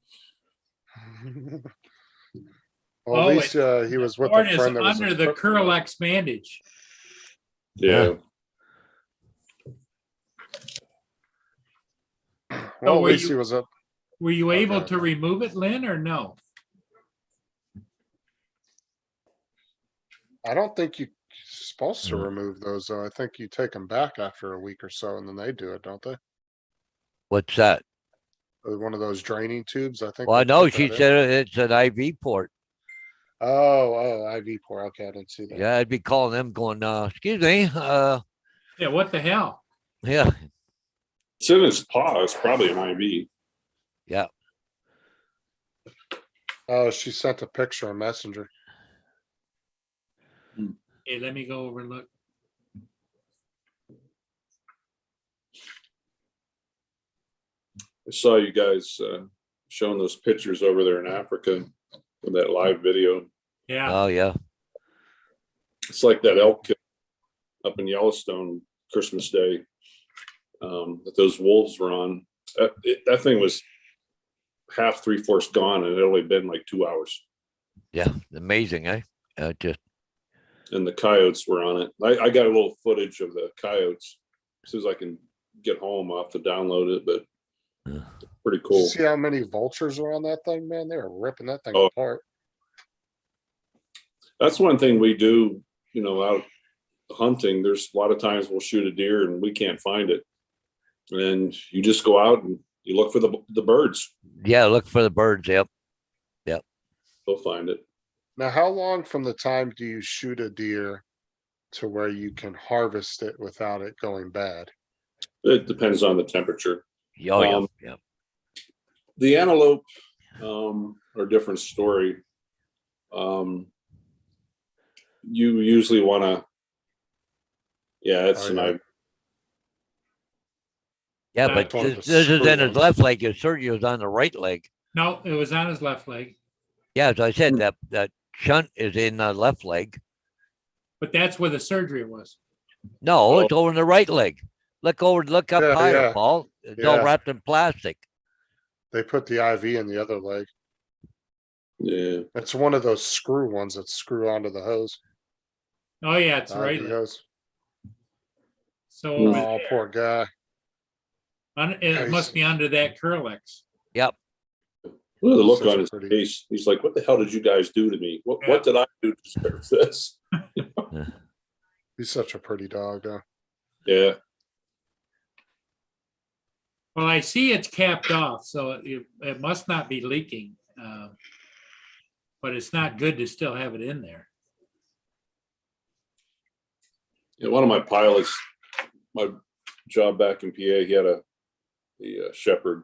Oh, at least he was with Port a is friend that was under the equipped for that. Curlex bandage. Yeah. Well, at were least you- he was up. Were you able Okay. to remove it, Lynn, or no? I don't think you're supposed to Mm. remove those, though. I think you take them back after a week or so and then they do it, don't they? What's that? One of those draining tubes, I think. Well, I they know put she that in. said it's an IV port. Oh, IV port. Okay, I didn't see that. Yeah, I'd be calling them going, excuse me, Yeah, what the hell? yeah, It's in his paw. It's probably an IV. Oh, she sent a picture on Messenger. Hey, let me go over and look. I saw you guys showing those pictures over there in Africa with that live video. Yeah, oh, yeah. It's like that elk kill up in Yellowstone Christmas Day that those wolves were on. That thing was half, 3/4 gone, and it only been like 2 hours. Yeah, amazing, eh? Just And the coyotes were on it. I got a little footage of the coyotes. As soon as I can get home, I'll have to download it, but Yeah. pretty Did you cool. see how many vultures were on that thing, man? They were ripping that thing Oh. apart. That's one thing we do, out hunting. There's a lot of times we'll shoot a deer and we can't find it. And you just go out and you look for the birds. yeah, look for the birds. Yep. They'll find it. Now, how long from the time do you shoot a deer to where you can harvest it without it going bad? It depends on the temperature. Oh, yeah. Um, Yeah. The antelope are a different story. You usually want to, it's Oh, an yeah. IV. Yeah, That's but one of this the this is screw in his ones. left leg. His surgery was on the right leg. no, it was on his left leg, Yeah, as I said, that shunt is in the left leg. but that's where the surgery was. No, Oh. it's over in the right leg. Look up Yeah, higher, yeah. Paul. It's all Yeah. wrapped in plastic. They put the IV in the other leg. Yeah. It's one of those screw ones that screw onto the hose. Oh, yeah, it's the right. IV hose. So Hmm. over Oh, there. poor guy. It must be under that Curlex. Yep. Look at the look Such on a his pretty- face. He's like, what the hell did you guys do to me? What Yeah. did I do to deserve this? He's such a pretty dog, though. Yeah. Well, I see it's capped off, so it must not be leaking. But it's not good to still have it in there. Yeah, one of my pilots, my job back in PA, he had a shepherd,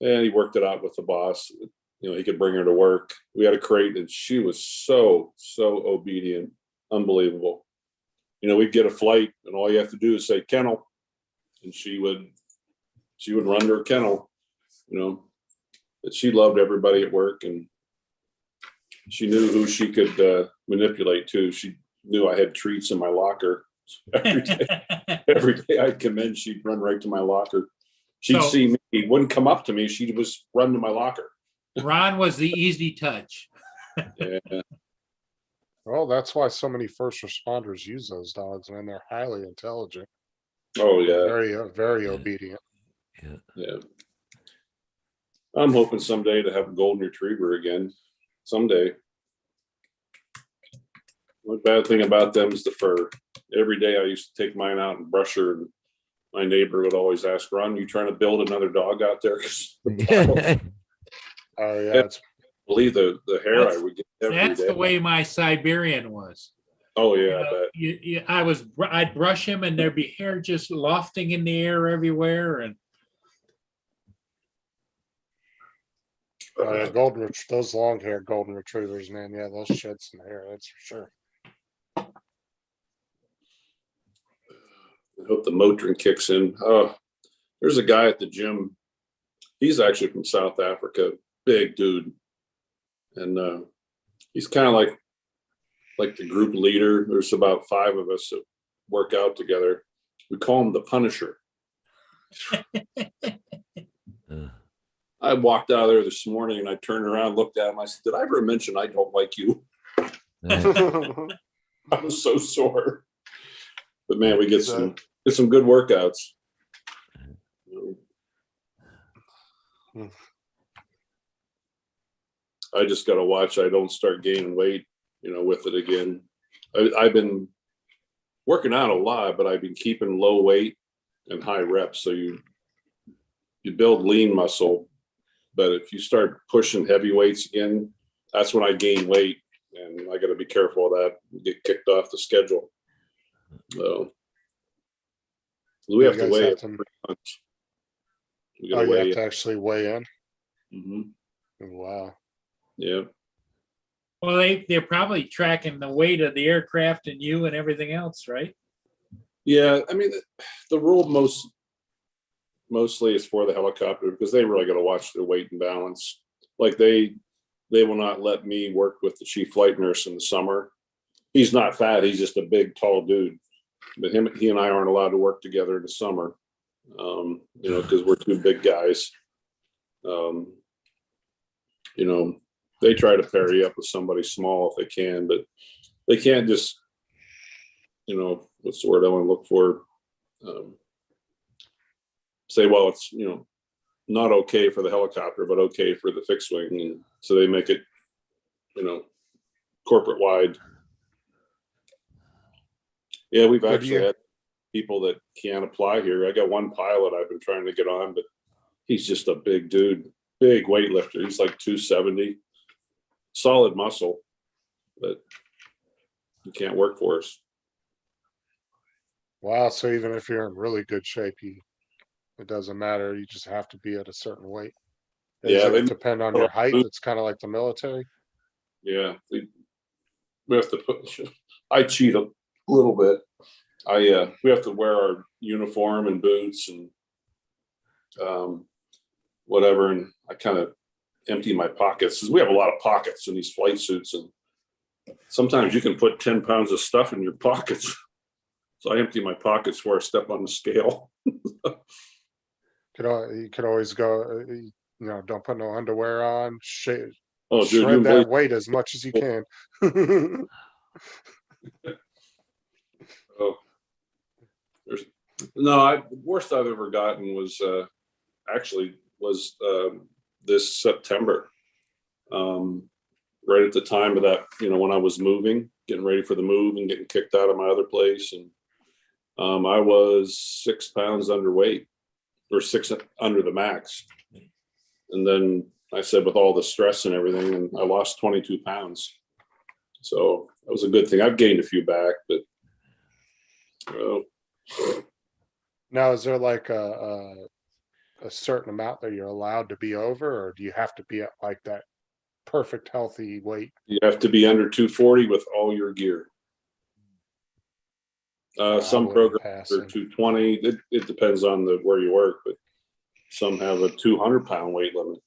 and he worked it out with the boss. You know, he could bring her to work. We had a crate, and she was so obedient, unbelievable. You know, we'd get a flight, and all you have to do is say kennel, and she would run to her kennel. You know, but she loved everybody at work, and she knew who she could manipulate too. She knew I had treats in my locker every day. Every day I'd come in, she'd run right to my locker. She'd So- see me, wouldn't come up to me. She was run to my locker. Ron was the easy touch. Yeah, Well, that's why so many first responders use those dogs, man. They're highly intelligent, oh yeah, very Yeah. obedient. yeah. I'm hoping someday to have a golden retriever again. Someday. The bad thing about them is the fur. Every day I used to take mine out and brush her, and my neighbor would always ask, "Ron, you trying to build another dog out there?" 'Cause Oh, yeah, it's believe the hair I That's- would get every That's day. the way my Siberian was. Oh You yeah, I know, bet. I'd brush him and there'd be hair just lofting in the air everywhere, and those long haired golden retrievers, man. Yeah, they'll shed some hair, that's for sure. I hope the Motrin kicks in. Oh, there's a guy at the gym. He's actually from South Africa, big dude, and he's kind of like the group leader. There's about 5 of us that work out together. We call him the Punisher. I walked out of there this morning and I turned around, looked at him. I said, "Did I ever mention I don't like you?" I was so sore. But man, we get some good workouts. I just got to watch I don't start gaining weight, with it again. I've been working out a lot, but I've been keeping low weight and high reps. So you build lean muscle, but if you start pushing heavy weights again, that's when I gain weight, and I got to be careful of that. Get kicked off the schedule. So we have You to guys weigh have it. to- We Oh, got to you have weigh to it. actually weigh in. Mhm. Wow. Yeah. well, they're probably tracking the weight of the aircraft and you and everything else, right? Yeah, I mean, the rule mostly is for the helicopter because they really got to watch their weight and balance. Like they will not let me work with the chief flight nurse in the summer. He's not fat; he's just a big, tall dude. But he and I aren't allowed to work together in the summer, because we're 2 big guys. They try to pair you up with somebody small if they can, but they can't just, what's the word I want to look for? Say, well, it's, not okay for the helicopter, but okay for the fixed wing. And so they make it, corporate wide. Yeah, we've Good actually year. had people that can't apply here. I got one pilot I've been trying to get on, but he's just a big dude, big weightlifter. He's like 270, solid muscle, but he can't work for us. Wow. So even if you're in really good shape, it doesn't matter. You just have to be at a certain weight. Does Yeah, it depend on your height? It's kind of like the military. Yeah, we have to I cheat a little bit. We have to wear our uniform and boots and whatever, and I kind of empty my pockets because we have a lot of pockets in these flight suits, and sometimes you can put 10 pounds of stuff in your pockets. So I empty my pockets before I step on the scale. You could always go, don't put no underwear on, Oh, dude, shred you that believe? weight as much as you can. Oh, no, the worst I've ever gotten was this September. right at the time of that, when I was moving, getting ready for the move and getting kicked out of my other place. And I was 6 pounds underweight, or 6 under the max. And then I said, with all the stress and everything, and I lost 22 pounds. So that was a good thing. I've gained a few back, but Now, is there like a certain amount that you're allowed to be over, or do you have to be at like that perfect healthy weight? you have to be under 240 with all your gear. Some wouldn't programs pass are it. 220. It depends on where you work, but some have a 200-pound weight limit.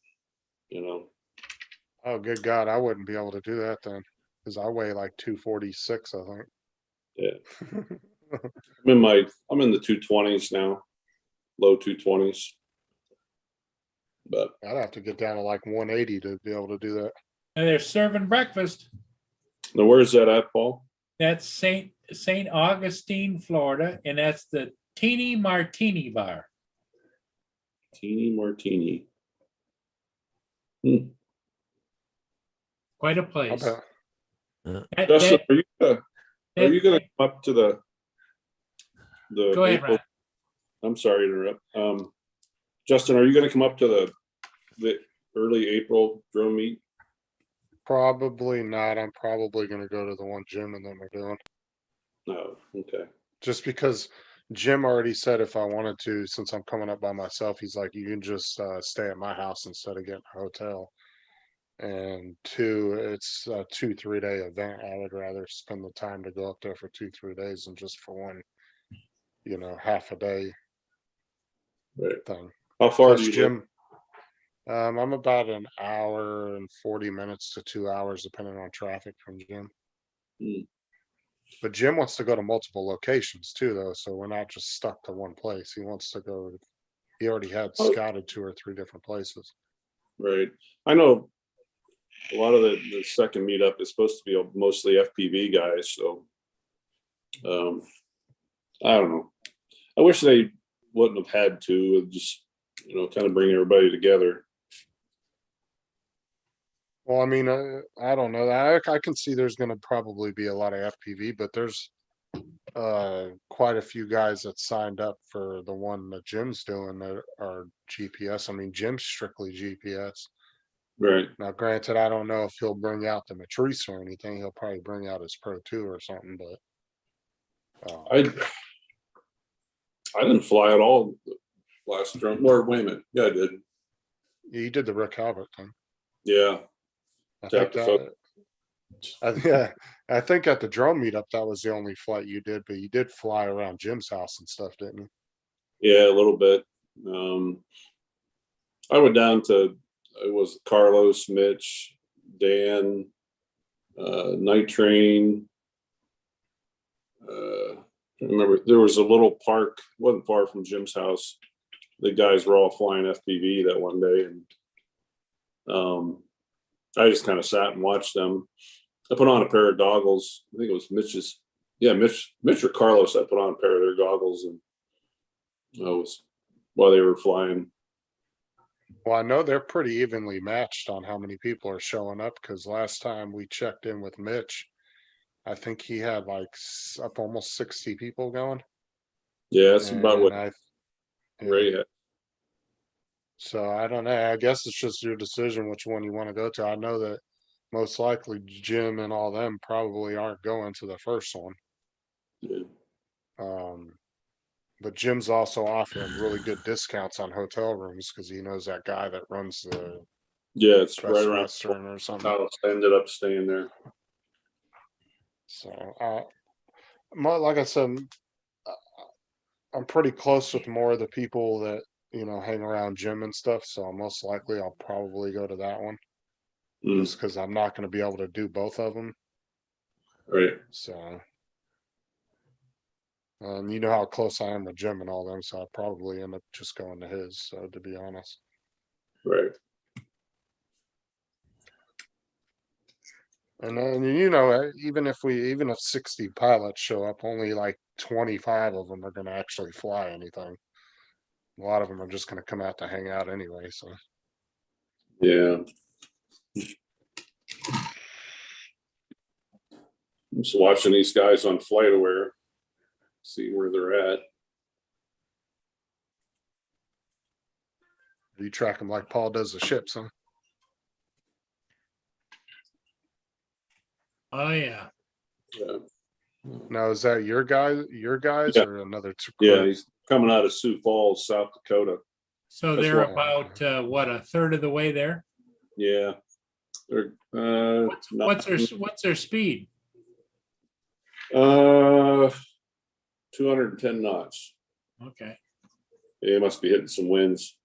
Oh, good God, I wouldn't be able to do that then, because I weigh like 246, I think. Yeah. I'm in the 220s now, low 220s. But I'd have to get down to like 180 to be able to do that. And they're serving breakfast. now, where's that at, Paul? That's St. Augustine, Florida, and that's the Teeny Martini Bar. Teeny Martini. Quite a I place. bet. That- Justin, that- are you going to come up to the Go ahead, April? Ron. I'm sorry to interrupt. Justin, are you going to come up to the early April drone meet? Probably not. I'm probably gonna go to the one Jim and them are doing. No. Okay. Just because Jim already said if I wanted to, since I'm coming up by myself, he's like, you can just stay at my house instead of getting a hotel. And two, it's a 2-3 day event. I would rather spend the time to go up there for 2-3 days than just for one, half a day Right. thing. How far Plus do you live? Jim, I'm about an hour and 40 minutes to 2 hours, depending on traffic from Jim. Hmm. But Jim wants to go to multiple locations too, though, so we're not just stuck to one place. He wants to go. He already had Oh. scouted 2 or 3 different places. Right. I know a lot of the second meetup is supposed to be mostly FPV guys. So I don't know. I wish they wouldn't have had to just, kind of bring everybody together. Well, I mean, I don't know. I can see there's going to probably be a lot of FPV, but there's quite a few guys that signed up for the one that Jim's doing that are GPS. I mean, Jim's strictly GPS. Right. Now, granted, I don't know if he'll bring out the Matrice or anything. He'll probably bring out his Pro 2 or something, but I didn't fly at all last drone. Or wait a minute. Yeah, I did. he did the Rick Halbert thing. Yeah. I Tap think the I think at the drone meetup that was the only flight you did, but you did fly around Jim's house and stuff, didn't you? Yeah, a little bit. I went down to, it was Carlos, Mitch, Dan, Night Train. I remember there was a little park, wasn't far from Jim's house. The guys were all flying FPV that one day, and I just kind of sat and watched them. I put on a pair of goggles. I think it was Mitch or Carlos. I put on a pair of their goggles, and I was while they were flying. Well, I know they're pretty evenly matched on how many people are showing up because last time we checked in with Mitch, I think he had like up almost 60 people going. Yeah, that's about what And Ray had. So I don't know. I guess it's just your decision which one you want to go to. I know that most likely Jim and all them probably aren't going to the first one. Yeah. But Jim's also offering really good discounts on hotel rooms because he knows that guy that runs the Yeah, it's best right around restaurant or something. house. I ended up staying there. So, like I said, I'm pretty close with more of the people that hang around Jim and stuff. So most likely I'll probably go to that one just because I'm not going to be able to do both of them. Right. So, you know how close I am with Jim and all them, so I'll probably end up just going to his. So to be honest, Right. and then even if 60 pilots show up, only like 25 of them are going to actually fly anything. A lot of them are just going to come out to hang out anyway. So Yeah. I'm just watching these guys on FlightAware, see where they're at. You track them like Paul does the ships, huh? Oh, yeah. Yeah, Now, is that your guys Yeah. or another? yeah, he's coming out of Sioux Falls, South Dakota. So That's they're what- about, what, a third of the way there? Yeah. They're, What's their speed? 210 knots. Okay. Yeah, it must be hitting some winds.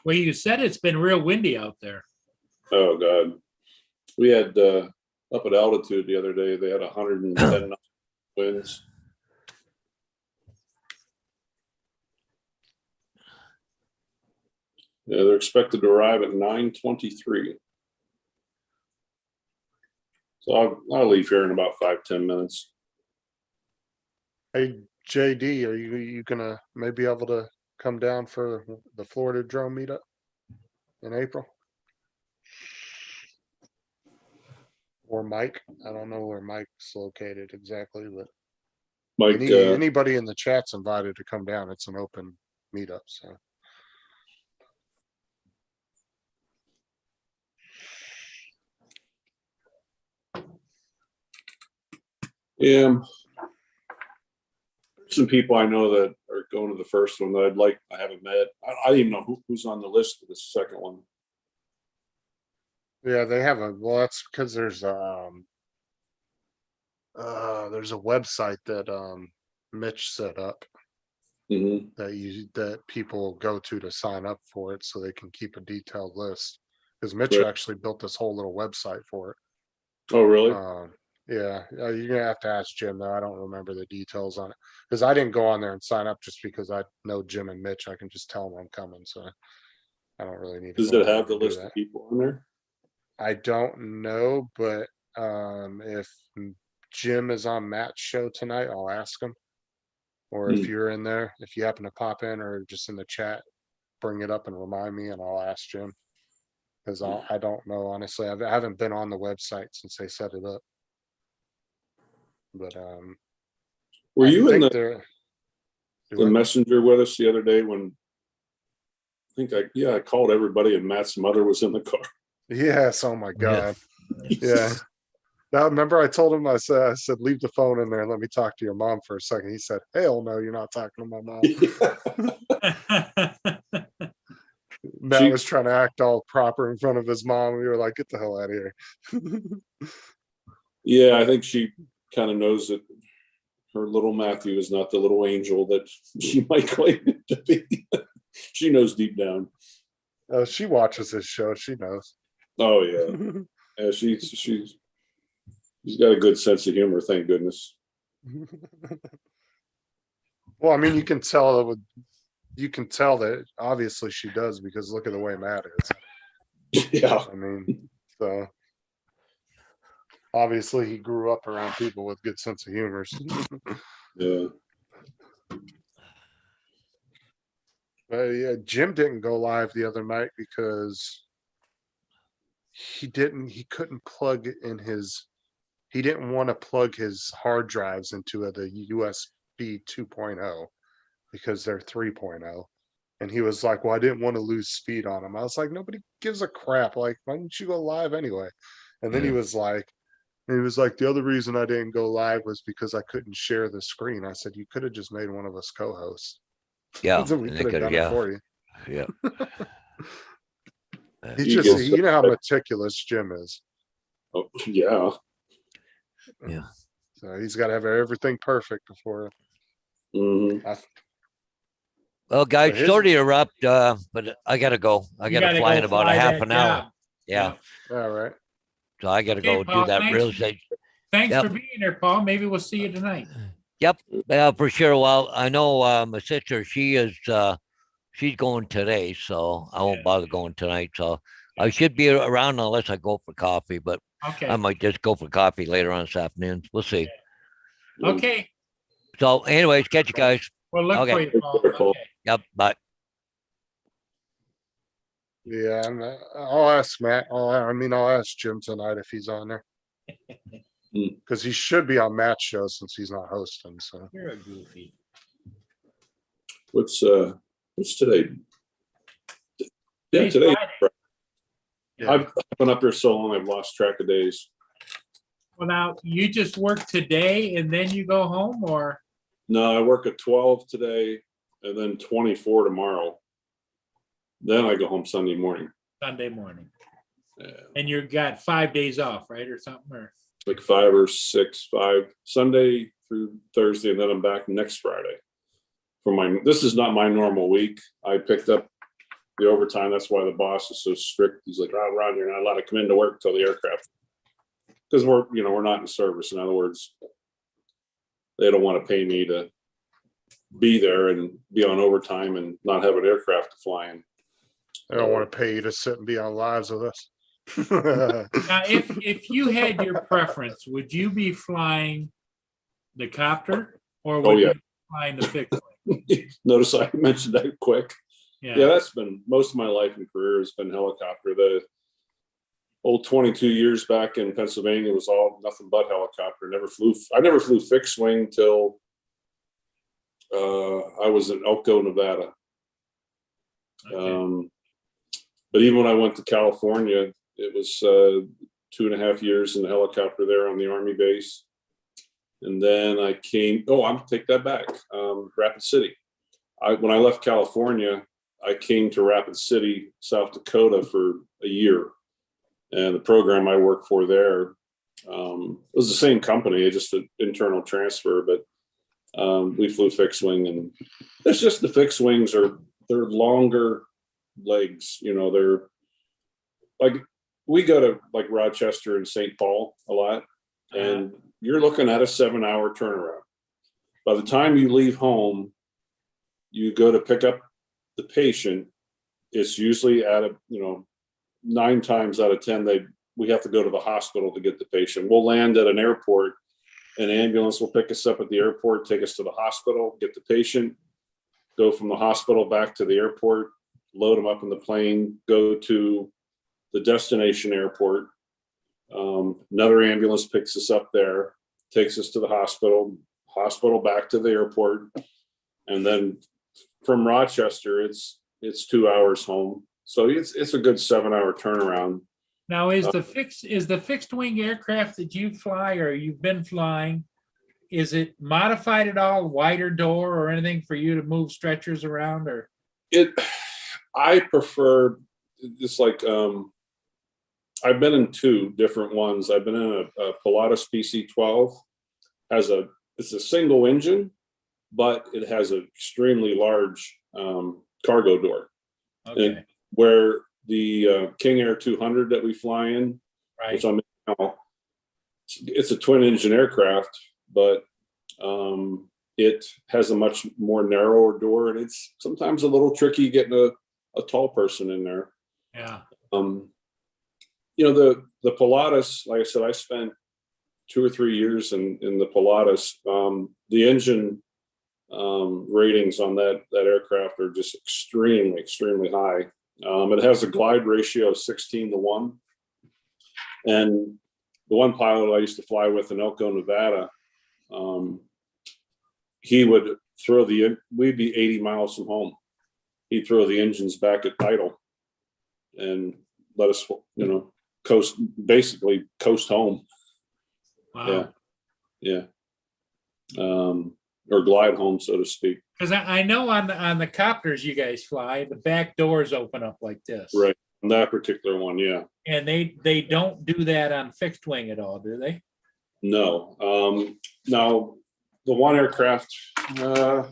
Well, you said it's been real windy out there. Oh, God. We had, up at altitude the other day, they had 110 knot winds. Yeah, they're expected to arrive at 9:23. So I'll leave here in about 5-10 minutes. Hey, JD, are you gonna maybe able to come down for the Florida drone meetup in April? Or Mike? I don't know where Mike's located exactly, but Mike, anybody in the chat's invited to come down. It's an open meetup, so. yeah. Some people I know that are going to the first one that I haven't met. I don't even know who's on the list for the second one. Yeah, they have well, that's because there's a website that Mitch set up Mhm. that people go to sign up for it so they can keep a detailed list. Because Mitch Right. actually built this whole little website for it. Oh, really? Yeah, you're gonna have to ask Jim though. I don't remember the details on it because I didn't go on there and sign up just because I know Jim and Mitch. I can just tell them I'm coming, so I don't really need to. Does go it on there have the and do list that. of people on there? I don't know, but if Jim is on Matt's show tonight, I'll ask him. Or if Hmm. you're in there, if you happen to pop in or just in the chat, bring it up and remind me and I'll ask Jim. Because I don't know, honestly. I haven't been on the website since they set it up. But Were I you in think the they're the messenger with us the other day when I called everybody and Matt's mother was in the car. Yes, oh my Yeah. God. Yeah. Now remember I told him I said leave the phone in there and let me talk to your mom for a second. He said, hell no, you're not talking to my mom. Matt She- was trying to act all proper in front of his mom. We were like, get the hell out of here. Yeah, I think she kind of knows that her little Matthew is not the little angel that she might claim it to be. She knows deep down. She watches his show, she knows. Oh yeah, yeah. She's got a good sense of humor. Thank goodness. Well, I mean, you can tell that obviously she does because look at the way Matt is. Yeah. I mean, so obviously he grew up around people with good sense of humor. Yeah. But yeah, Jim didn't go live the other night because he couldn't plug in he didn't want to plug his hard drives into the USB 2.0 because they're 3.0. And he was like, well, I didn't want to lose speed on them. I was like, nobody gives a crap. Like, why didn't you go live anyway? And then he Yeah. was like, the other reason I didn't go live was because I couldn't share the screen. I said, you could have just made one of us co-hosts. Yeah. So we and could they have could- done it for you. Yeah. He You just, get you know how so- meticulous Jim is. Oh, yeah. So he's got to have everything perfect before. Mhm. Well, guys, But his- sorry to interrupt, but I gotta go. I You gotta gotta fly go in about a fly half that an hour. job. Yeah. All right. So I gotta Okay, go Paul, do that thanks. real estate. Thanks Yep. for being here, Paul. Maybe we'll see you tonight. Yeah, for sure. Well, I know my sister, she's going today, so I won't Yeah. bother going tonight. So I should be around unless I go for coffee, but Okay. I might just go for coffee later on this afternoon. We'll see. Okay. So anyways, catch you guys. We'll look Okay. for you, Paul. Take care, Paul. Okay. Yep, bye. Yeah, I'll ask Matt. I'll ask Jim tonight if he's on there. Hmm. Because he should be on Matt's show since he's not hosting. So You're a goofy. What's today? Yeah, Today's today. Friday. Yeah. I've been up there so long, I've lost track of days. Well, now you just work today and then you go home, or No, I work at 12 today and then 24 tomorrow. Then I go home Sunday morning. Sunday morning? Yeah, And you got 5 days off, right, or something? Or like 5 or 6, 5 Sunday through Thursday, and then I'm back next Friday. This is not my normal week. I picked up the overtime. That's why the boss is so strict. He's like, "Oh, Ron, you're not allowed to come into work till the aircraft," because we're not in service. In other words, they don't want to pay me to be there and be on overtime and not have an aircraft to fly in. I don't want to pay you to sit and be on lives with us. now, if you had your preference, would you be flying the copter or would yeah. you be flying the fixed wing? Notice I mentioned that quick. Yeah. Yeah, that's been most of my life and career has been helicopter. The old 22 years back in Pennsylvania was all nothing but helicopter. I never flew fixed wing till I was in Elko, Nevada. Okay. But even when I went to California, it was 2.5 years in the helicopter there on the Army base. And then I came, I'll take that back. Rapid City. When I left California, I came to Rapid City, South Dakota for a year. And the program I worked for there was the same company, just an internal transfer, but we flew fixed wing. And it's just the fixed wings they're longer legs. They're like, we go to like Rochester and St. Paul a lot, and you're looking at a 7-hour turnaround. By the time you leave home, you go to pick up the patient. It's usually 9 times out of 10, we have to go to the hospital to get the patient. We'll land at an airport, an ambulance will pick us up at the airport, take us to the hospital, get the patient, go from the hospital back to the airport, load them up in the plane, go to the destination airport. Another ambulance picks us up there, takes us to the hospital back to the airport. And then from Rochester, it's 2 hours home. So it's a good 7-hour turnaround. Now, is the fixed wing aircraft that you fly or you've been flying, is it modified at all, wider door or anything for you to move stretchers around? Or I prefer just like I've been in 2 different ones. I've been in a Pilatus PC-12. It's a single engine, but it has an extremely large cargo door. okay, And where the King Air 200 that we fly in, right? which I'm in now, it's a twin engine aircraft, but it has a much more narrower door, and it's sometimes a little tricky getting a tall person in there. Yeah. The Pilatus, like I said, I spent 2 or 3 years in the Pilatus. The engine ratings on that aircraft are just extremely, extremely high. It has a glide ratio of 16-1. And the one pilot I used to fly with in Elko, Nevada, he would we'd be 80 miles from home. He'd throw the engines back at idle and let us, coast home. Wow. Yeah. Or glide home, so to speak. Because I know on the copters you guys fly, the back doors open up like this. Right. On that particular one, yeah. And they don't do that on fixed wing at all, do they? No. Now, the one aircraft, I got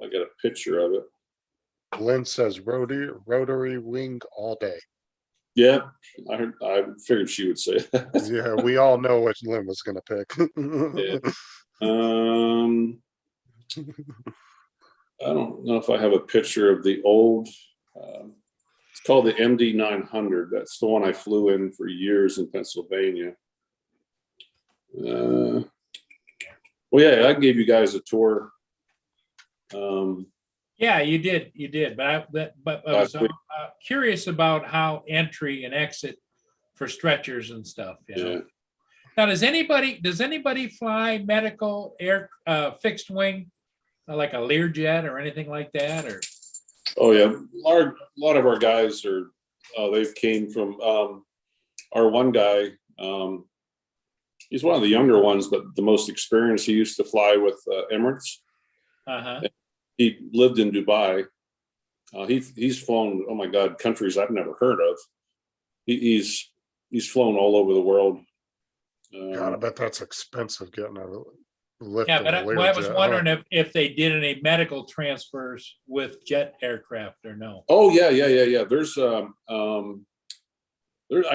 a picture of it. Lynn says rotary wing all day. Yeah, I figured she would say that. Yeah, we all know what Lynn was gonna pick. Yeah. I don't know if I have a picture of the old, it's called the MD 900. That's the one I flew in for years in Pennsylvania. Well, yeah, I gave you guys a tour. Yeah, you did, but I was Last week. curious about how entry and exit for stretchers and stuff, you know? Yeah. Now, does anybody fly medical air, fixed wing, like a Learjet or anything like that, or? Oh, yeah. A lot of our guys are, they've came from, our one guy, he's one of the younger ones, but the most experienced. He used to fly with Emirates. Uh-huh, He lived in Dubai. He's flown, oh my God, countries I've never heard of. He's flown all over the world. God, I bet that's expensive getting a lift. yeah, in but a I was Learjet, huh? wondering if they did any medical transfers with jet aircraft or no. Oh, yeah. There's, I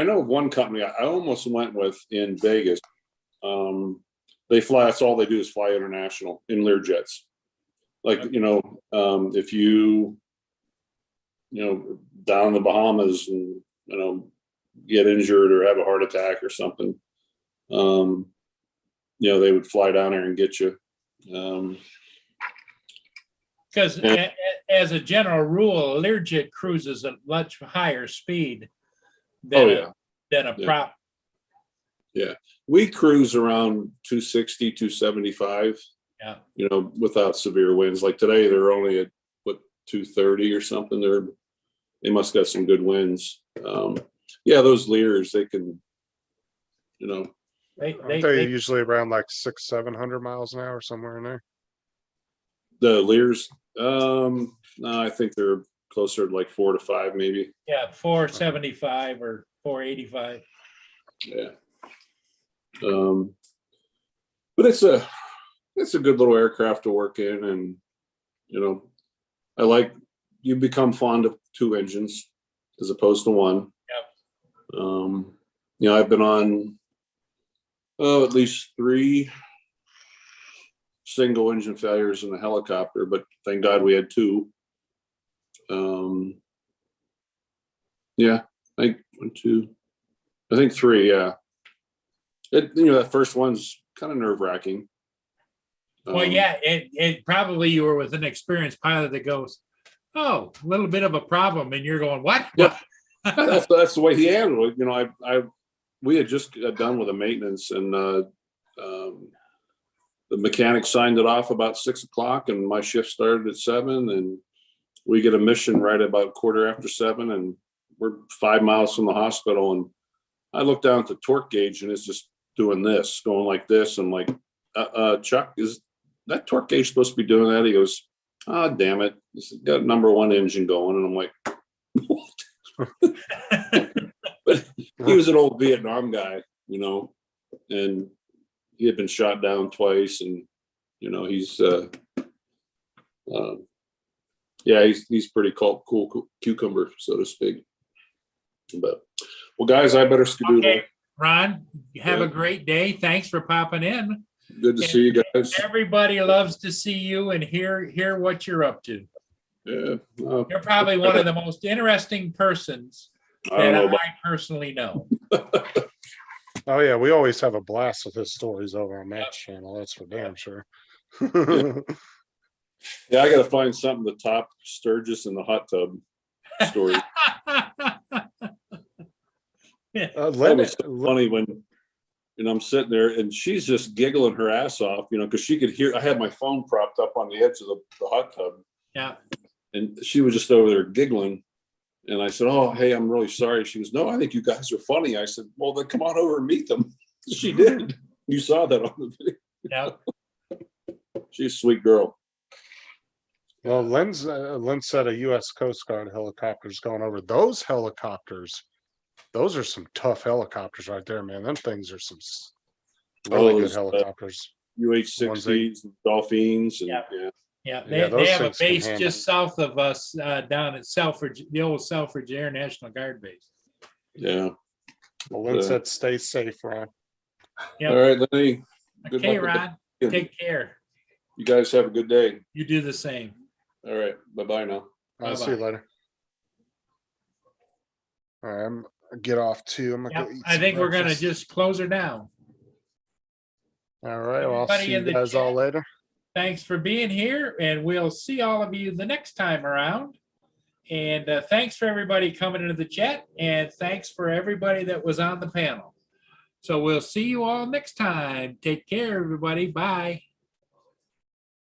know of one company I almost went with in Vegas. They fly, that's all they do is fly international in Learjets. Like, if you down in the Bahamas and, get injured or have a heart attack or something, they would fly down there and get you. Because as a general rule, a Learjet cruises at much higher speed Oh, than yeah. than a Yeah. prop. We cruise around 260, 275. Yeah. Without severe winds. Like today, they're only at 230 or something. They must got some good winds. Those Lears, they can, Aren't they usually around like 600-700 miles an hour, somewhere in there? the Lears. No, I think they're closer to like 4 to 5, maybe. Yeah, 475 or 485. Yeah. But it's a good little aircraft to work in, and you become fond of 2 engines as opposed to 1. Yep. I've been on at least 3 single engine failures in the helicopter, but thank God we had 2. I think 3. Yeah. That first one's kind of nerve wracking. Well, yeah, it probably you were with an experienced pilot that goes, oh, a little bit of a problem, and you're going, what? Yeah. That's the way he handled it. We had just got done with the maintenance, and the mechanic signed it off about 6 o'clock, and my shift started at 7, and we get a mission right about 7:15, and we're 5 miles from the hospital. And I look down at the torque gauge, and it's just doing this, going like this. I'm like, Chuck, is that torque gauge supposed to be doing that? He goes, oh, damn it. It's got number 1 engine going. And I'm like, what? But he was an old Vietnam guy, and he had been shot down twice. And, he's, he's pretty cool cucumber, so to speak. But, well, guys, I better skedoodle. Okay, Ron, have a Yeah. great day. Thanks for popping in. Good to see you guys. Everybody loves to see you and hear what you're up to. Yeah. You're probably one of the most interesting persons I don't that know about I personally know. Oh yeah, we always have a blast with his stories over on Matt's channel. That's for damn sure. Yeah, I got to find something to top Sturgis in the hot tub story. That Lynn, was so funny when, I'm sitting there and she's just giggling her ass off, because she could hear. I had my phone propped up on the edge of the hot tub, Yeah. and she was just over there giggling. And I said, "Oh, hey, I'm really sorry." She goes, "No, I think you guys are funny." I said, "Well, then come on over and meet them." She did. You saw that on the video. Yeah. She's a sweet girl. well, Lynn said a U.S. Coast Guard helicopter's going over. Those helicopters, those are some tough helicopters right there, man. Them things are some really good Those, helicopters. UH-60s, Dolphins, and Yeah. yeah. Yeah, Yeah, they those have a things can base handle just south of us down at Selfridge, the old Selfridge Air National Guard base. Yeah. Well, Lynn said stay safe, Ron. Yep. All right, Lenny. Good Okay, luck with Ron, that. take care. You guys have a good day. You do the same. All right. Bye-bye now. I'll see you Bye-bye. later. All right, I'm gonna get off too. I'm gonna Yep, go eat I some think we're gonna breakfast. just close her down. All right, well, I'll Everybody see you in the guys all chat. later. thanks for being here, and we'll see all of you the next time around. And thanks for everybody coming into the chat, and thanks for everybody that was on the panel. So we'll see you all next time. Take care, everybody. Bye.